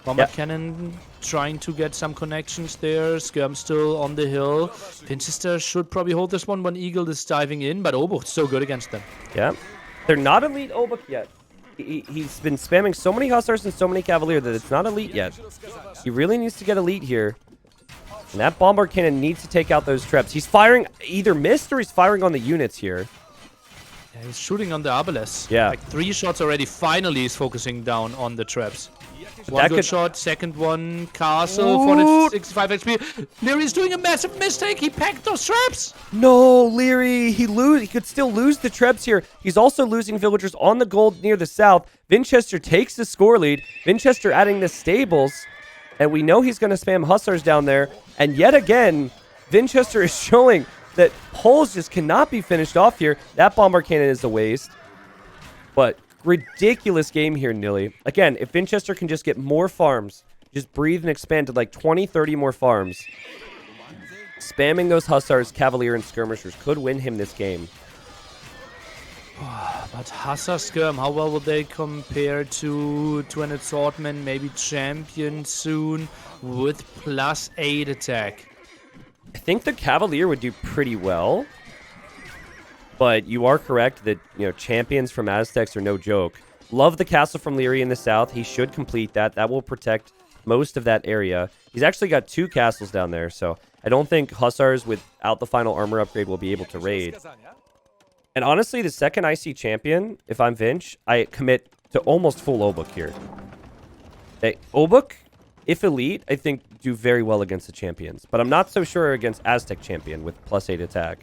Bombard Cannon trying to get some connections there. Skirm still on the hill. Vinchester should probably hold this one when Eagle is diving in, but Obuch's so good against them. Yeah. They're not elite Obuch yet. He's been spamming so many Hussars and so many Cavalier that it's not elite yet. He really needs to get elite here. And that Bombard Cannon needs to take out those traps. He's firing either missed or he's firing on the units here. Yeah, he's shooting on the Arbalest. Yeah. Like 3 shots already. Finally, he's focusing down on the traps. One good shot, second one, Castle, 465 XP. Lierey's doing a massive mistake. He packed those traps. No, Liereyy, he could still lose the trebs here. He's also losing villagers on the gold near the south. Vinchester takes the score lead. Vinchester adding the stables. And we know he's going to spam Hussars down there. And yet again, Vinchester is showing that holes just cannot be finished off here. That bomber cannon is a waste. But ridiculous game here, Nilly. Again, if Vinchester can just get more farms, just breathe and expand to like 20, 30 more farms, spamming those Hussars, Cavalier, and Skirmishers could win him this game. But Hussar Skirm, how well will they compare to an assortment, maybe champion soon, with +8 attack? I think the Cavalier would do pretty well. But you are correct that, champions from Aztecs are no joke. Love the castle from Liereyy in the south. He should complete that. That will protect most of that area. He's actually got 2 castles down there, so I don't think Hussars without the final armor upgrade will be able to raid. And honestly, the second I see champion, if I'm Vinch, I commit to almost full Obuk here. Obuk, if elite, I think do very well against the champions. But I'm not so sure against Aztec champion with +8 attack.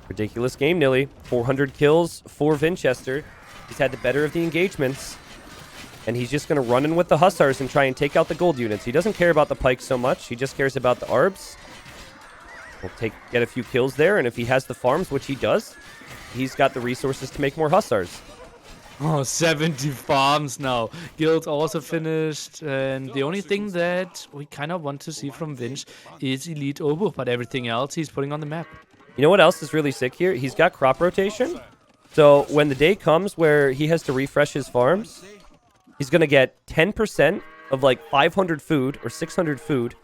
Ridiculous game, Nilly. 400 kills for Vinchester. He's had the better of the engagements. And he's just going to run in with the Hussars and try and take out the gold units. He doesn't care about the pikes so much. He just cares about the arbs. We'll get a few kills there. And if he has the farms, which he does, he's got the resources to make more Hussars. Oh, 70 farms now. Guild also finished. And the only thing that we kind of want to see from Vinch is elite Obuk. But everything else he's putting on the map. You know what else is really sick here? He's got crop rotation. So when the day comes where he has to refresh his farms, he's going to get 10% of like 500 food or 600 food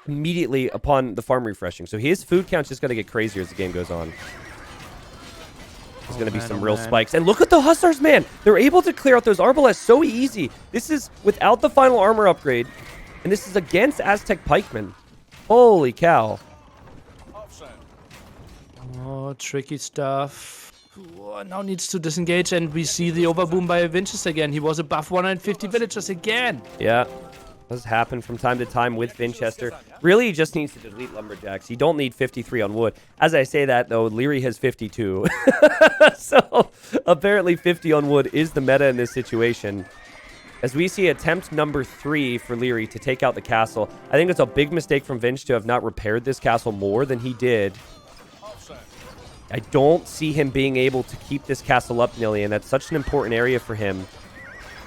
immediately upon the farm refreshing. So his food count's just going to get crazier as the game goes on. There's going to be some real spikes. And look at the Hussars, man. They're able to clear out those Arbalests so easy. This is without the final armor upgrade. And this is against Aztec Pikemen. Holy cow. Oh, tricky stuff. Now needs to disengage, and we see the overboom by Vinchester again. He was above 150 villagers again. Yeah, does happen from time to time with Vinchester. Really, he just needs to delete Lumberjacks. You don't need 53 on wood. As I say that, though, Liereyy has 52. So, apparently 50 on wood is the meta in this situation. As we see attempt number 3 for Liereyy to take out the castle. I think it's a big mistake from Vinch to have not repaired this castle more than he did. I don't see him being able to keep this castle up, Nilly, and that's such an important area for him.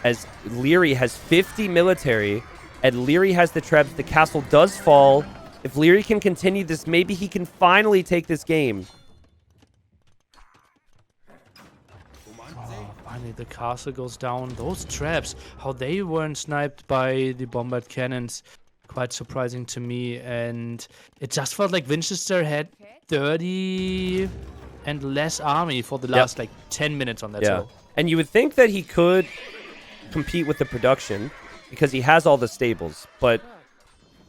As Liereyy has 50 military, and Liereyy has the trebs, the castle does fall. If Liereyy can continue this, maybe he can finally take this game. Oh, finally the castle goes down. Those traps, how they weren't sniped by the bombard cannons, quite surprising to me. And it just felt like Vinchester had 30 and less army for the last 10 minutes on that hill. And you would think that he could compete with the production because he has all the stables, but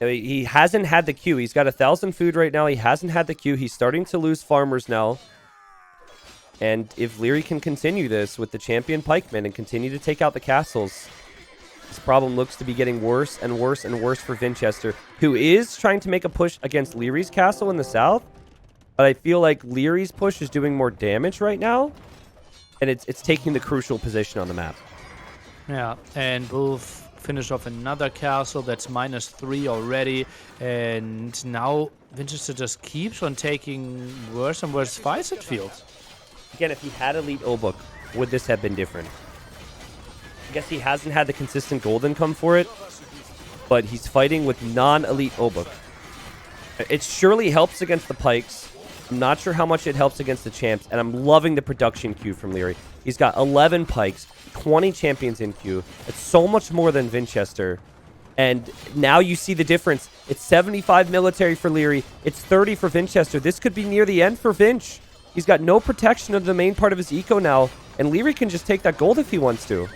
he hasn't had the queue. He's got 1,000 food right now. He hasn't had the queue. He's starting to lose farmers now. And if Liereyy can continue this with the champion pikemen and continue to take out the castles, this problem looks to be getting worse and worse and worse for Vinchester, who is trying to make a push against Lierey's castle in the south. But I feel like Lierey's push is doing more damage right now. And it's taking the crucial position on the map. Yeah, and we'll finish off another castle that's -3 already. And now Vinchester just keeps on taking worse and worse fights, it feels. Again, if he had Elite Obuk, would this have been different? I guess he hasn't had the consistent gold income for it. But he's fighting with non-Elite Obuk. It surely helps against the pikes. I'm not sure how much it helps against the champs, and I'm loving the production queue from Liereyy. He's got 11 pikes, 20 champions in queue. It's so much more than Vinchester. And now you see the difference. It's 75 military for Liereyy. It's 30 for Vinchester. This could be near the end for Vinch. He's got no protection of the main part of his eco now, and Liereyy can just take that gold if he wants to.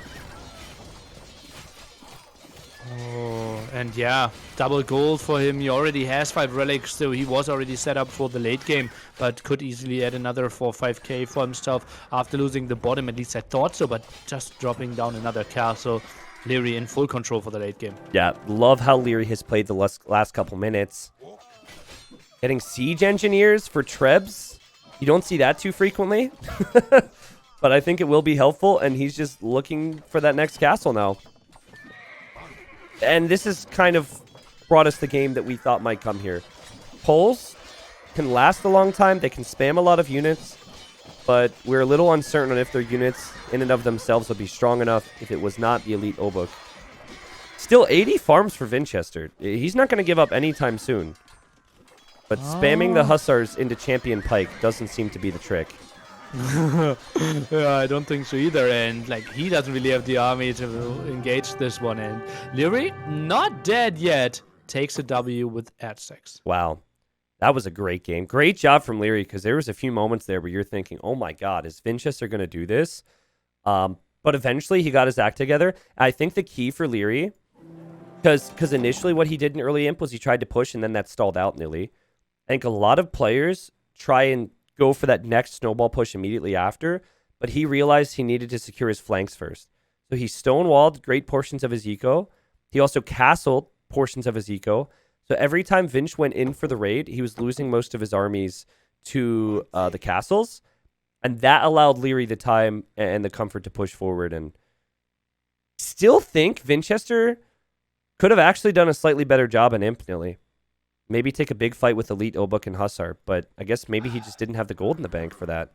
Oh, And yeah, double gold for him. He already has 5 relics, so he was already set up for the late game, but could easily add another 4-5k for himself after losing the bottom. At least I thought so, but just dropping down another castle. Liereyy in full control for the late game. Yeah, love how Liereyy has played the last couple minutes. Getting siege engineers for Trebs. You don't see that too frequently. But I think it will be helpful, and he's just looking for that next castle now. And this has kind of brought us the game that we thought might come here. Poles can last a long time. They can spam a lot of units. But we're a little uncertain on if their units in and of themselves would be strong enough if it was not the elite Obuk. Still 80 farms for Vinchester. He's not going to give up anytime soon. But spamming the Hussars into Champion Pike doesn't seem to be the trick. Yeah, I don't think so either. And like, he doesn't really have the army to engage this one. And Liereyy, not dead yet, takes a W with at 6. Wow. That was a great game. Great job from Liereyy, because there was a few moments there where you're thinking, oh my god, is Vinchester going to do this? But eventually he got his act together. I think the key for Liereyy, because initially what he did in early imp was he tried to push and then that stalled out nearly. I think a lot of players try and go for that next snowball push immediately after, but he realized he needed to secure his flanks first. So he stonewalled great portions of his eco. He also castled portions of his eco. So every time Vinch went in for the raid, he was losing most of his armies to the castles. And that allowed Liereyy the time and the comfort to push forward. And still think Vinchester could have actually done a slightly better job in imp, Nilly. Maybe take a big fight with Elite Obuk and Hussar, but I guess maybe he just didn't have the gold in the bank for that.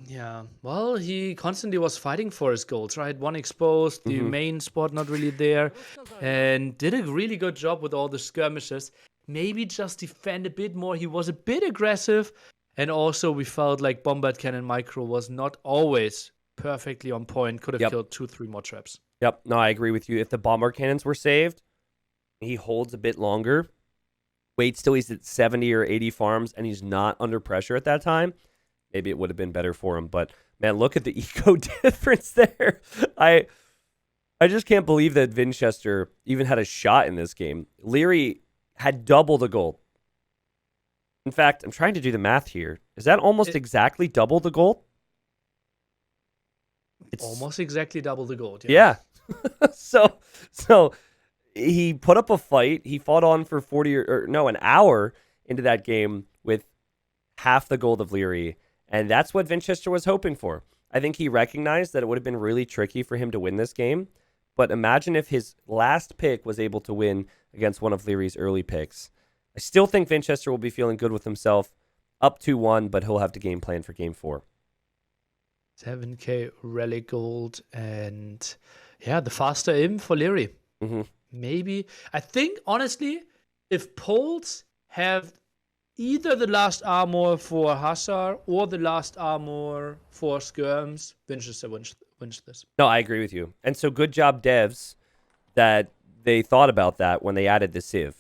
Yeah, well, he constantly was fighting for his goals, right? One exposed, the main spot not really there, and did a really good job with all the skirmishes. Maybe just defend a bit more. He was a bit aggressive, and also we felt like Bombard Cannon Micro was not always perfectly on point. Could have killed 2-3 more traps. Yep, no, I agree with you. If the Bombard Cannons were saved, he holds a bit longer. Waits till he's at 70 or 80 farms and he's not under pressure at that time, maybe it would have been better for him. But man, look at the eco difference there. I just can't believe that Vinchester even had a shot in this game. Liereyy had double the gold. In fact, I'm trying to do the math here. Is that almost exactly double the gold? It's almost exactly double the gold. Yeah. So he put up a fight. He fought on for an hour into that game with half the gold of Liereyy. And that's what Vinchester was hoping for. I think he recognized that it would have been really tricky for him to win this game. But imagine if his last pick was able to win against one of Leary's early picks. I still think Vinchester will be feeling good with himself. Up 2-1, but he'll have to game plan for game 4. 7k relic gold. And yeah, the faster aim for Liereyy. Mm-hmm. Maybe. I think, honestly, if Poles have either the last armor for Hussar or the last armor for Skirms, Vinchester wins this. No, I agree with you. And so good job, devs, that they thought about that when they added the Civ.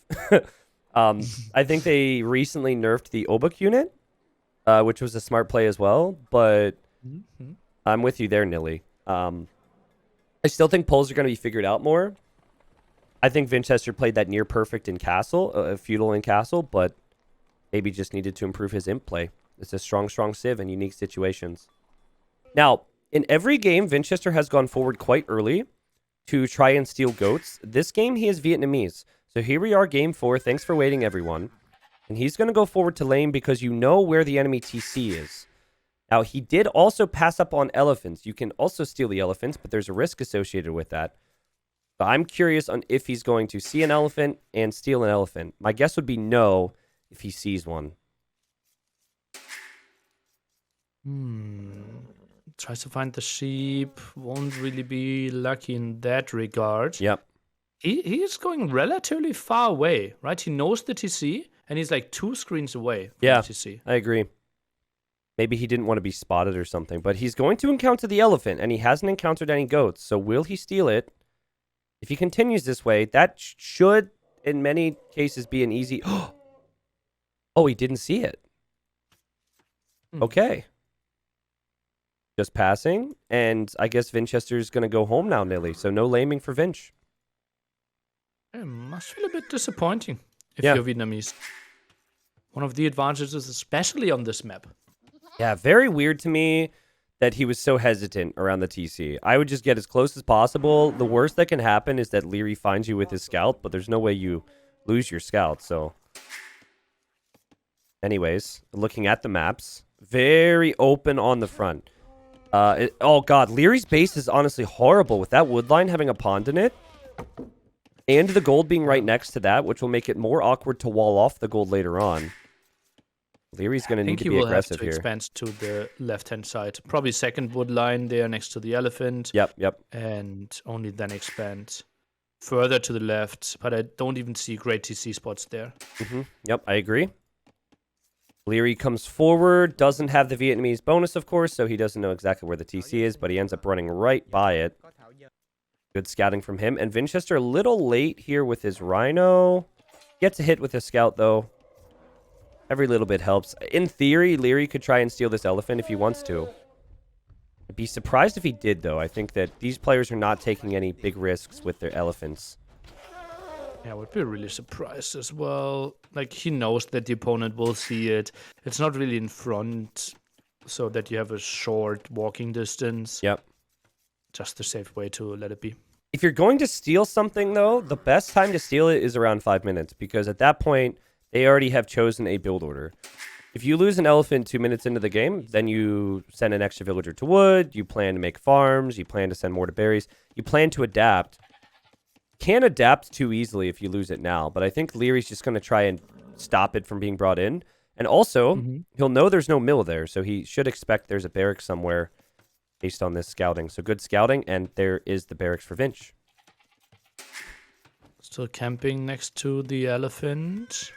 I think they recently nerfed the Obuk unit, which was a smart play as well. But I'm with you there, Nilly. I still think Poles are going to be figured out more. I think Vinchester played that near perfect in Castle, Feudal in Castle, but maybe just needed to improve his imp play. It's a strong Civ in unique situations. Now, in every game, Vinchester has gone forward quite early to try and steal goats. This game, he is Vietnamese. So here we are, game 4. Thanks for waiting, everyone. And he's going to go forward to lane because you know where the enemy TC is. Now, he did also pass up on elephants. You can also steal the elephants, but there's a risk associated with that. But I'm curious on if he's going to see an elephant and steal an elephant. My guess would be no if he sees one. Tries to find the sheep. Won't really be lucky in that regard. Yep. He's going relatively far away, right? He knows the TC, and he's like 2 screens away from the TC. I agree. Maybe he didn't want to be spotted or something, but he's going to encounter the elephant, and he hasn't encountered any goats. So will he steal it? If he continues this way, that should, in many cases, be an easy... Oh, he didn't see it. Okay. Just passing, and I guess Vinchester's going to go home now, Nilly. So no laming for Vinch. It must feel a bit disappointing if Yeah. you're Vietnamese. One of the advantages, especially on this map. Yeah, very weird to me that he was so hesitant around the TC. I would just get as close as possible. The worst that can happen is that Liereyy finds you with his scout, but there's no way you lose your scout, so... Anyways, looking at the maps, very open on the front. Oh god, Lierey's base is honestly horrible with that wood line having a pond in it. And the gold being right next to that, which will make it more awkward to wall off the gold later on. Lierey's going to need to be aggressive here. I think he will have to expand to the left-hand side. Probably second wood line there next to the elephant. Yep. And only then expand further to the left. But I don't even see great TC spots there. Yep, I agree. Liereyy comes forward, doesn't have the Vietnamese bonus, of course, so he doesn't know exactly where the TC is, but he ends up running right by it. Good scouting from him. And Vinchester a little late here with his Rhino. Gets a hit with his scout, though. Every little bit helps. In theory, Liereyy could try and steal this elephant if he wants to. I'd be surprised if he did, though. I think that these players are not taking any big risks with their elephants. Yeah, I would be really surprised as well. Like, he knows that the opponent will see it. It's not really in front, so that you have a short walking distance. Yep. Just a safe way to let it be. If you're going to steal something, though, the best time to steal it is around 5 minutes, because at that point, they already have chosen a build order. If you lose an elephant 2 minutes into the game, then you send an extra villager to wood, you plan to make farms, you plan to send more to berries, you plan to adapt. Can't adapt too easily if you lose it now, but I think Lierey's just going to try and stop it from being brought in. And also, he'll know there's no mill there, so he should expect there's a barracks somewhere based on this scouting. So good scouting, and there is the barracks for Vinch. Still camping next to the elephant.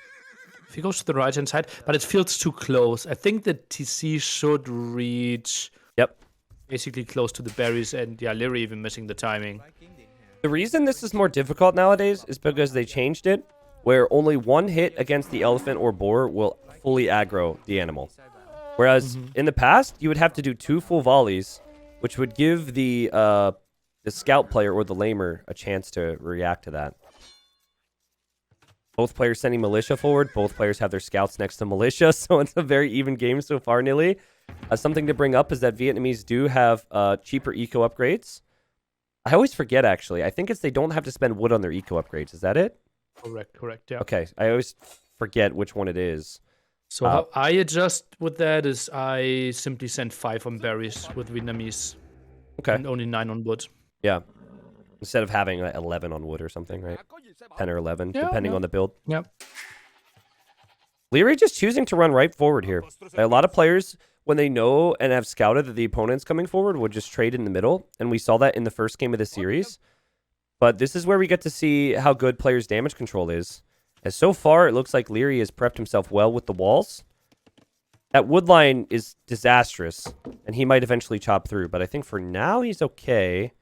If he goes to the right-hand side, but it feels too close. I think the TC should reach basically close to the berries, and yeah, Liereyy even missing the timing. The reason this is more difficult nowadays is because they changed it, where only one hit against the elephant or boar will fully aggro the animal. Whereas in the past, you would have to do 2 full volleys, which would give the scout player or the lamer a chance to react to that. Both players sending militia forward. Both players have their scouts next to militia, so it's a very even game so far, nearly. Something to bring up is that Vietnamese do have cheaper eco upgrades. I always forget, actually. I think it's they don't have to spend wood on their eco upgrades. Is that it? Correct, yeah. Okay, I always forget which one it is. So how I adjust with that is I simply send 5 on berries with Vietnamese. Okay. And only 9 on wood. Yeah. Instead of having like 11 on wood or something, right? 10 or 11, depending on the build. Yep. Liereyy just choosing to run right forward here. A lot of players, when they know and have scouted that the opponent's coming forward, would just trade in the middle. And we saw that in the first game of the series. But this is where we get to see how good players' damage control is. As so far, it looks like Liereyy has prepped himself well with the walls. That wood line is disastrous, and he might eventually chop through. But I think for now, he's okay.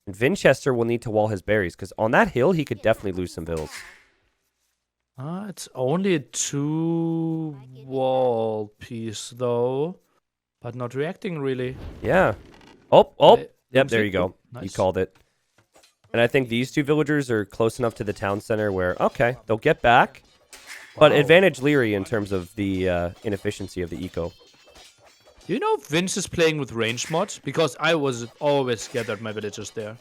And Vinchester will need to wall his berries, because on that hill, he could definitely lose some vills. It's only a 2 wall piece, though. But not reacting, really. Yeah. Yep, there you go. Nice. You called it. And I think these 2 villagers are close enough to the town center where, okay, they'll get back. But advantage Liereyy in terms of the inefficiency of the eco. Do you know if Vince is playing with range mod? Because I was always gathered my villagers there.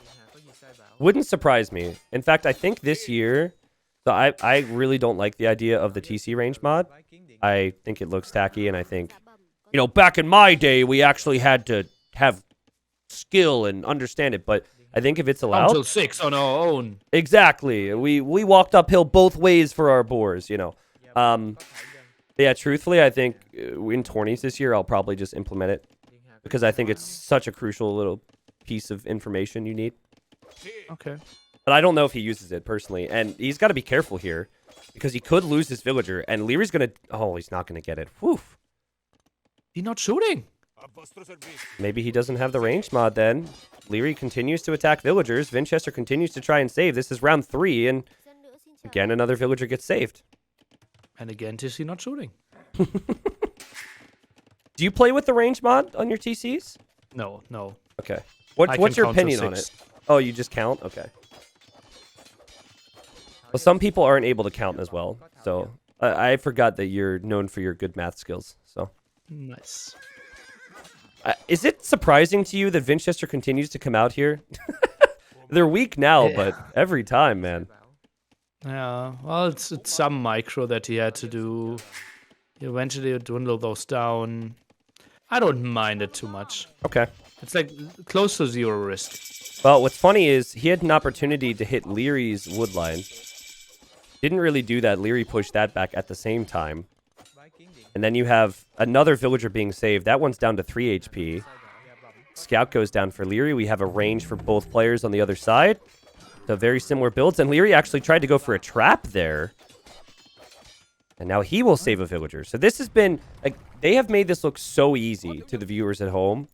Wouldn't surprise me. In fact, I think this year... So I really don't like the idea of the TC range mod. I think it looks tacky, and I think, you know, back in my day, we actually had to have skill and understand it. But I think if it's allowed... Until 6 on our own. Exactly. We walked uphill both ways for our boars, you know. Yeah, truthfully, I think in tourneys this year, I'll probably just implement it. Because I think it's such a crucial little piece of information you need. Okay. But I don't know if he uses it personally. And he's got to be careful here. Because he could lose his villager. And Lierey's going to... Oh, he's not going to get it. Whew. He's not shooting. Maybe he doesn't have the range mod then. Liereyy continues to attack villagers. Vinchester continues to try and save. This is round 3. And again, another villager gets saved. And again, TC not shooting. Do you play with the range mod on your TCs? No. Okay. What's your opinion on it? Oh, you just count? Okay. Well, some people aren't able to count as well, so I forgot that you're known for your good math skills. So Nice. is it surprising to you that Vinchester continues to come out here? They're weak now, but every time, man. Yeah, well, it's some micro that he had to do. Eventually, dwindle those down. I don't mind it too much. Okay. It's like close to zero risk. Well, what's funny is he had an opportunity to hit Lierey's wood line. Didn't really do that. Liereyy pushed that back at the same time. And then you have another villager being saved. That one's down to 3 HP. Scout goes down for Liereyy. We have a range for both players on the other side. So very similar builds. And Liereyy actually tried to go for a trap there. And now he will save a villager. So this has been, like, they have made this look so easy to the viewers at home.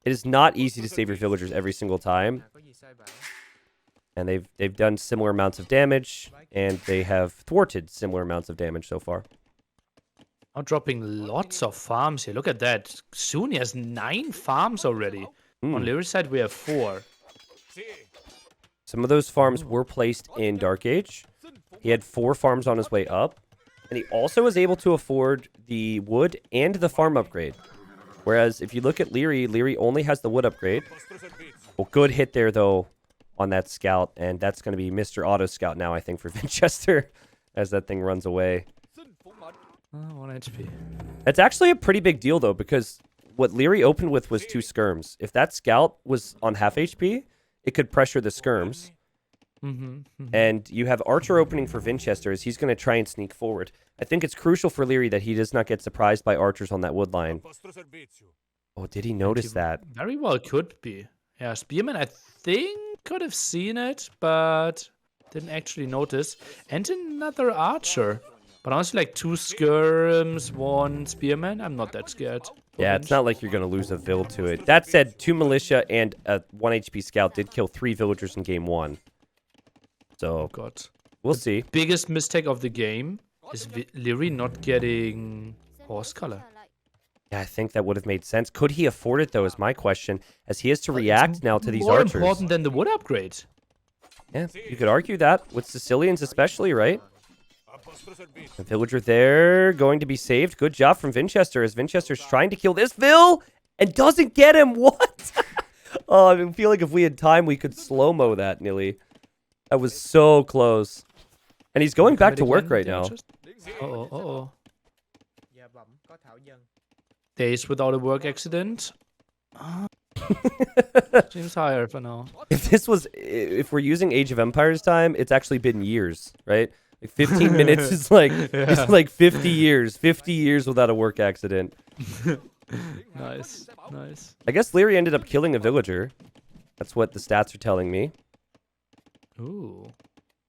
It is not easy to save your villagers every single time. And they've done similar amounts of damage. And they have thwarted similar amounts of damage so far. Now dropping lots of farms here. Look at that. Soon he has 9 farms already. On Lierey's side, we have 4. Some of those farms were placed in Dark Age. He had 4 farms on his way up. And he also was able to afford the wood and the farm upgrade. Whereas if you look at Liereyy, Liereyy only has the wood upgrade. Well, good hit there, though, on that scout. And that's going to be Mr. Auto Scout now, I think, for Vinchester, as that thing runs away. 1 HP. It's actually a pretty big deal, though, because what Liereyy opened with was 2 skirms. If that scout was on half HP, it could pressure the skirms. And you have Archer opening for Vinchester as he's going to try and sneak forward. I think it's crucial for Liereyy that he does not get surprised by archers on that wood line. Oh, did he notice that? Very well could be. Yeah, Spearman, I think, could have seen it, but didn't actually notice. And another archer. But honestly, like 2 skirms, 1 spearman, I'm not that scared. Yeah, it's not like you're going to lose a vill to it. That said, 2 militia and a 1 HP scout did kill 3 villagers in game 1. So, God. We'll see. Biggest mistake of the game is Liereyy not getting horse color. Yeah, I think that would have made sense. Could he afford it, though, is my question, as he has to react now to these more archers. More important than the wood upgrade. Yeah, you could argue that, with Sicilians especially, right? The villager there going to be saved. Good job from Vinchester, as Vinchester's trying to kill this vill and doesn't get him. What? Oh, I feel like if we had time, we could slow-mo that, Nilly. That was so close. And he's going back to work right now. Uh-oh. Days without a work accident. Seems higher for now. If we're using Age of Empires time, it's actually been years, right? Like 15 minutes is like, it's like 50 years. 50 years without a work accident. Nice. I guess Liereyy ended up killing a villager. That's what the stats are telling me. Ooh.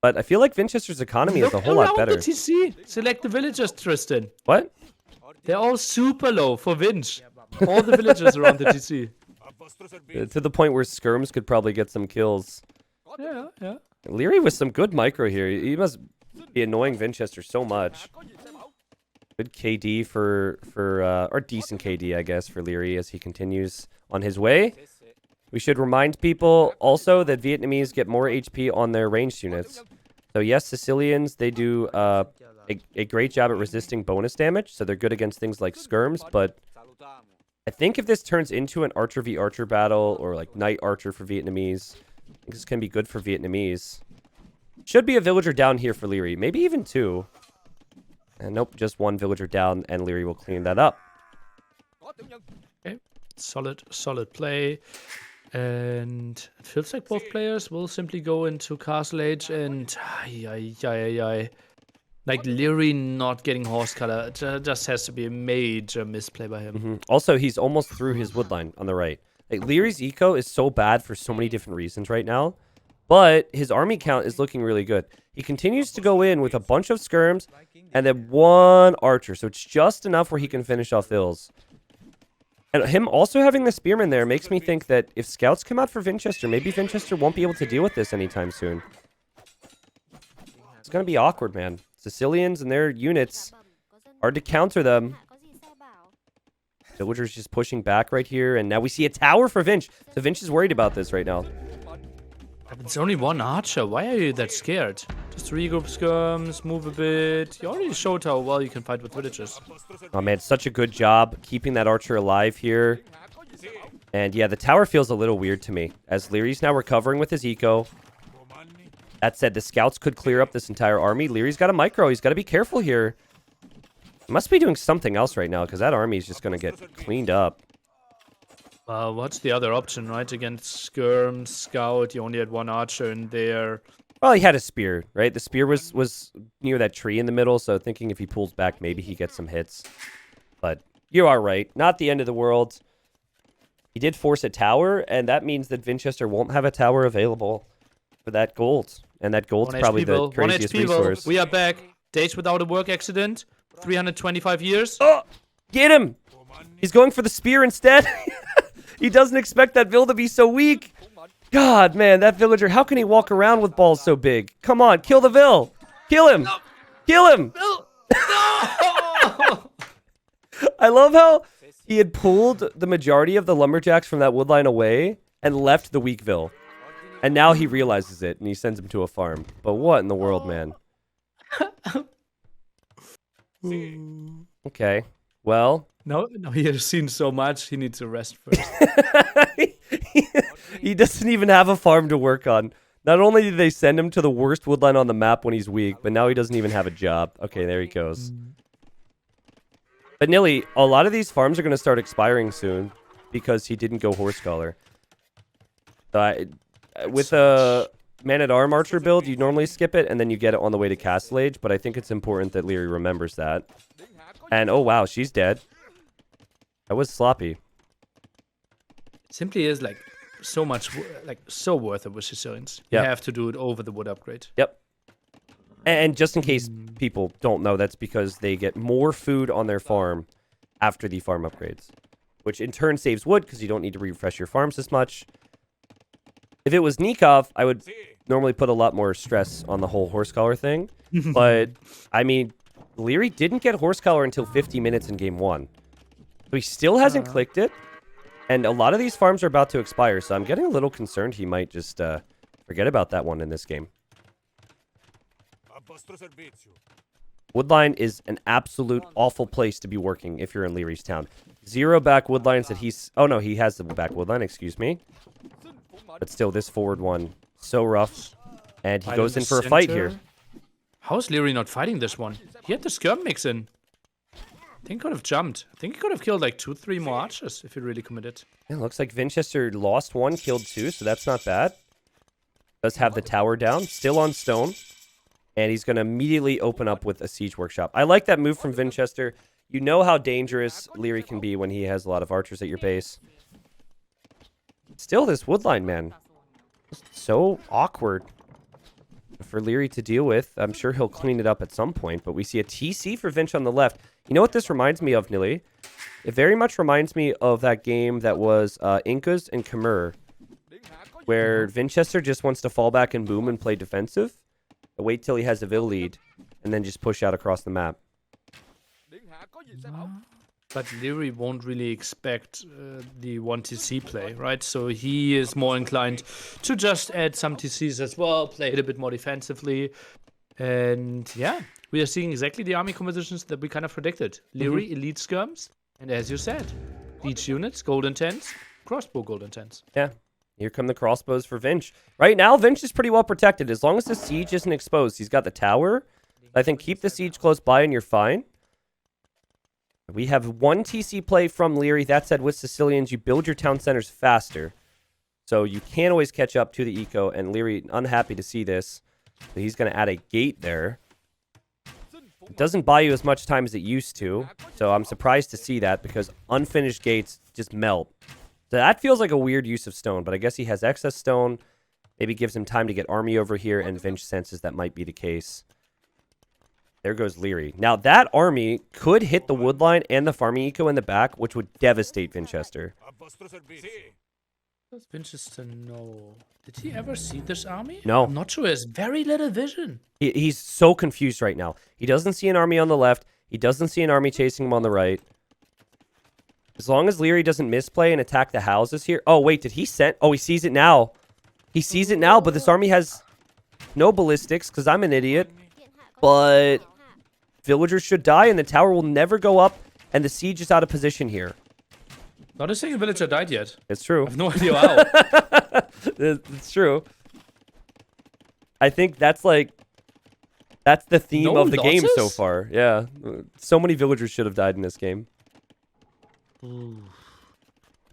But I feel like Vinchester's economy is a whole lot better. The TC. Select the villagers, Tristan. What? They're all super low for Vinch. All the villagers around the TC. To the point where skirms could probably get some kills. Yeah. Liereyy with some good micro here. He must be annoying Vinchester so much. Good KD or decent KD, I guess, for Liereyy as he continues on his way. We should remind people also that Vietnamese get more HP on their ranged units. So yes, Sicilians, they do a great job at resisting bonus damage, so they're good against things like skirms, but I think if this turns into an archer v archer battle, or like knight archer for Vietnamese, I think this can be good for Vietnamese. Should be a villager down here for Liereyy, maybe even 2. And nope, just 1 villager down, and Liereyy will clean that up. Okay, solid play. And it feels like both players will simply go into Castle Age and like Liereyy not getting horse color just has to be a major misplay by him. Also, he's almost through his woodline on the right. Like Lierey's eco is so bad for so many different reasons right now, but his army count is looking really good. He continues to go in with a bunch of skirms and then 1 archer, so it's just enough where he can finish off vills. And him also having the spearman there makes me think that if scouts come out for Vinchester, maybe Vinchester won't be able to deal with this anytime soon. It's going to be awkward, man. Sicilians and their units, hard to counter them. Villagers just pushing back right here, and now we see a tower for Vinch. So Vinch is worried about this right now. It's only 1 archer. Why are you that scared? Just regroup skirms, move a bit. You already showed how well you can fight with villagers. Oh, man, such a good job keeping that archer alive here. And, yeah, the tower feels a little weird to me, as Lierey's now recovering with his eco. That said, the scouts could clear up this entire army. Lierey's got a micro. He's got to be careful here. He must be doing something else right now, because that army is just going to get cleaned up. What's the other option, right? Against skirm, scout, you only had one archer in there. Well, he had a spear, right? The spear was near that tree in the middle, so thinking if he pulls back, maybe he gets some hits. But you are right. Not the end of the world. He did force a tower, and that means that Vinchester won't have a tower available for that gold. And that gold's probably the craziest resource. We are back. Days without a work accident. 325 years. Oh! Get him! He's going for the spear instead. He doesn't expect that Vill to be so weak. God, man, that villager, how can he walk around with balls so big? Come on, kill the Vill. Kill him. No. Kill him. No. I love how he had pulled the majority of the lumberjacks from that woodline away and left the weak Vill. And now he realizes it and he sends him to a farm. But what in the world, man? Okay. Well. No, he has seen so much. He needs to rest first. He doesn't even have a farm to work on. Not only did they send him to the worst woodline on the map when he's weak, but now he doesn't even have a job. Okay, there he goes. But Nilly, a lot of these farms are going to start expiring soon because he didn't go horse collar. With a man-at-arm archer build, you normally skip it, and then you get it on the way to Castle Age, but I think it's important that Liereyy remembers that. And, oh wow, she's dead. That was sloppy. It simply is, like, so much, so worth it with Sicilians. You have to do it over the wood upgrade. Yep. And just in case people don't know, that's because they get more food on their farm after the farm upgrades, which in turn saves wood because you don't need to refresh your farms as much. If it was Nikov, I would normally put a lot more stress on the whole horse collar thing. But, I mean, Liereyy didn't get horse collar until 50 minutes in game 1. So he still hasn't clicked it. And a lot of these farms are about to expire, so I'm getting a little concerned he might just forget about that one in this game. Woodline is an absolute awful place to be working if you're in Lierey's town. 0 back woodlines that he's... Oh, no, he has the back woodline, excuse me. But still, this forward one, so rough. And he goes in for a fight here. How's Liereyy not fighting this one? He had the skirm mix in. I think he could have jumped. I think he could have killed like 2-3 more archers if he really committed. Yeah, looks like Vinchester lost 1, killed 2, so that's not bad. Does have the tower down, still on stone. And he's going to immediately open up with a siege workshop. I like that move from Vinchester. You know how dangerous Liereyy can be when he has a lot of archers at your base. Still, this woodline, man. So awkward for Liereyy to deal with. I'm sure he'll clean it up at some point, but we see a TC for Vinch on the left. You know what this reminds me of, Nilly? It very much reminds me of that game that was Incas and Khmer, where Vinchester just wants to fall back and boom and play defensive. Wait till he has a Vill lead, and then just push out across the map. But Liereyy won't really expect the 1 TC play, right? So he is more inclined to just add some TCs as well, play it a bit more defensively. And yeah, we are seeing exactly the army compositions that we kind of predicted. Liereyy, elite skirms, and as you said, each units, golden tents, crossbow golden tents. Yeah. Here come the crossbows for Vinch. Right now, Vinch is pretty well protected. As long as the siege isn't exposed, he's got the tower. I think keep the siege close by and you're fine. We have 1 TC play from Liereyy. That said, with Sicilians, you build your town centers faster. So you can't always catch up to the eco, and Liereyy unhappy to see this. So he's going to add a gate there. It doesn't buy you as much time as it used to. So I'm surprised to see that because unfinished gates just melt. So that feels like a weird use of stone, but I guess he has excess stone. Maybe gives him time to get army over here, and Vinch senses that might be the case. There goes Liereyy. Now, that army could hit the woodline and the farming eco in the back, which would devastate Vinchester. Does Vinchester know? Did he ever see this army? No. I'm not sure. He has very little vision. He's so confused right now. He doesn't see an army on the left. He doesn't see an army chasing him on the right. As long as Liereyy doesn't misplay and attack the houses here. Oh, wait, did he send? Oh, he sees it now. He sees it now, but this army has No ballistics, because I'm an idiot. But villagers should die, and the tower will never go up, and the siege is out of position here. Not a single villager died yet. It's true. I have no idea how. It's true. I think that's like... That's the theme of the game so far. Yeah. So many villagers should have died in this game. Will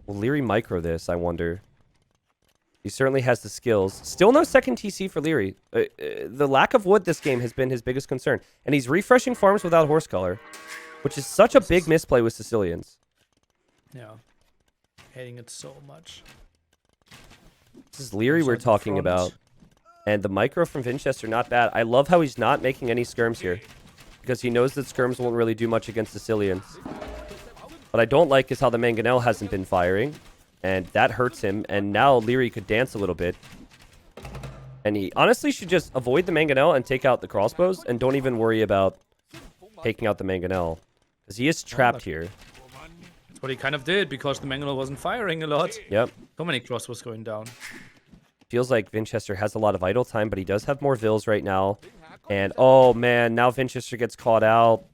Liereyy micro this, I wonder? He certainly has the skills. Still no second TC for Liereyy. The lack of wood this game has been his biggest concern. And he's refreshing farms without horse color, which is such a big misplay with Sicilians. Yeah. Hating it so much. This is Liereyy we're talking about. And the micro from Vinchester, not bad. I love how he's not making any skirms here, because he knows that skirms won't really do much against Sicilians. What I don't like is how the Mangonel hasn't been firing, and that hurts him. And now Liereyy could dance a little bit. And he honestly should just avoid the Mangonel and take out the crossbows, and don't even worry about taking out the Mangonel, because he is trapped here. That's what he kind of did, because the Mangonel wasn't firing a lot. Yep. So many crossbows going down. Feels like Vinchester has a lot of idle time, but he does have more vills right now. And, oh, man, now Vinchester gets caught out.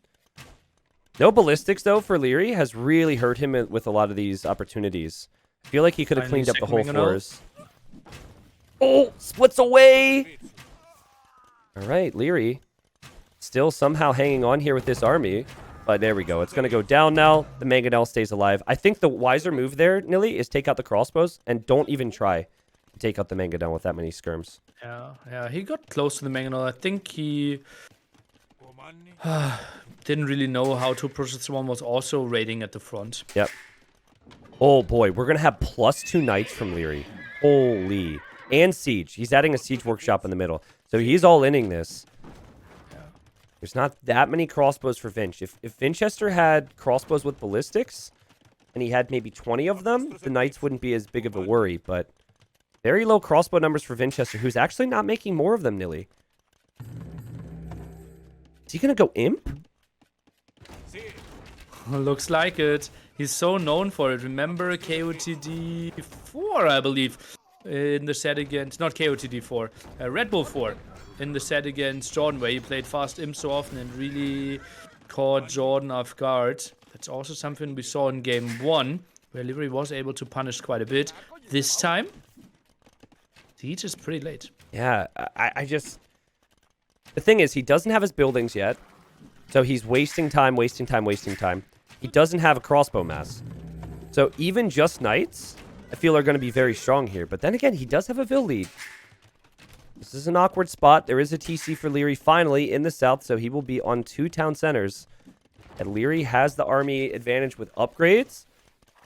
No ballistics, though, for Liereyy has really hurt him with a lot of these opportunities. I feel like he could have cleaned up the whole floors. Oh, splits away! All right, Liereyy still somehow hanging on here with this army. But there we go. It's going to go down now. The Mangonel stays alive. I think the wiser move there, Nilly, is take out the crossbows and don't even try to take out the Mangonel with that many skirms. Yeah, he got close to the Mangonel. I think he didn't really know how to approach this one. Was also raiding at the front. Yep. Oh boy, we're going to have +2 knights from Liereyy. Holy. And siege. He's adding a siege workshop in the middle. So he's all-inning this. There's not that many crossbows for Vinch. If Vinchester had crossbows with ballistics, and he had maybe 20 of them, the knights wouldn't be as big of a worry. But very low crossbow numbers for Vinchester, who's actually not making more of them, Nilly. Is he going to go imp? Looks like it. He's so known for it. Remember KotD4, I believe, in the set against... Not KotD4, Red Bull 4. In the set against Jordan, where he played fast imp so often and really caught Jordan off guard. That's also something we saw in game 1, where Liereyy was able to punish quite a bit. This time, siege is pretty late. Yeah, I just... The thing is, he doesn't have his buildings yet, so he's wasting time. He doesn't have a crossbow mass. So even just knights, I feel, are going to be very strong here. But then again, he does have a Vill lead. This is an awkward spot. There is a TC for Liereyy finally in the south, so he will be on 2 town centers. And Liereyy has the army advantage with upgrades.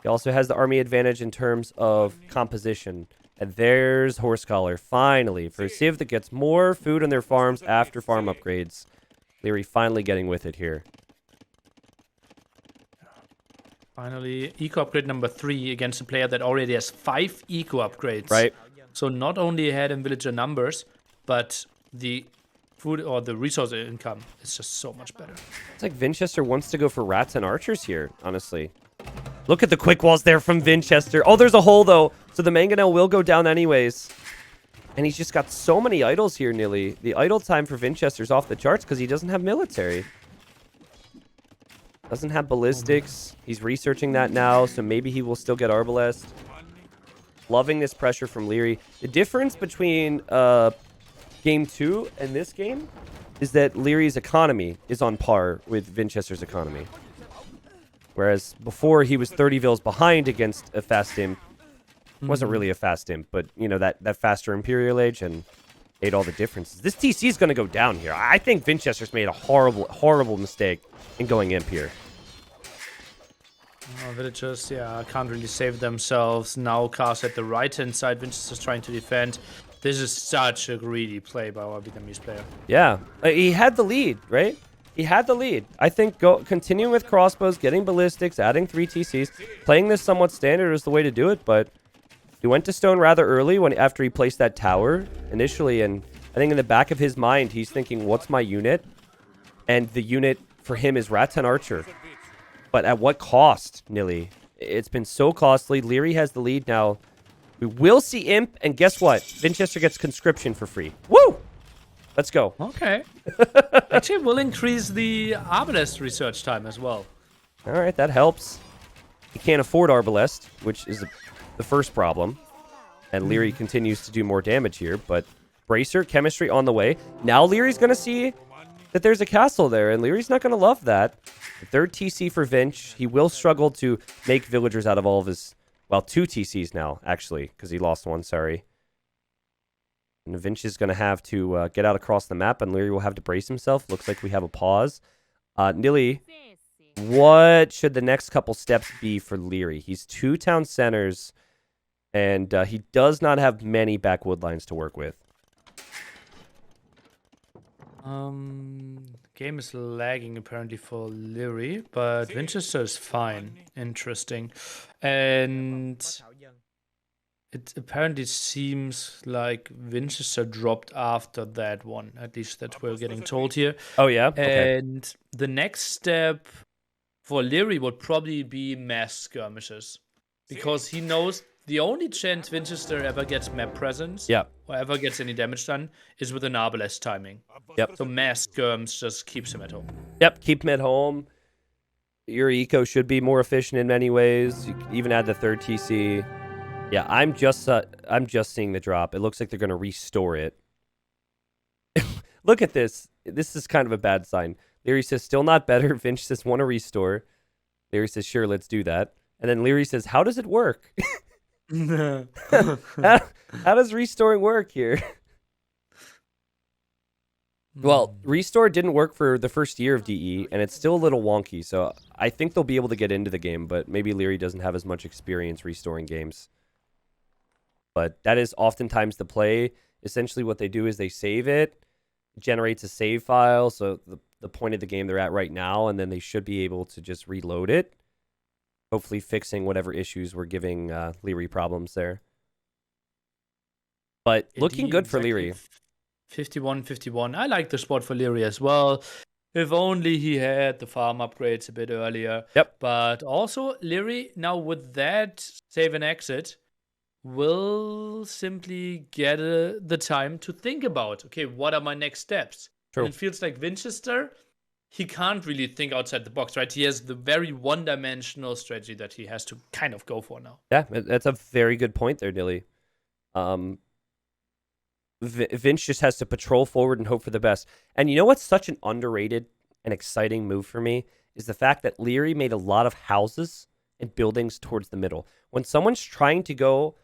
He also has the army advantage in terms of composition. And there's Horse Collar, finally, for a Civ that gets more food on their farms after farm upgrades. Liereyy finally getting with it here. Finally, eco upgrade number 3 against a player that already has 5 eco upgrades. Right. So not only ahead in villager numbers, but the food or the resource income is just so much better. It's like Vinchester wants to go for rats and archers here, honestly. Look at the quick walls there from Vinchester. Oh, there's a hole, though. So the Mangonel will go down anyways. And he's just got so many idols here, Nilly. The idle time for Vinchester's off the charts because he doesn't have military. Doesn't have ballistics. He's researching that now, so maybe he will still get Arbalest. Loving this pressure from Liereyy. The difference between game 2 and this game is that Lierey's economy is on par with Vinchester's economy. Whereas before he was 30 vills behind against a fast imp. Wasn't really a fast imp, but you know, that faster Imperial Age and made all the differences. This TC is going to go down here. I think Vinchester's made a horrible mistake in going imp here. Villagers, yeah, can't really save themselves. Now cast at the right-hand side. Vinchester's trying to defend. This is such a greedy play by our Vietnamese player. Yeah, he had the lead, right? He had the lead. I think continuing with crossbows, getting ballistics, adding 3 TCs, playing this somewhat standard is the way to do it, but he went to stone rather early after he placed that tower initially, and I think in the back of his mind, he's thinking, what's my unit? And the unit for him is Rats and Archer. But at what cost, Nilly? It's been so costly. Liereyy has the lead now. We will see Imp, and guess what? Vinchester gets conscription for free. Woo! Let's go. Okay. Actually, we'll increase the Arbalest research time as well. All right, that helps. He can't afford Arbalest, which is the first problem. And Liereyy continues to do more damage here, but Bracer, Chemistry on the way. Now Lierey's going to see that there's a castle there, and Lierey's not going to love that. The third TC for Vinch. He will struggle to make villagers out of all of his... Well, 2 TCs now, actually, because he lost one, sorry. And Vinch is going to have to get out across the map, and Liereyy will have to brace himself. Looks like we have a pause. Nilly, what should the next couple steps be for Liereyy? He's 2 town centers, and he does not have many backwood lines to work with. Game is lagging apparently for Liereyy, but Vinchester is fine. Interesting. And it apparently seems like Vinchester dropped after that one. At least that's what we're getting told here. Oh, yeah? Okay. And the next step for Liereyy would probably be mass skirmishes. Because he knows the only chance Vinchester ever gets map presence, or ever gets any damage done, is with an Arbalest timing. Yep. So mass skirms just keeps him at home. Yep, keep him at home. Your eco should be more efficient in many ways. You can even add the third TC. Yeah, I'm just seeing the drop. It looks like they're going to restore it. Look at this. This is kind of a bad sign. Liereyy says, still not better. Vinch says, want to restore. Liereyy says, sure, let's do that. And then Liereyy says, how does it work? How does restoring work here? Well, restore didn't work for the first year of DE, and it's still a little wonky, so I think they'll be able to get into the game, but maybe Liereyy doesn't have as much experience restoring games. But that is oftentimes the play. Essentially what they do is they save it, generates a save file, so the point of the game they're at right now, and then they should be able to just reload it. Hopefully fixing whatever issues were giving Liereyy problems there. But looking good for Liereyy. 51-51. I like the spot for Liereyy as well. If only he had the farm upgrades a bit earlier. Yep. But also, Liereyy, now with that save and exit, will simply get the time to think about, okay, what are my next steps? True. And it feels like Vinchester, he can't really think outside the box, right? He has the very one-dimensional strategy that he has to kind of go for now. Yeah, that's a very good point there, Dilly. Vince just has to patrol forward and hope for the best. And you know what's such an underrated and exciting move for me is the fact that Liereyy made a lot of houses and buildings towards the middle. When someone's trying to go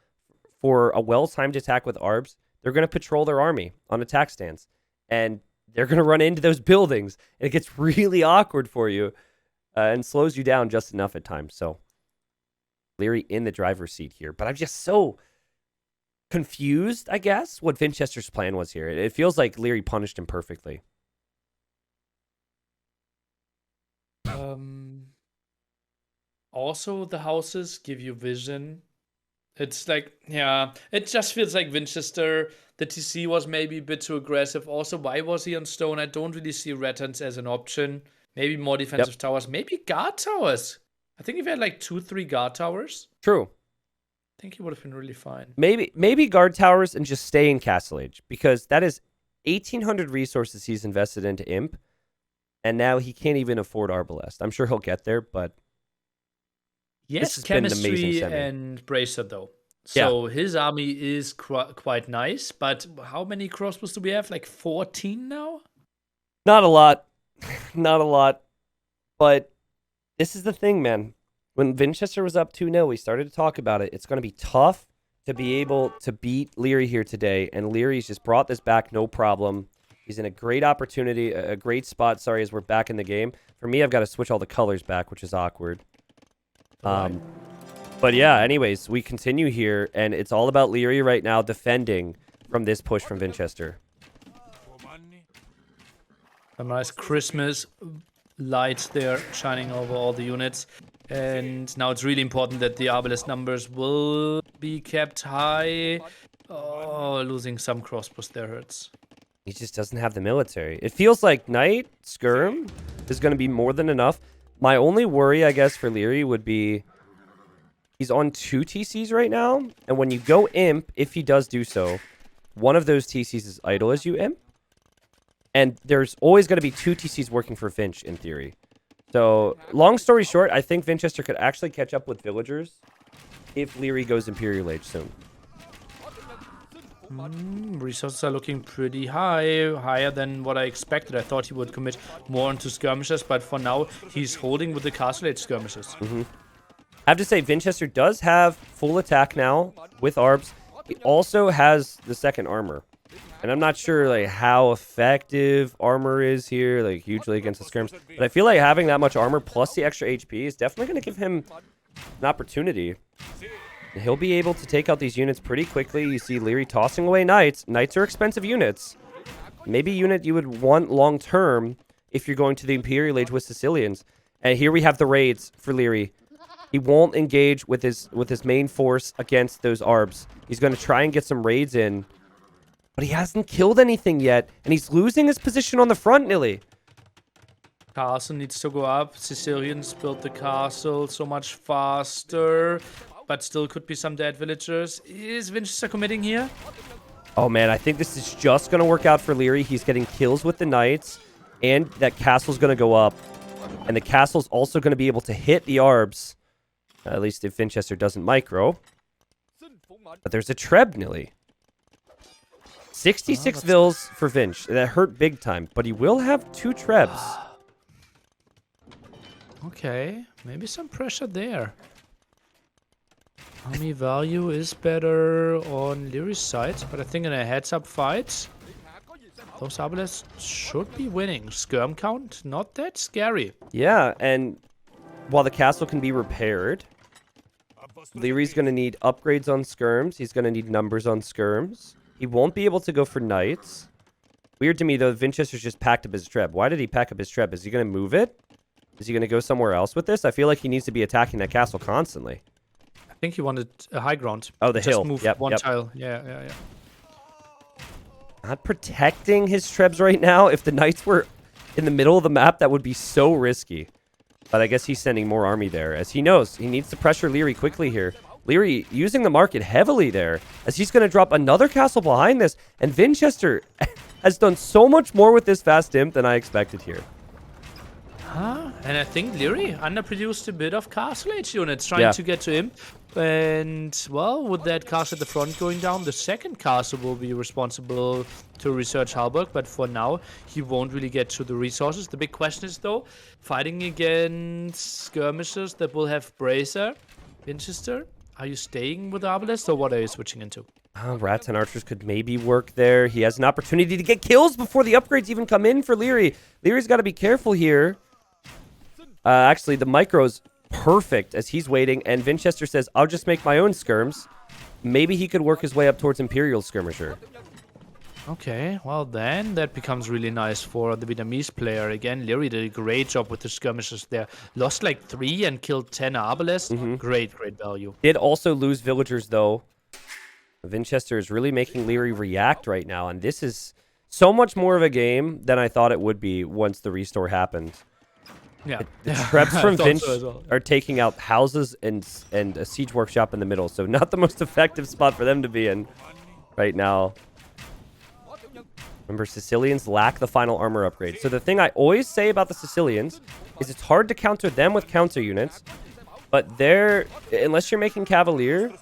for a well-timed attack with ARBs, they're going to patrol their army on attack stance. And they're going to run into those buildings. And it gets really awkward for you and slows you down just enough at times. So Liereyy in the driver's seat here. But I'm just so confused, I guess, what Vinchester's plan was here. It feels like Liereyy punished him perfectly. Also, the houses give you vision. It's like, yeah, it just feels like Vinchester, the TC was maybe a bit too aggressive. Also, why was he on stone? I don't really see Rattans as an option. Maybe more defensive towers. Maybe guard towers. I think if he had like 2-3 guard towers. True. I think he would have been really fine. Maybe guard towers and just stay in Castle Age, because that is 1,800 resources he's invested into Imp, and now he can't even afford Arbalest. I'm sure he'll get there, but yes, Chemistry and Bracer though. So his army is quite nice, but how many crossbows do we have? Like 14 now? Not a lot. Not a lot. But this is the thing, man. When Vinchester was up 2-0, we started to talk about it. It's going to be tough to be able to beat Liereyy here today, and Lierey's just brought this back no problem. He's in a great opportunity, a great spot, sorry, as we're back in the game. For me, I've got to switch all the colors back, which is awkward. But yeah, anyways, we continue here, and it's all about Liereyy right now defending from this push from Vinchester. A nice Christmas lights there shining over all the units. And now it's really important that the Arbalest numbers will be kept high. Oh, losing some crossbows there hurts. He just doesn't have the military. It feels like Knight, Skirm is going to be more than enough. My only worry, I guess, for Liereyy would be he's on 2 TCs right now. And when you go Imp, if he does do so, one of those TCs is idle as you Imp. And there's always going to be 2 TCs working for Vinch, in theory. So, long story short, I think Vinchester could actually catch up with Villagers if Liereyy goes Imperial Age soon. Resources are looking pretty high, higher than what I expected. I thought he would commit more into skirmishes, but for now, he's holding with the Castle Age skirmishes. I have to say, Vinchester does have full attack now with ARBs. He also has the second armor. And I'm not sure like how effective armor is here, like hugely against the skirms. But I feel like having that much armor plus the extra HP is definitely going to give him an opportunity. And he'll be able to take out these units pretty quickly. You see Liereyy tossing away knights. Knights are expensive units. Maybe a unit you would want long term if you're going to the Imperial Age with Sicilians. And here we have the raids for Liereyy. He won't engage with his main force against those ARBs. He's going to try and get some raids in. But he hasn't killed anything yet, and he's losing his position on the front, Nilly. Castle needs to go up. Sicilians built the castle so much faster, but still could be some dead villagers. Is Vinchester committing here? Oh, man, I think this is just going to work out for Liereyy. He's getting kills with the knights, and that castle's going to go up. And the castle's also going to be able to hit the ARBs, at least if Vinchester doesn't micro. But there's a Treb, Nilly. 66 Vills for Vinch. That hurt big time, but he will have 2 Trebs. Okay, maybe some pressure there. Army value is better on Lierey's side, but I think in a heads-up fight, those Abeles should be winning. Skirm count, not that scary. Yeah, and while the castle can be repaired, Lierey's going to need upgrades on skirms. He's going to need numbers on skirms. He won't be able to go for knights. Weird to me, though, Vinchester's just packed up his Treb. Why did he pack up his Treb? Is he going to move it? Is he going to go somewhere else with this? I feel like he needs to be attacking that castle constantly. I think he wanted a high ground. Oh, the hill. Just move Yep, one yep. tile. Yeah. Not protecting his Trebs right now. If the knights were in the middle of the map, that would be so risky. But I guess he's sending more army there, as he knows he needs to pressure Liereyy quickly here. Liereyy using the market heavily there, as he's going to drop another castle behind this. And Vinchester has done so much more with this fast imp than I expected here. And I think Liereyy underproduced a bit of Castle Age units trying to get to him. And, well, with that castle at the front going down, the second castle will be responsible to research Halberg. But for now, he won't really get to the resources. The big question is, though, fighting against skirmishers that will have Bracer, Vinchester. Are you staying with Arbalest, or what are you switching into? Rats and archers could maybe work there. He has an opportunity to get kills before the upgrades even come in for Liereyy. Lierey's got to be careful here. Actually, the micro's perfect as he's waiting, and Vinchester says, I'll just make my own skirms. Maybe he could work his way up towards Imperial Skirmisher. Okay, well then, that becomes really nice for the Vietnamese player. Again, Liereyy did a great job with the skirmishes there. Lost like 3 and killed 10 Arbalest. Great value. Did also lose villagers, though. Vinchester is really making Liereyy react right now, and this is so much more of a game than I thought it would be once the restore happened. Yeah. The traps from Vinch well. are taking out houses and a siege workshop in the middle, so not the most effective spot for them to be in right now. Remember, Sicilians lack the final armor upgrade. So the thing I always say about the Sicilians is it's hard to counter them with counter units, but unless you're making Cavalier,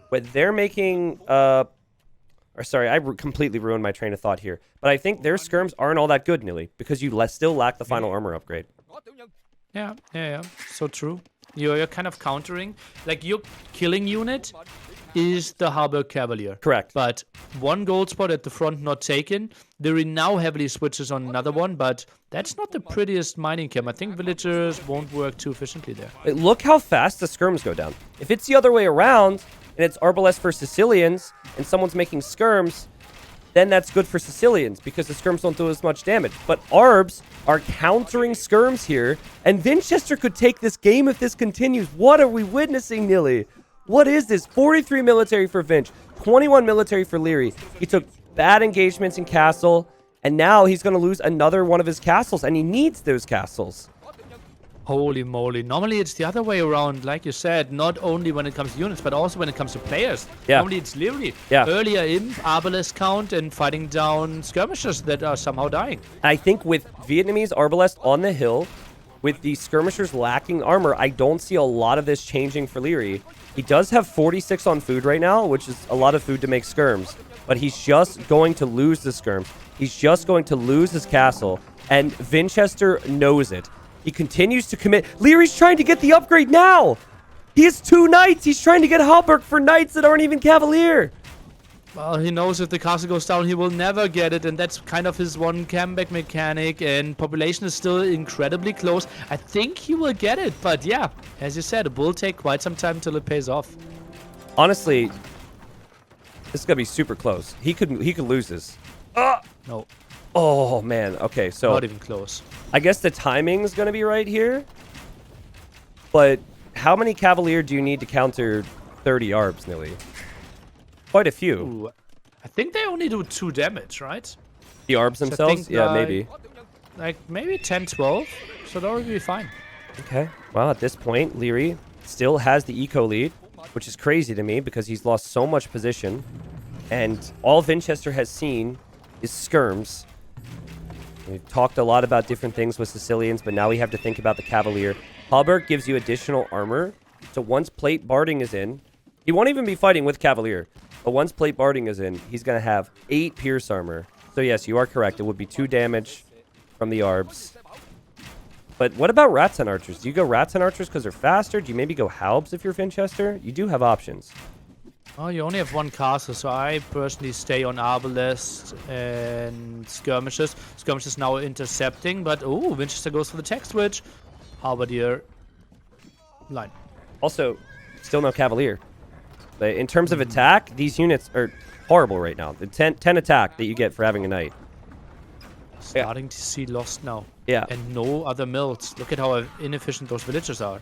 but they're making sorry, I completely ruined my train of thought here. But I think their skirms aren't all that good, Nilly, because you still lack the final armor upgrade. Yeah. So true. You're kind of countering. Like, your killing unit is the Harburg Cavalier. Correct. But one gold spot at the front not taken. Liereyy now heavily switches on another one, but that's not the prettiest mining camp. I think villagers won't work too efficiently there. Look how fast the skirms go down. If it's the other way around, and it's Arbalest for Sicilians, and someone's making skirms, then that's good for Sicilians, because the skirms don't do as much damage. But Arbs are countering skirms here, and Vinchester could take this game if this continues. What are we witnessing, Nilly? What is this? 43 military for Vinch, 21 military for Liereyy. He took bad engagements in castle, and now he's going to lose another one of his castles, and he needs those castles. Holy moly. Normally it's the other way around, like you said, not only when it comes to units, but also when it comes to players. Yeah. Normally it's Liereyy. Yeah. Earlier Imp, Arbalest count, and fighting down skirmishers that are somehow dying. I think with Vietnamese Arbalest on the hill, with the skirmishers lacking armor, I don't see a lot of this changing for Liereyy. He does have 46 on food right now, which is a lot of food to make skirms. But he's just going to lose the skirms. He's just going to lose his castle. And Vinchester knows it. He continues to commit. Lierey's trying to get the upgrade now. He has 2 knights. He's trying to get Halberg for knights that aren't even Cavalier. Well, he knows if the castle goes down, he will never get it, and that's kind of his one comeback mechanic, and population is still incredibly close. I think he will get it, but yeah, as you said, it will take quite some time till it pays off. Honestly, this is going to be super close. He could lose this. No, Oh, man. Okay, so not even close. I guess the timing is going to be right here. But how many Cavalier do you need to counter 30 Arbs, Nilly? Quite a few. Ooh, I think they only do 2 damage, right? The Arbs So I themselves? think, Yeah, maybe. Like maybe 10, 12, so that would be fine. Okay. Well, at this point, Liereyy still has the eco lead, which is crazy to me because he's lost so much position. And all Vinchester has seen is skirms. We've talked a lot about different things with Sicilians, but now we have to think about the Cavalier. Halberg gives you additional armor. So once plate barding is in, he won't even be fighting with Cavalier. But once plate barding is in, he's going to have 8 pierce armor. So yes, you are correct. It would be 2 damage from the Arbs. But what about Rats and Archers? Do you go Rats and Archers because they're faster? Do you maybe go Halbs if you're Vinchester? You do have options. Oh, you only have 1 castle, so I personally stay on Arbalest and Skirmishes. Skirmishes now intercepting, but oh, Vinchester goes for the tech switch. Halberdier line. Also, still no Cavalier. But in terms of attack, these units are horrible right now. The 10 attack that you get for having a knight. Starting to see lost now. Yeah. And no other mills. Look at how inefficient those villagers are.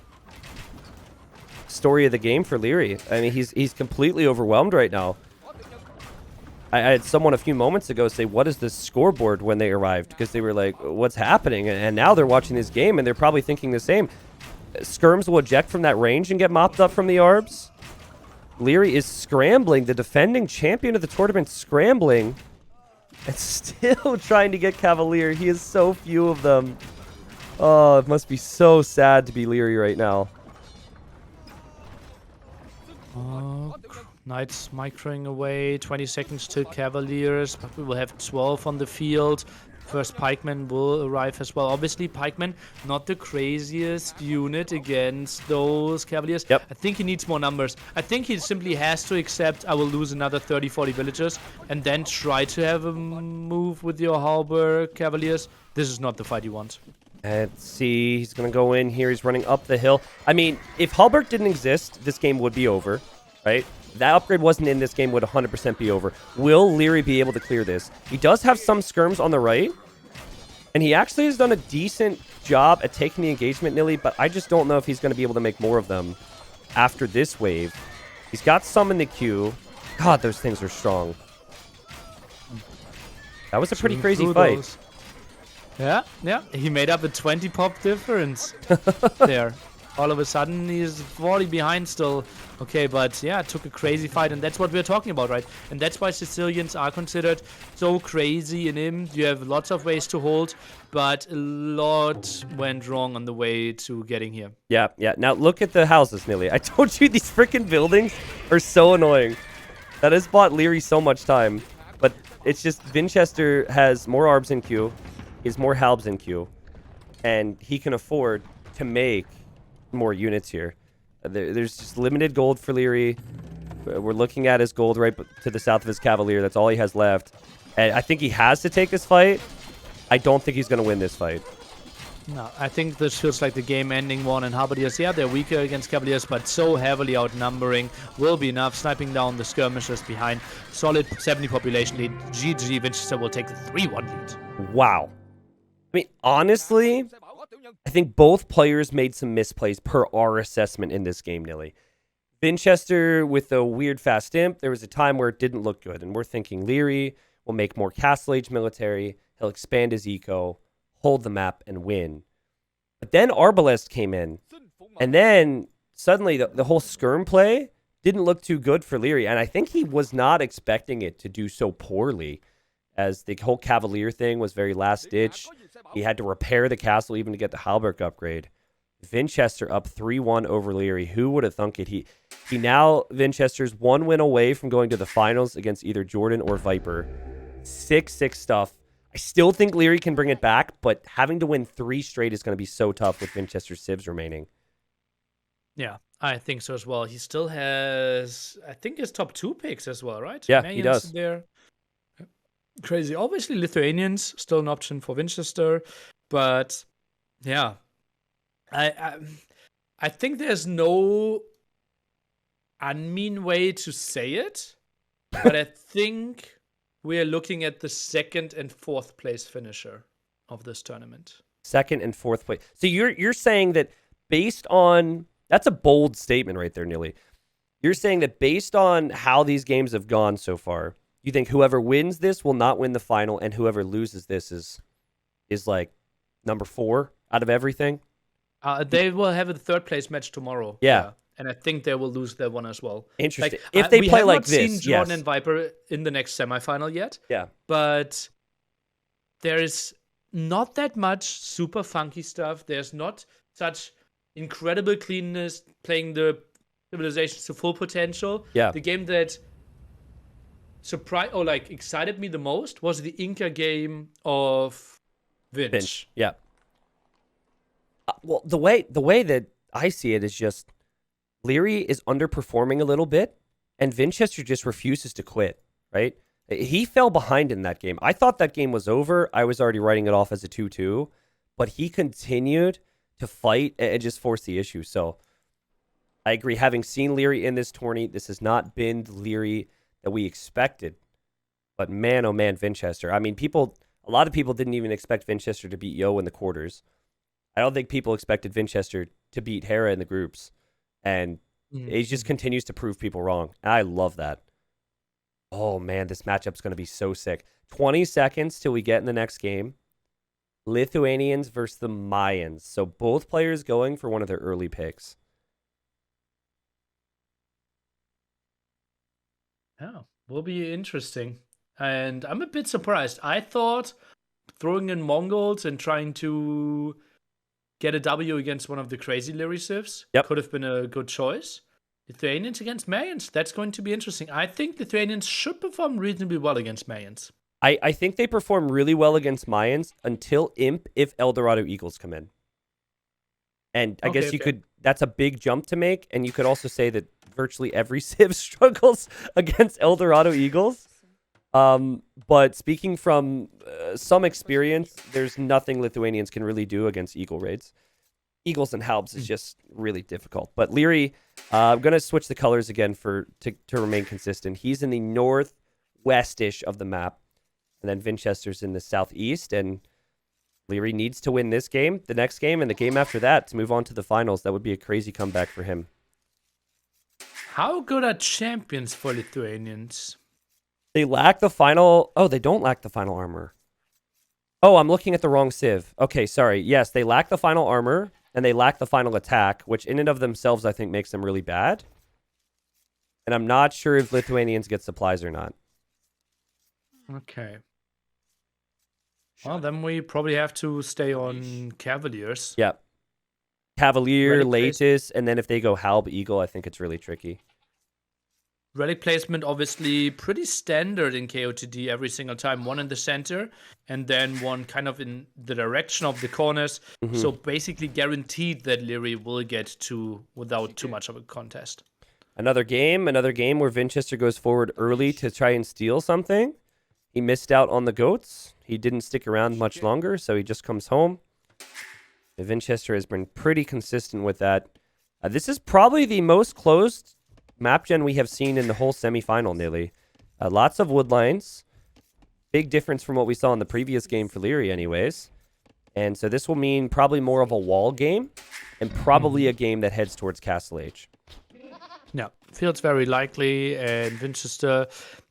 Story of the game for Liereyy. I mean, he's completely overwhelmed right now. I had someone a few moments ago say, what is the scoreboard when they arrived? Because they were like, what's happening? And now they're watching this game, and they're probably thinking the same. Skirms will eject from that range and get mopped up from the Arbs. Liereyy is scrambling. The defending champion of the tournament scrambling. And still trying to get Cavalier. He has so few of them. Oh, it must be so sad to be Liereyy right now. Knights microing away. 20 seconds to Cavaliers. But we will have 12 on the field. First pikemen will arrive as well. Obviously, pikemen not the craziest unit against those Cavaliers. Yep. I think he needs more numbers. I think he simply has to accept I will lose another 30, 40 villagers and then try to have a move with your Halberg Cavaliers. This is not the fight you want. Let's see. He's going to go in here. He's running up the hill. I mean, if Halberg didn't exist, this game would be over, right? If that upgrade wasn't in, this game would 100% be over. Will Liereyy be able to clear this? He does have some skirms on the right, and he actually has done a decent job at taking the engagement, Nilly, but I just don't know if he's going to be able to make more of them after this wave. He's got some in the queue. God, those things are strong. That was a pretty crazy fight. Those. Yeah. He made up a 20 pop difference there. All of a sudden, he's 40 behind still. Okay, but yeah, it took a crazy fight, and that's what we're talking about, right? And that's why Sicilians are considered so crazy in him. You have lots of ways to hold, but a lot went wrong on the way to getting here. Yeah. Now look at the houses, Nilly. I told you these freaking buildings are so annoying. That has bought Liereyy so much time. But it's just Vinchester has more Arbs in queue. He has more Halbs in queue. And he can afford to make more units here. There's just limited gold for Liereyy. We're looking at his gold right to the south of his Cavalier. That's all he has left. And I think he has to take this fight. I don't think he's going to win this fight. No, I think this feels like the game-ending one, and Halberdiers, yeah, they're weaker against Cavaliers, but so heavily outnumbering will be enough. Sniping down the skirmishers behind. Solid 70 population lead. GG, Vinchester will take the 3-1 lead. Wow. I mean, honestly, I think both players made some misplays per our assessment in this game, Nilly. Vinchester with a weird fast imp, there was a time where it didn't look good, and we're thinking Liereyy will make more Castle Age military, he'll expand his eco, hold the map, and win. But then Arbalest came in. And then suddenly the whole skirm play didn't look too good for Liereyy. And I think he was not expecting it to do so poorly, as the whole Cavalier thing was very last ditch. He had to repair the castle even to get the Halberg upgrade. Vinchester up 3-1 over Liereyy. Who would have thunk it? He now, Vinchester's 1 win away from going to the finals against either Jordan or Viper. 6-6 stuff. I still think Liereyy can bring it back, but having to win 3 straight is going to be so tough with Vinchester's civs remaining. Yeah, I think so as well. He still has, I think, his top 2 picks as well, right? Yeah, he does. There. Crazy. Obviously, Lithuanians still an option for Vinchester, but yeah, I think there's no unmean way to say it, but I think we're looking at the 2nd and 4th place finisher of this tournament. 2nd and 4th place. So you're saying that based on, that's a bold statement right there, Neely. You're saying that based on how these games have gone so far, you think whoever wins this will not win the final, and whoever loses this is like number 4 out of everything? They will have a 3rd place match tomorrow. Yeah. And I think they will lose that one as well. Interesting. If they play like this, we have not seen Jordan and Viper in the next semifinal yet. Yeah. But there is not that much super funky stuff. There's not such incredible cleanness playing the civilizations to full potential. Yeah. The game that surprised or like excited me the most was the Inca game of Vinch. Yeah. Well, the way that I see it is just Liereyy is underperforming a little bit, and Vinchester just refuses to quit, right? He fell behind in that game. I thought that game was over. I was already writing it off as a 2-2, but he continued to fight and just force the issue. So I agree. Having seen Liereyy in this tourney, this has not been the Liereyy that we expected. But man, oh man, Vinchester. I mean, a lot of people didn't even expect Vinchester to beat Yo in the quarters. I don't think people expected Vinchester to beat Hera in the groups. And he just continues to prove people wrong. I love that. Oh, man, this matchup's going to be so sick. 20 seconds till we get in the next game. Lithuanians versus the Mayans. So both players going for one of their early picks. Yeah, will be interesting. And I'm a bit surprised. I thought throwing in Mongols and trying to get a W against one of the crazy Liereyy civs could have been a good choice. Lithuanians against Mayans, that's going to be interesting. I think Lithuanians should perform reasonably well against Mayans. I think they perform really well against Mayans until Imp if Eldorado Eagles come in. And I guess you could, that's a big jump to make. And you could also say that virtually every civ struggles against Eldorado Eagles. But speaking from some experience, there's nothing Lithuanians can really do against Eagle raids. Eagles and Halbs is just really difficult. But Liereyy, I'm going to switch the colors again to remain consistent. He's in the northwest-ish of the map. And then Vinchester's in the southeast. And Liereyy needs to win this game, the next game, and the game after that to move on to the finals. That would be a crazy comeback for him. How good are champions for Lithuanians? They lack the final... Oh, they don't lack the final armor. Oh, I'm looking at the wrong civ. Okay, sorry. Yes, they lack the final armor, and they lack the final attack, which in and of themselves I think makes them really bad. And I'm not sure if Lithuanians get supplies or not. Okay. Well, then we probably have to stay on Cavaliers. Yep. Cavalier, Latus, and then if they go Halb, Eagle, I think it's really tricky. Relic placement, obviously, pretty standard in KOTD every single time. One in the center, and then one kind of in the direction of the corners. Mm-hmm. So basically guaranteed that Liereyy will get to without too much of a contest. Another game where Vinchester goes forward early to try and steal something. He missed out on the goats. He didn't stick around much longer, so he just comes home. And Vinchester has been pretty consistent with that. This is probably the most closed map gen we have seen in the whole semifinal, nearly. Lots of wood lines. Big difference from what we saw in the previous game for Liereyy, anyways. And so this will mean probably more of a wall game and probably a game that heads towards Castle Age. Yeah, feels very likely. And Vinchester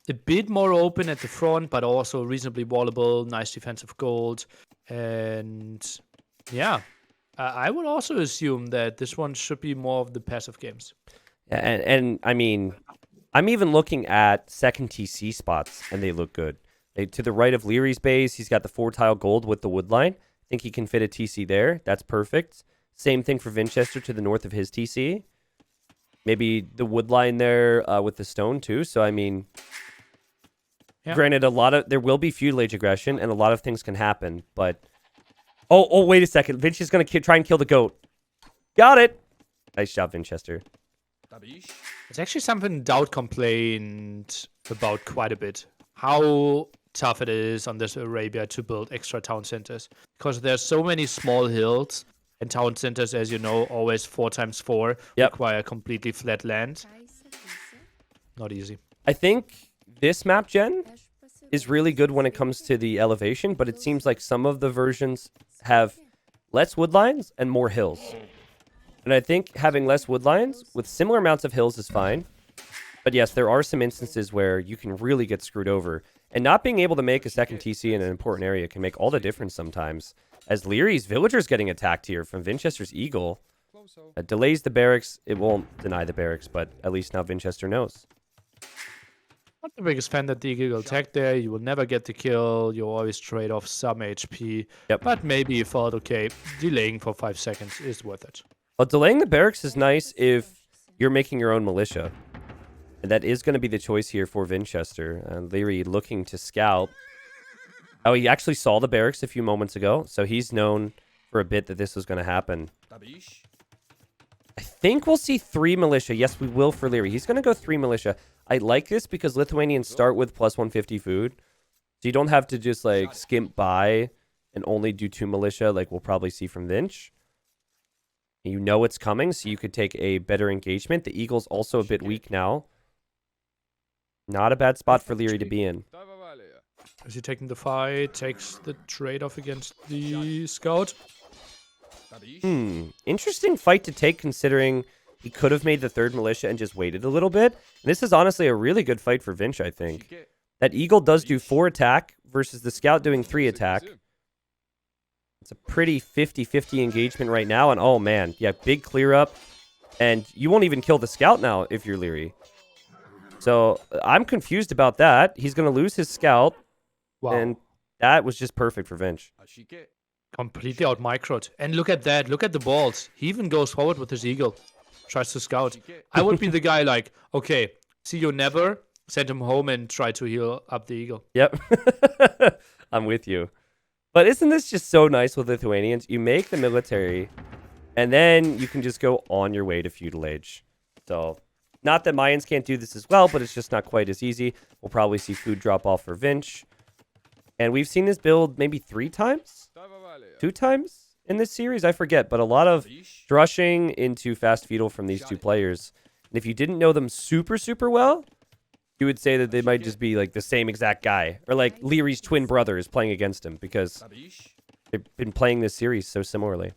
a bit more open at the front, but also reasonably wallable, nice defensive gold. And yeah, I would also assume that this one should be more of the passive games. And I mean, I'm even looking at second TC spots, and they look good. To the right of Lierey's base, he's got the 4-tile gold with the woodline. I think he can fit a TC there. That's perfect. Same thing for Vinchester to the north of his TC. Maybe the woodline there with the stone too. So, I mean, granted, there will be feudal age aggression, and a lot of things can happen, but... Oh, wait a second. Vinch is going to try and kill the goat. Got it. Nice job, Vinchester. It's actually something Dowd complained about quite a bit. How tough it is on this Arabia to build extra town centers. Because there's so many small hills, and town centers, as you know, always 4x4 require completely flat land. Not easy. I think this map gen is really good when it comes to the elevation, but it seems like some of the versions have less woodlines and more hills. And I think having less woodlines with similar amounts of hills is fine. But yes, there are some instances where you can really get screwed over. And not being able to make a second TC in an important area can make all the difference sometimes. As Lierey's villager's getting attacked here from Vinchester's Eagle. Delays the barracks. It won't deny the barracks, but at least now Vinchester knows. Not the biggest fan that the Eagle attack there. You will never get the kill. You always trade off some HP. But maybe you thought, okay, delaying for 5 seconds is worth it. Well, delaying the barracks is nice if you're making your own militia. And that is going to be the choice here for Vinchester. Liereyy looking to scout. Oh, he actually saw the barracks a few moments ago. So he's known for a bit that this was going to happen. I think we'll see 3 militia. Yes, we will for Liereyy. He's going to go 3 militia. I like this because Lithuanians start with plus 150 food. So you don't have to just like skimp by and only do 2 militia like we'll probably see from Vinch. You know it's coming, so you could take a better engagement. The Eagle's also a bit weak now. Not a bad spot for Liereyy to be in. Is he taking the fight? Takes the trade-off against the scout. Interesting fight to take considering he could have made the 3rd militia and just waited a little bit. And this is honestly a really good fight for Vinch, I think. That Eagle does do 4 attack versus the scout doing 3 attack. It's a pretty 50-50 engagement right now. And oh man, yeah, big clear up. And you won't even kill the scout now if you're Liereyy. So I'm confused about that. He's going to lose his scout. Wow. And that was just perfect for Vinch. Completely out microed. And look at that. Look at the balls. He even goes forward with his Eagle. Tries to scout. I would be the guy like, okay, see you never. Send him home and try to heal up the Eagle. Yep. I'm with you. But isn't this just so nice with Lithuanians? You make the military, and then you can just go on your way to feudal age. So, not that Mayans can't do this as well, but it's just not quite as easy. We'll probably see food drop off for Vinch. And we've seen this build maybe 3 times? 2 times in this series? I forget, but a lot of drushing into fast feudal from these 2 players. And if you didn't know them super, super well, you would say that they might just be like the same exact guy. Or like Lierey's twin brother is playing against him because they've been playing this series so similarly.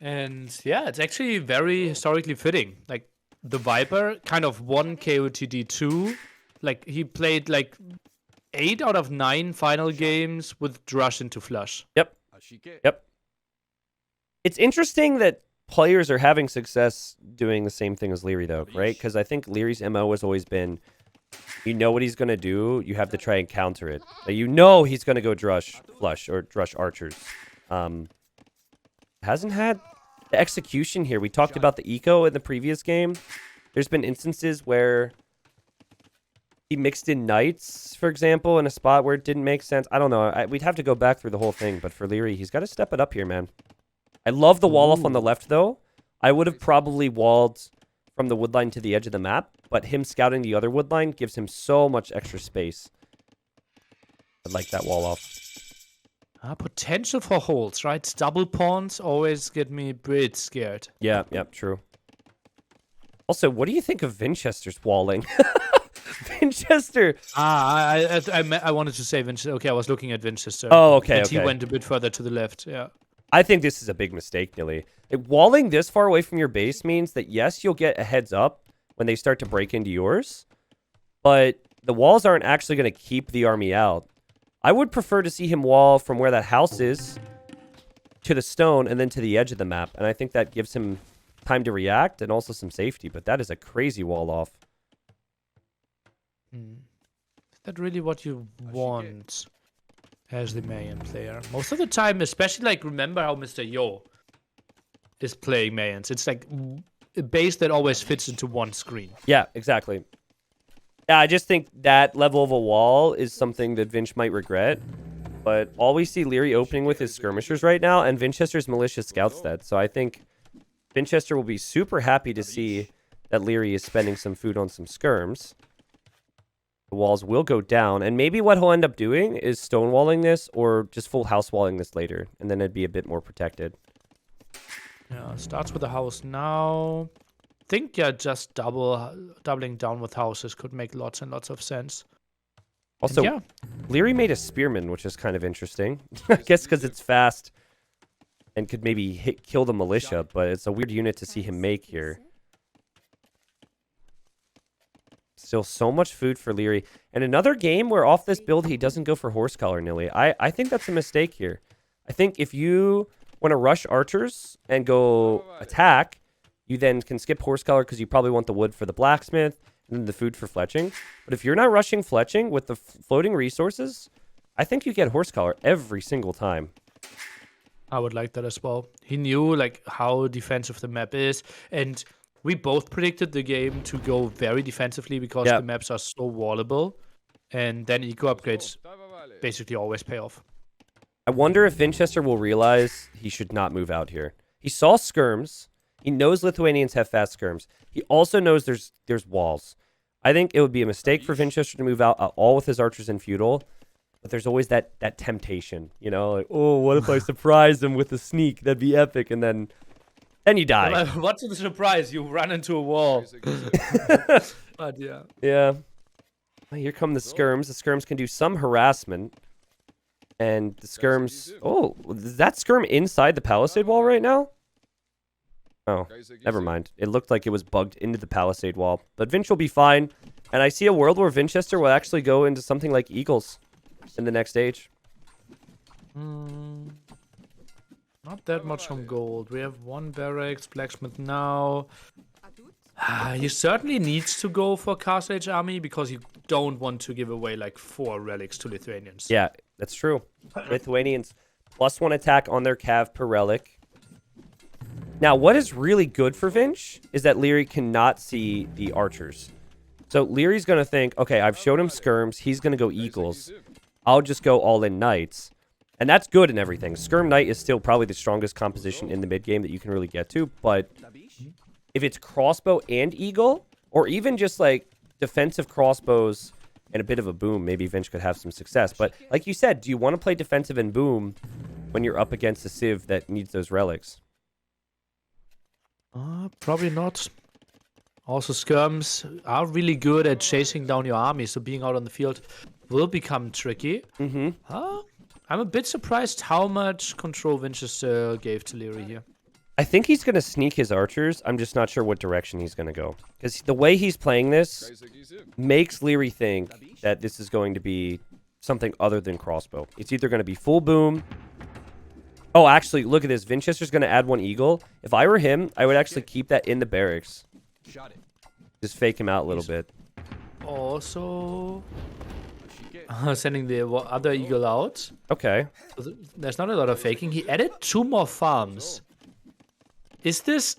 And yeah, it's actually very historically fitting. Like the Viper kind of won KotD2. Like he played like 8 out of 9 final games with drush into flush. Yep. It's interesting that players are having success doing the same thing as Liereyy, though, right? Because I think Lierey's MO has always been, you know what he's going to do, you have to try and counter it. Like, you know he's going to go drush flush or drush archers. Hasn't had the execution here. We talked about the eco in the previous game. There's been instances where he mixed in knights, for example, in a spot where it didn't make sense. I don't know. We'd have to go back through the whole thing, but for Liereyy, he's got to step it up here, man. I love the wall off on the left, though. I would have probably walled from the woodline to the edge of the map, but him scouting the other woodline gives him so much extra space. I like that wall off. Potential for holds, right? Double pawns always get me a bit scared. Yeah, true. Also, what do you think of Vinchester's walling? Vinchester. I wanted to say Vinchester. Okay, I was looking at Vinchester. Oh, okay. He went a bit further to the left. Yeah. I think this is a big mistake, Nilly. Walling this far away from your base means that, yes, you'll get a heads up when they start to break into yours, but the walls aren't actually going to keep the army out. I would prefer to see him wall from where that house is to the stone and then to the edge of the map. And I think that gives him time to react and also some safety. But that is a crazy wall off. Is that really what you want as the Mayan player? Most of the time, especially like remember how Mr. Yo is playing Mayans. It's like a base that always fits into one screen. Yeah, exactly. Yeah, I just think that level of a wall is something that Vinch might regret. But all we see Liereyy opening with is skirmishers right now, and Vinchester's malicious scout stat. So I think Vinchester will be super happy to see that Liereyy is spending some food on some skirms. The walls will go down, and maybe what he'll end up doing is stonewalling this or just full house walling this later, and then it'd be a bit more protected. Yeah, starts with a house now. Think just doubling down with houses could make lots and lots of sense. Also, yeah. Liereyy made a spearman, which is kind of interesting. I guess because it's fast and could maybe kill the militia, but it's a weird unit to see him make here. Still so much food for Liereyy. And another game where off this build he doesn't go for horse collar, Nilly. I think that's a mistake here. I think if you want to rush archers and go attack, you then can skip horse collar because you probably want the wood for the blacksmith and then the food for fletching. But if you're not rushing fletching with the floating resources, I think you get horse collar every single time. I would like that as well. He knew like how defensive the map is, and we both predicted the game to go very defensively because the maps are so wallable, and then eco upgrades basically always pay off. I wonder if Vinchester will realize he should not move out here. He saw skirms. He knows Lithuanians have fast skirms. He also knows there's walls. I think it would be a mistake for Vinchester to move out at all with his archers and feudal. But there's always that temptation, you know, like, oh, what if I surprise them with a sneak? That'd be epic, and then you die. What's the surprise? You run into a wall. But yeah. Yeah. Well, here come the skirms. The skirms can do some harassment. And the skirms... Oh, is that skirm inside the palisade wall right now? Oh, never mind. It looked like it was bugged into the palisade wall. But Vinch will be fine. And I see a world where Vinchester will actually go into something like Eagles in the next stage. Not that much on gold. We have one barracks, blacksmith now. You certainly needs to go for Castle Age army because you don't want to give away like 4 relics to Lithuanians. Yeah, that's true. Lithuanians +1 attack on their cav per relic. Now, what is really good for Vinch is that Liereyy cannot see the archers. So Lierey's going to think, okay, I've showed him skirms. He's going to go eagles. I'll just go all in knights. And that's good and everything. Skirm Knight is still probably the strongest composition in the mid game that you can really get to. But if it's crossbow and eagle, or even just like defensive crossbows and a bit of a boom, maybe Vinch could have some success. But like you said, do you want to play defensive and boom when you're up against a civ that needs those relics? Probably not. Also, skirms are really good at chasing down your army, so being out on the field will become tricky. I'm a bit surprised how much control Vinchester gave to Liereyy here. I think he's going to sneak his archers. I'm just not sure what direction he's going to go. Because the way he's playing this makes Liereyy think that this is going to be something other than crossbow. It's either going to be full boom. Oh, actually, look at this. Vinchester's going to add 1 eagle. If I were him, I would actually keep that in the barracks. Just fake him out a little bit. Also, sending the other eagle out. Okay. So there's not a lot of faking. He added 2 more farms. Is this...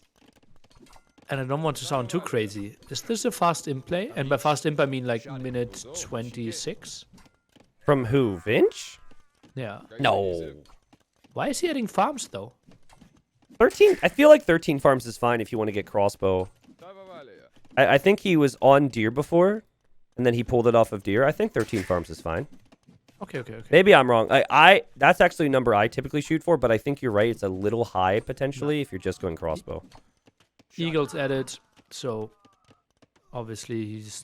And I don't want to sound too crazy. Is this a fast in play? And by fast in, I mean like minute 26. From who? Vinch? Yeah. No. Why is he adding farms though? 13. I feel like 13 farms is fine if you want to get crossbow. I think he was on deer before, and then he pulled it off of deer. I think 13 farms is fine. Okay. Maybe I'm wrong. That's actually a number I typically shoot for, but I think you're right. It's a little high potentially if you're just going crossbow. Eagles added, so obviously he's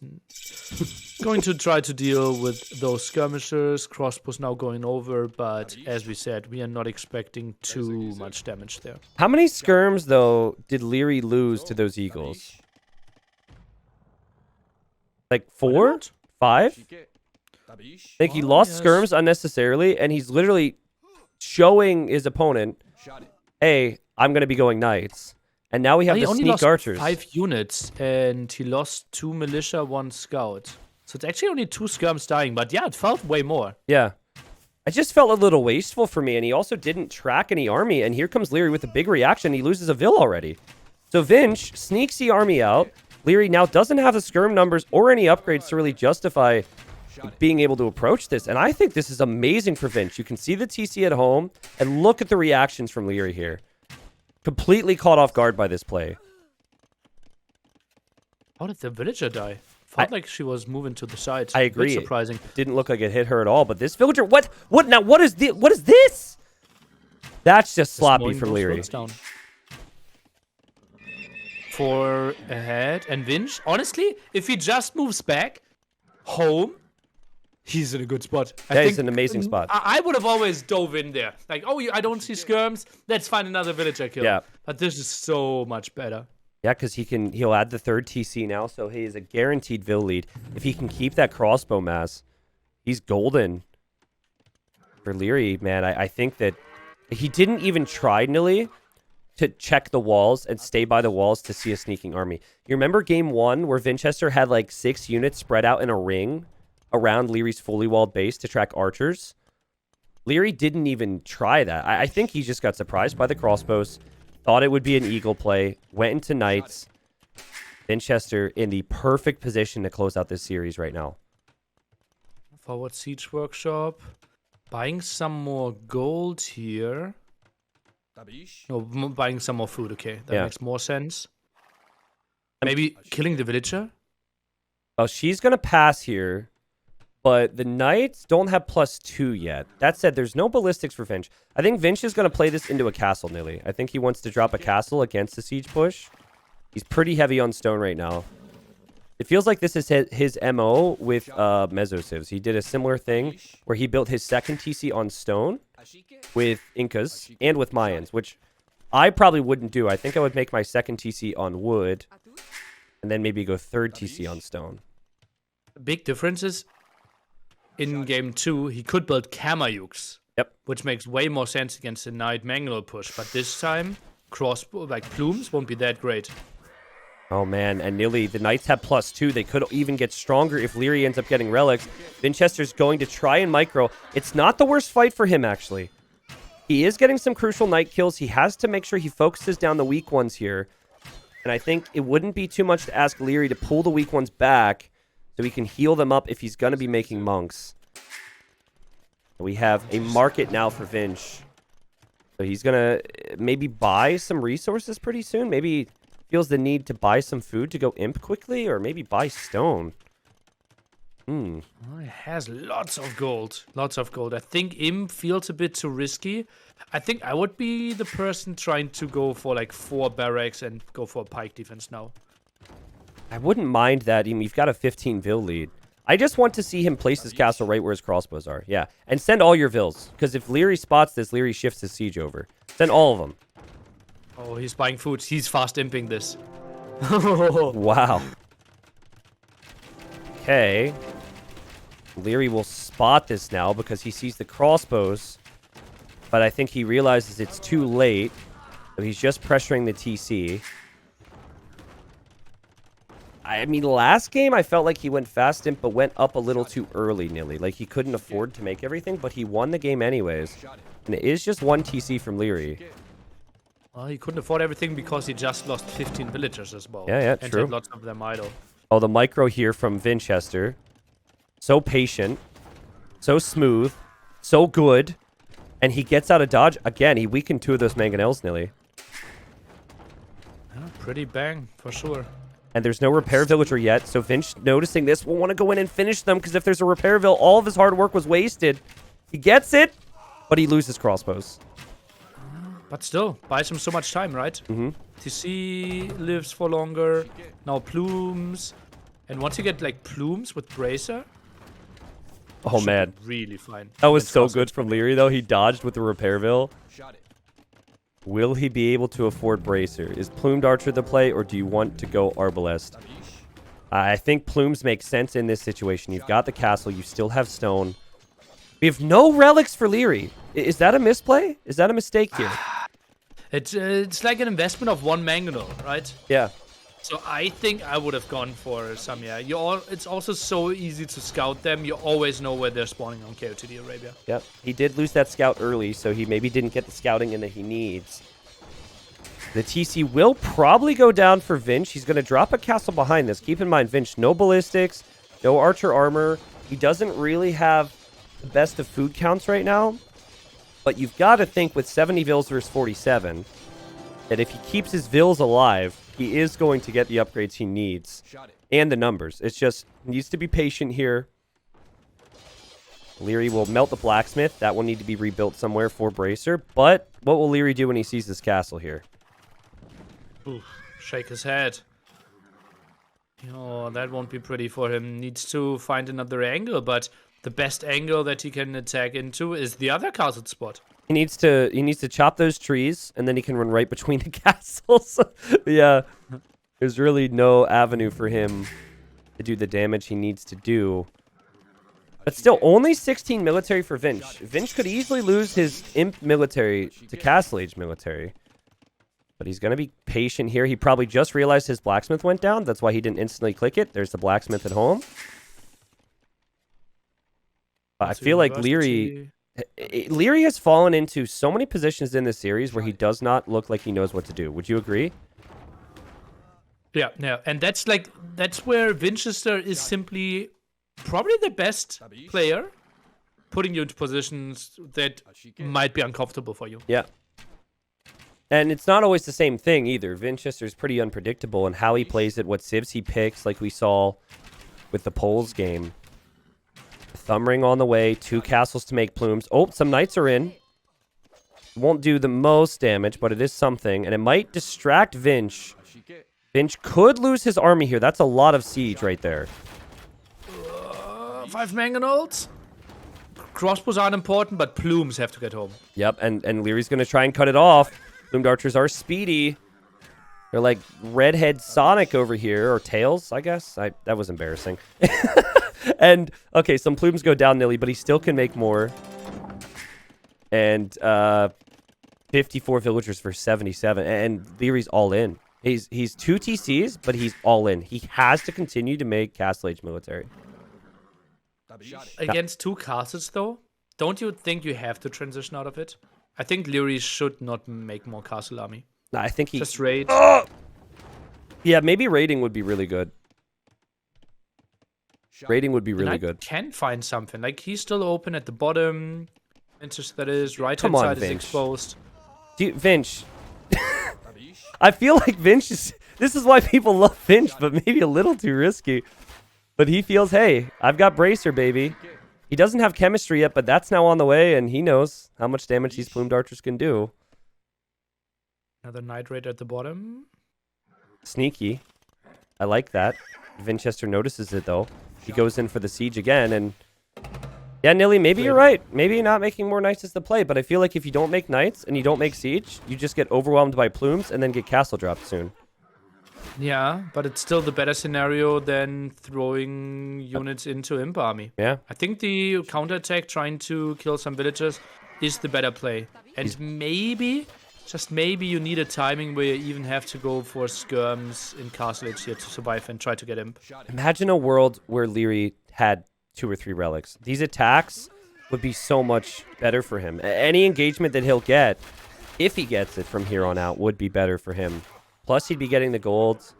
going to try to deal with those skirmishers. Crossbows now going over, but as we said, we are not expecting too much damage there. How many skirms, though, did Liereyy lose to those eagles? Like 4? 5? Like he lost skirms unnecessarily, and he's literally showing his opponent hey, I'm going to be going knights. And now we have He the only sneak lost archers. 5 units, and he lost 2 militia, 1 scout. So it's actually only 2 skirms dying, but yeah, it felt way more. Yeah. It just felt a little wasteful for me, and he also didn't track any army, and here comes Liereyy with a big reaction. He loses a Vil already. So Vinch sneaks the army out. Liereyy now doesn't have the skirm numbers or any upgrades to really justify being able to approach this, and I think this is amazing for Vinch. You can see the TC at home, and look at the reactions from Liereyy here. Completely caught off guard by this play. How did the villager die? Felt like she was moving to the side. I agree. Bit surprising. It didn't look like it hit her at all, but this villager, what now? What is this? That's just sloppy from Liereyy. Down. 4 ahead, and Vinch, honestly, if he just moves back home, he's in a good spot. Yeah, he's in an amazing spot. I would have always dove in there. Like, oh, I don't see skirms. Let's find another villager kill. Yeah. But this is so much better. Yeah, because he'll add the 3rd TC now, so he is a guaranteed Vil lead. If he can keep that crossbow mass, he's golden. For Liereyy, man, I think that he didn't even try, Nilly, to check the walls and stay by the walls to see a sneaking army. You remember game 1 where Vinchester had like 6 units spread out in a ring around Leary's fully walled base to track archers? Liereyy didn't even try that. I think he just got surprised by the crossbows. Thought it would be an eagle play. Went into knights. Vinchester in the perfect position to close out this series right now. Forward siege workshop. Buying some more gold here. No, buying some more food. Okay, that makes more sense. Maybe killing the villager? Well, she's going to pass here. But the knights don't have +2 yet. That said, there's no ballistics for Vinch. I think Vinch is going to play this into a castle, Nilly. I think he wants to drop a castle against the siege push. He's pretty heavy on stone right now. It feels like this is his MO with Mesosivs. He did a similar thing where he built his 2nd TC on stone with Incas and with Mayans, which I probably wouldn't do. I think I would make my 2nd TC on wood and then maybe go 3rd TC on stone. Big difference is in game 2, he could build Kamayuks. Yep. Which makes way more sense against the Knight Manual push. But this time, crossbow, like plumes, won't be that great. Oh, man. And Nilly, the Knights have +2. They could even get stronger if Liereyy ends up getting relics. Vinchester's going to try and micro. It's not the worst fight for him, actually. He is getting some crucial Knight kills. He has to make sure he focuses down the weak ones here. And I think it wouldn't be too much to ask Liereyy to pull the weak ones back so he can heal them up if he's going to be making monks. We have a market now for Vinch. So he's going to maybe buy some resources pretty soon. Maybe feels the need to buy some food to go imp quickly, or maybe buy stone. Well, he has lots of gold. Lots of gold. I think imp feels a bit too risky. I think I would be the person trying to go for like 4 barracks and go for a pike defense now. I wouldn't mind that. You've got a 15 Vil lead. I just want to see him place his castle right where his crossbows are. Yeah. And send all your Vils. Because if Liereyy spots this, Liereyy shifts his siege over. Send all of them. Oh, he's buying food. He's fast imping this. Wow. Okay. Liereyy will spot this now because he sees the crossbows. But I think he realizes it's too late. So he's just pressuring the TC. I mean, last game, I felt like he went fast imp, but went up a little too early, Nilly. Like, he couldn't afford to make everything, but he won the game anyways. And it is just 1 TC from Liereyy. Well, he couldn't afford everything because he just lost 15 villagers as well. Yeah, and true. had lots of them idle. Oh, the micro here from Vinchester. So patient. So smooth. So good. And he gets out of dodge. Again, he weakened 2 of those mangonels, Nilly. Yeah, pretty bang, for sure. And there's no repair villager yet, so Vinch, noticing this, will want to go in and finish them, because if there's a repair vill, all of his hard work was wasted. He gets it, but he loses crossbows. But still, buys him so much time, right? TC lives for longer. Now plumes. And once you get, like, plumes with bracer... Oh, man. Really fine. That was so good from Liereyy, though. He dodged with the repair vill. Will he be able to afford Bracer? Is Plumed Archer the play, or do you want to go Arbalest? I think Plumes makes sense in this situation. You've got the castle. You still have stone. We have no relics for Liereyy. Is that a misplay? Is that a mistake here? It's like an investment of one mangonel, right? Yeah. So I think I would have gone for Samia. It's also so easy to scout them. You always know where they're spawning on KotD Arabia. Yep. He did lose that scout early, so he maybe didn't get the scouting in that he needs. The TC will probably go down for Vinch. He's going to drop a castle behind this. Keep in mind, Vinch, no ballistics, no archer armor. He doesn't really have the best of food counts right now. But you've got to think with 70 vills versus 47, that if he keeps his vills alive, he is going to get the upgrades he needs. And the numbers. It's just, needs to be patient here. Liereyy will melt the blacksmith. That will need to be rebuilt somewhere for Bracer. But what will Liereyy do when he sees this castle here? Ooh, shake his head. Oh, that won't be pretty for him. Needs to find another angle, but the best angle that he can attack into is the other castle spot. He needs to chop those trees, and then he can run right between the castles. Yeah, there's really no avenue for him to do the damage he needs to do. But still, only 16 military for Vinch. Vinch could easily lose his imp military to castle age military. But he's going to be patient here. He probably just realized his blacksmith went down. That's why he didn't instantly click it. There's the blacksmith at home. I feel like Liereyy has fallen into so many positions in this series where he does not look like he knows what to do. Would you agree? Yeah. And that's where Vinchester is simply probably the best player, putting you into positions that might be uncomfortable for you. Yeah. And it's not always the same thing either. Vinchester's pretty unpredictable in how he plays it, what civs he picks, like we saw with the Poles game. Thumb ring on the way, 2 castles to make plumes. Oh, some knights are in. Won't do the most damage, but it is something. And it might distract Vinch. Vinch could lose his army here. That's a lot of siege right there. 5 mangonels. Crossbows aren't important, but plumes have to get home. Yep, and Lierey's going to try and cut it off. Plumed archers are speedy. They're like redhead Sonic over here, or Tails, I guess. That was embarrassing. And, okay, some plumes go down Nilly, but he still can make more. And 54 villagers for 77. And Lierey's all in. He's 2 TCs, but he's all in. He has to continue to make Castle Age military. Against 2 castles, though, don't you think you have to transition out of it? I think Liereyy should not make more castle army. Nah, I think he... Just raid. Yeah, maybe raiding would be really good. Raiding would be really good. Can find something. Like, he's still open at the bottom. Vinch, that is. Right-hand side is exposed. Dude, Vinch. I feel like Vinch is... This is why people love Vinch, but maybe a little too risky. But he feels, hey, I've got Bracer, baby. He doesn't have chemistry yet, but that's now on the way, and he knows how much damage these plumed archers can do. Another Night Raid at the bottom. Sneaky. I like that. Vinchester notices it, though. He goes in for the siege again, and... Yeah, Nilly, maybe you're right. Maybe not making more knights is the play, but I feel like if you don't make knights and you don't make siege, you just get overwhelmed by plumes and then get castle dropped soon. Yeah, but it's still the better scenario than throwing units into Imp Army. Yeah. I think the counterattack trying to kill some villagers is the better play. And maybe, just maybe, you need a timing where you even have to go for skirms in Castle Age here to survive and try to get Imp. Imagine a world where Liereyy had 2 or 3 relics. These attacks would be so much better for him. Any engagement that he'll get, if he gets it from here on out, would be better for him. Plus, he'd be getting the gold.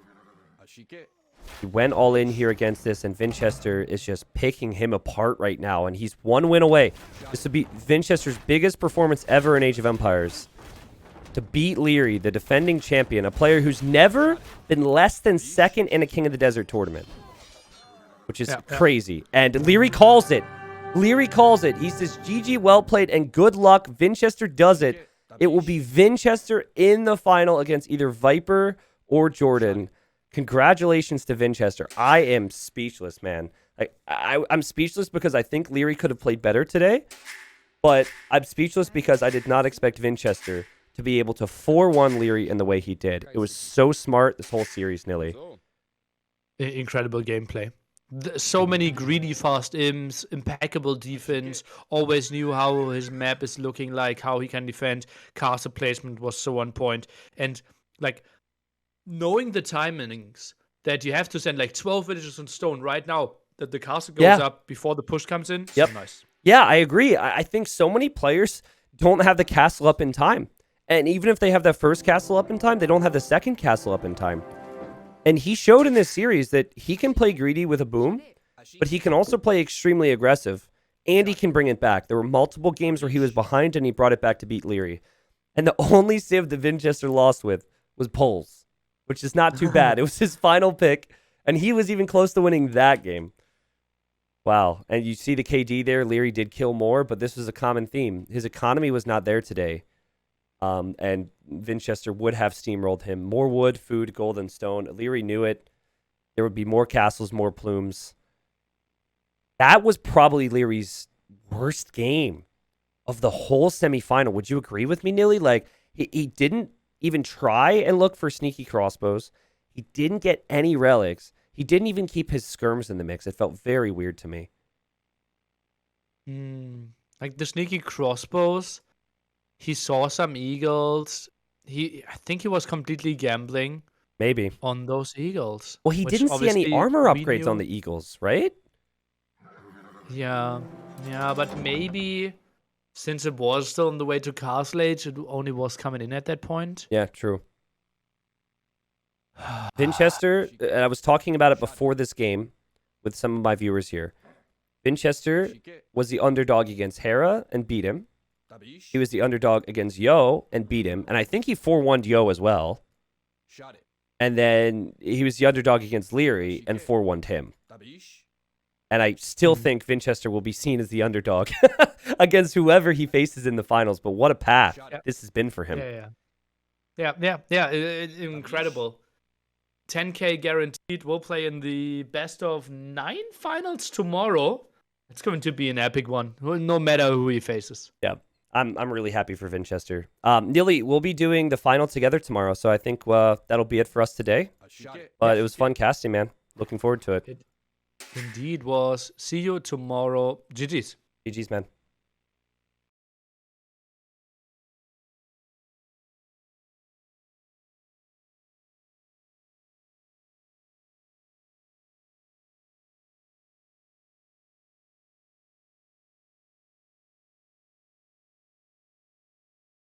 He went all in here against this, and Vinchester is just picking him apart right now, and he's 1 win away. This would be Vinchester's biggest performance ever in Age of Empires. To beat Liereyy, the defending champion, a player who's never been less than 2nd in a King of the Desert tournament. Which is crazy. And Liereyy calls it. Liereyy calls it. He says, GG, well played, and good luck. Vinchester does it. It will be Vinchester in the final against either Viper or Jordan. Congratulations to Vinchester. I am speechless, man. I'm speechless because I think Liereyy could have played better today. But I'm speechless because I did not expect Vinchester to be able to 4-1 Liereyy in the way he did. It was so smart this whole series, Nilly. Incredible gameplay. So many greedy fast imps, impeccable defense, always knew how his map is looking like, how he can defend. Castle placement was so on point. And like knowing the timings that you have to send like 12 villagers on stone right now that the castle goes up before the push comes in. Yep. So nice. Yeah, I agree. I think so many players don't have the castle up in time. And even if they have that first castle up in time, they don't have the second castle up in time. And he showed in this series that he can play greedy with a boom, but he can also play extremely aggressive, and he can bring it back. There were multiple games where he was behind, and he brought it back to beat Liereyy. And the only civ that Vinchester lost with was Poles, which is not too bad. It was his final pick, and he was even close to winning that game. Wow. And you see the KD there. Liereyy did kill more, but this was a common theme. His economy was not there today. And Vinchester would have steamrolled him. More wood, food, gold, and stone. Liereyy knew it. There would be more castles, more plumes. That was probably Lierey's worst game of the whole semifinal. Would you agree with me, Nilly? Like, he didn't even try and look for sneaky crossbows. He didn't get any relics. He didn't even keep his skirms in the mix. It felt very weird to me. Like the sneaky crossbows, he saw some eagles. I think he was completely gambling. Maybe. On those eagles. Well, he didn't see any armor upgrades on the eagles, right? Yeah. Yeah, but maybe since it was still on the way to Castle Age, it only was coming in at that point. Yeah, true. Vinchester, and I was talking about it before this game with some of my viewers here. Vinchester was the underdog against Hera and beat him. He was the underdog against Yo and beat him. And I think he 4-1'd Yo as well. And then he was the underdog against Liereyy and 4-1'd him. And I still think Vinchester will be seen as the underdog against whoever he faces in the finals. But what a path this has been for him. Yeah. Incredible. 10K guaranteed. We'll play in the best of 9 finals tomorrow. It's going to be an epic one, no matter who he faces. Yeah, I'm really happy for Vinchester. Nilly, we'll be doing the final together tomorrow, so I think that'll be it for us today. But it was fun casting, man. Looking forward to it. It indeed was. See you tomorrow. GG's. GG's, man.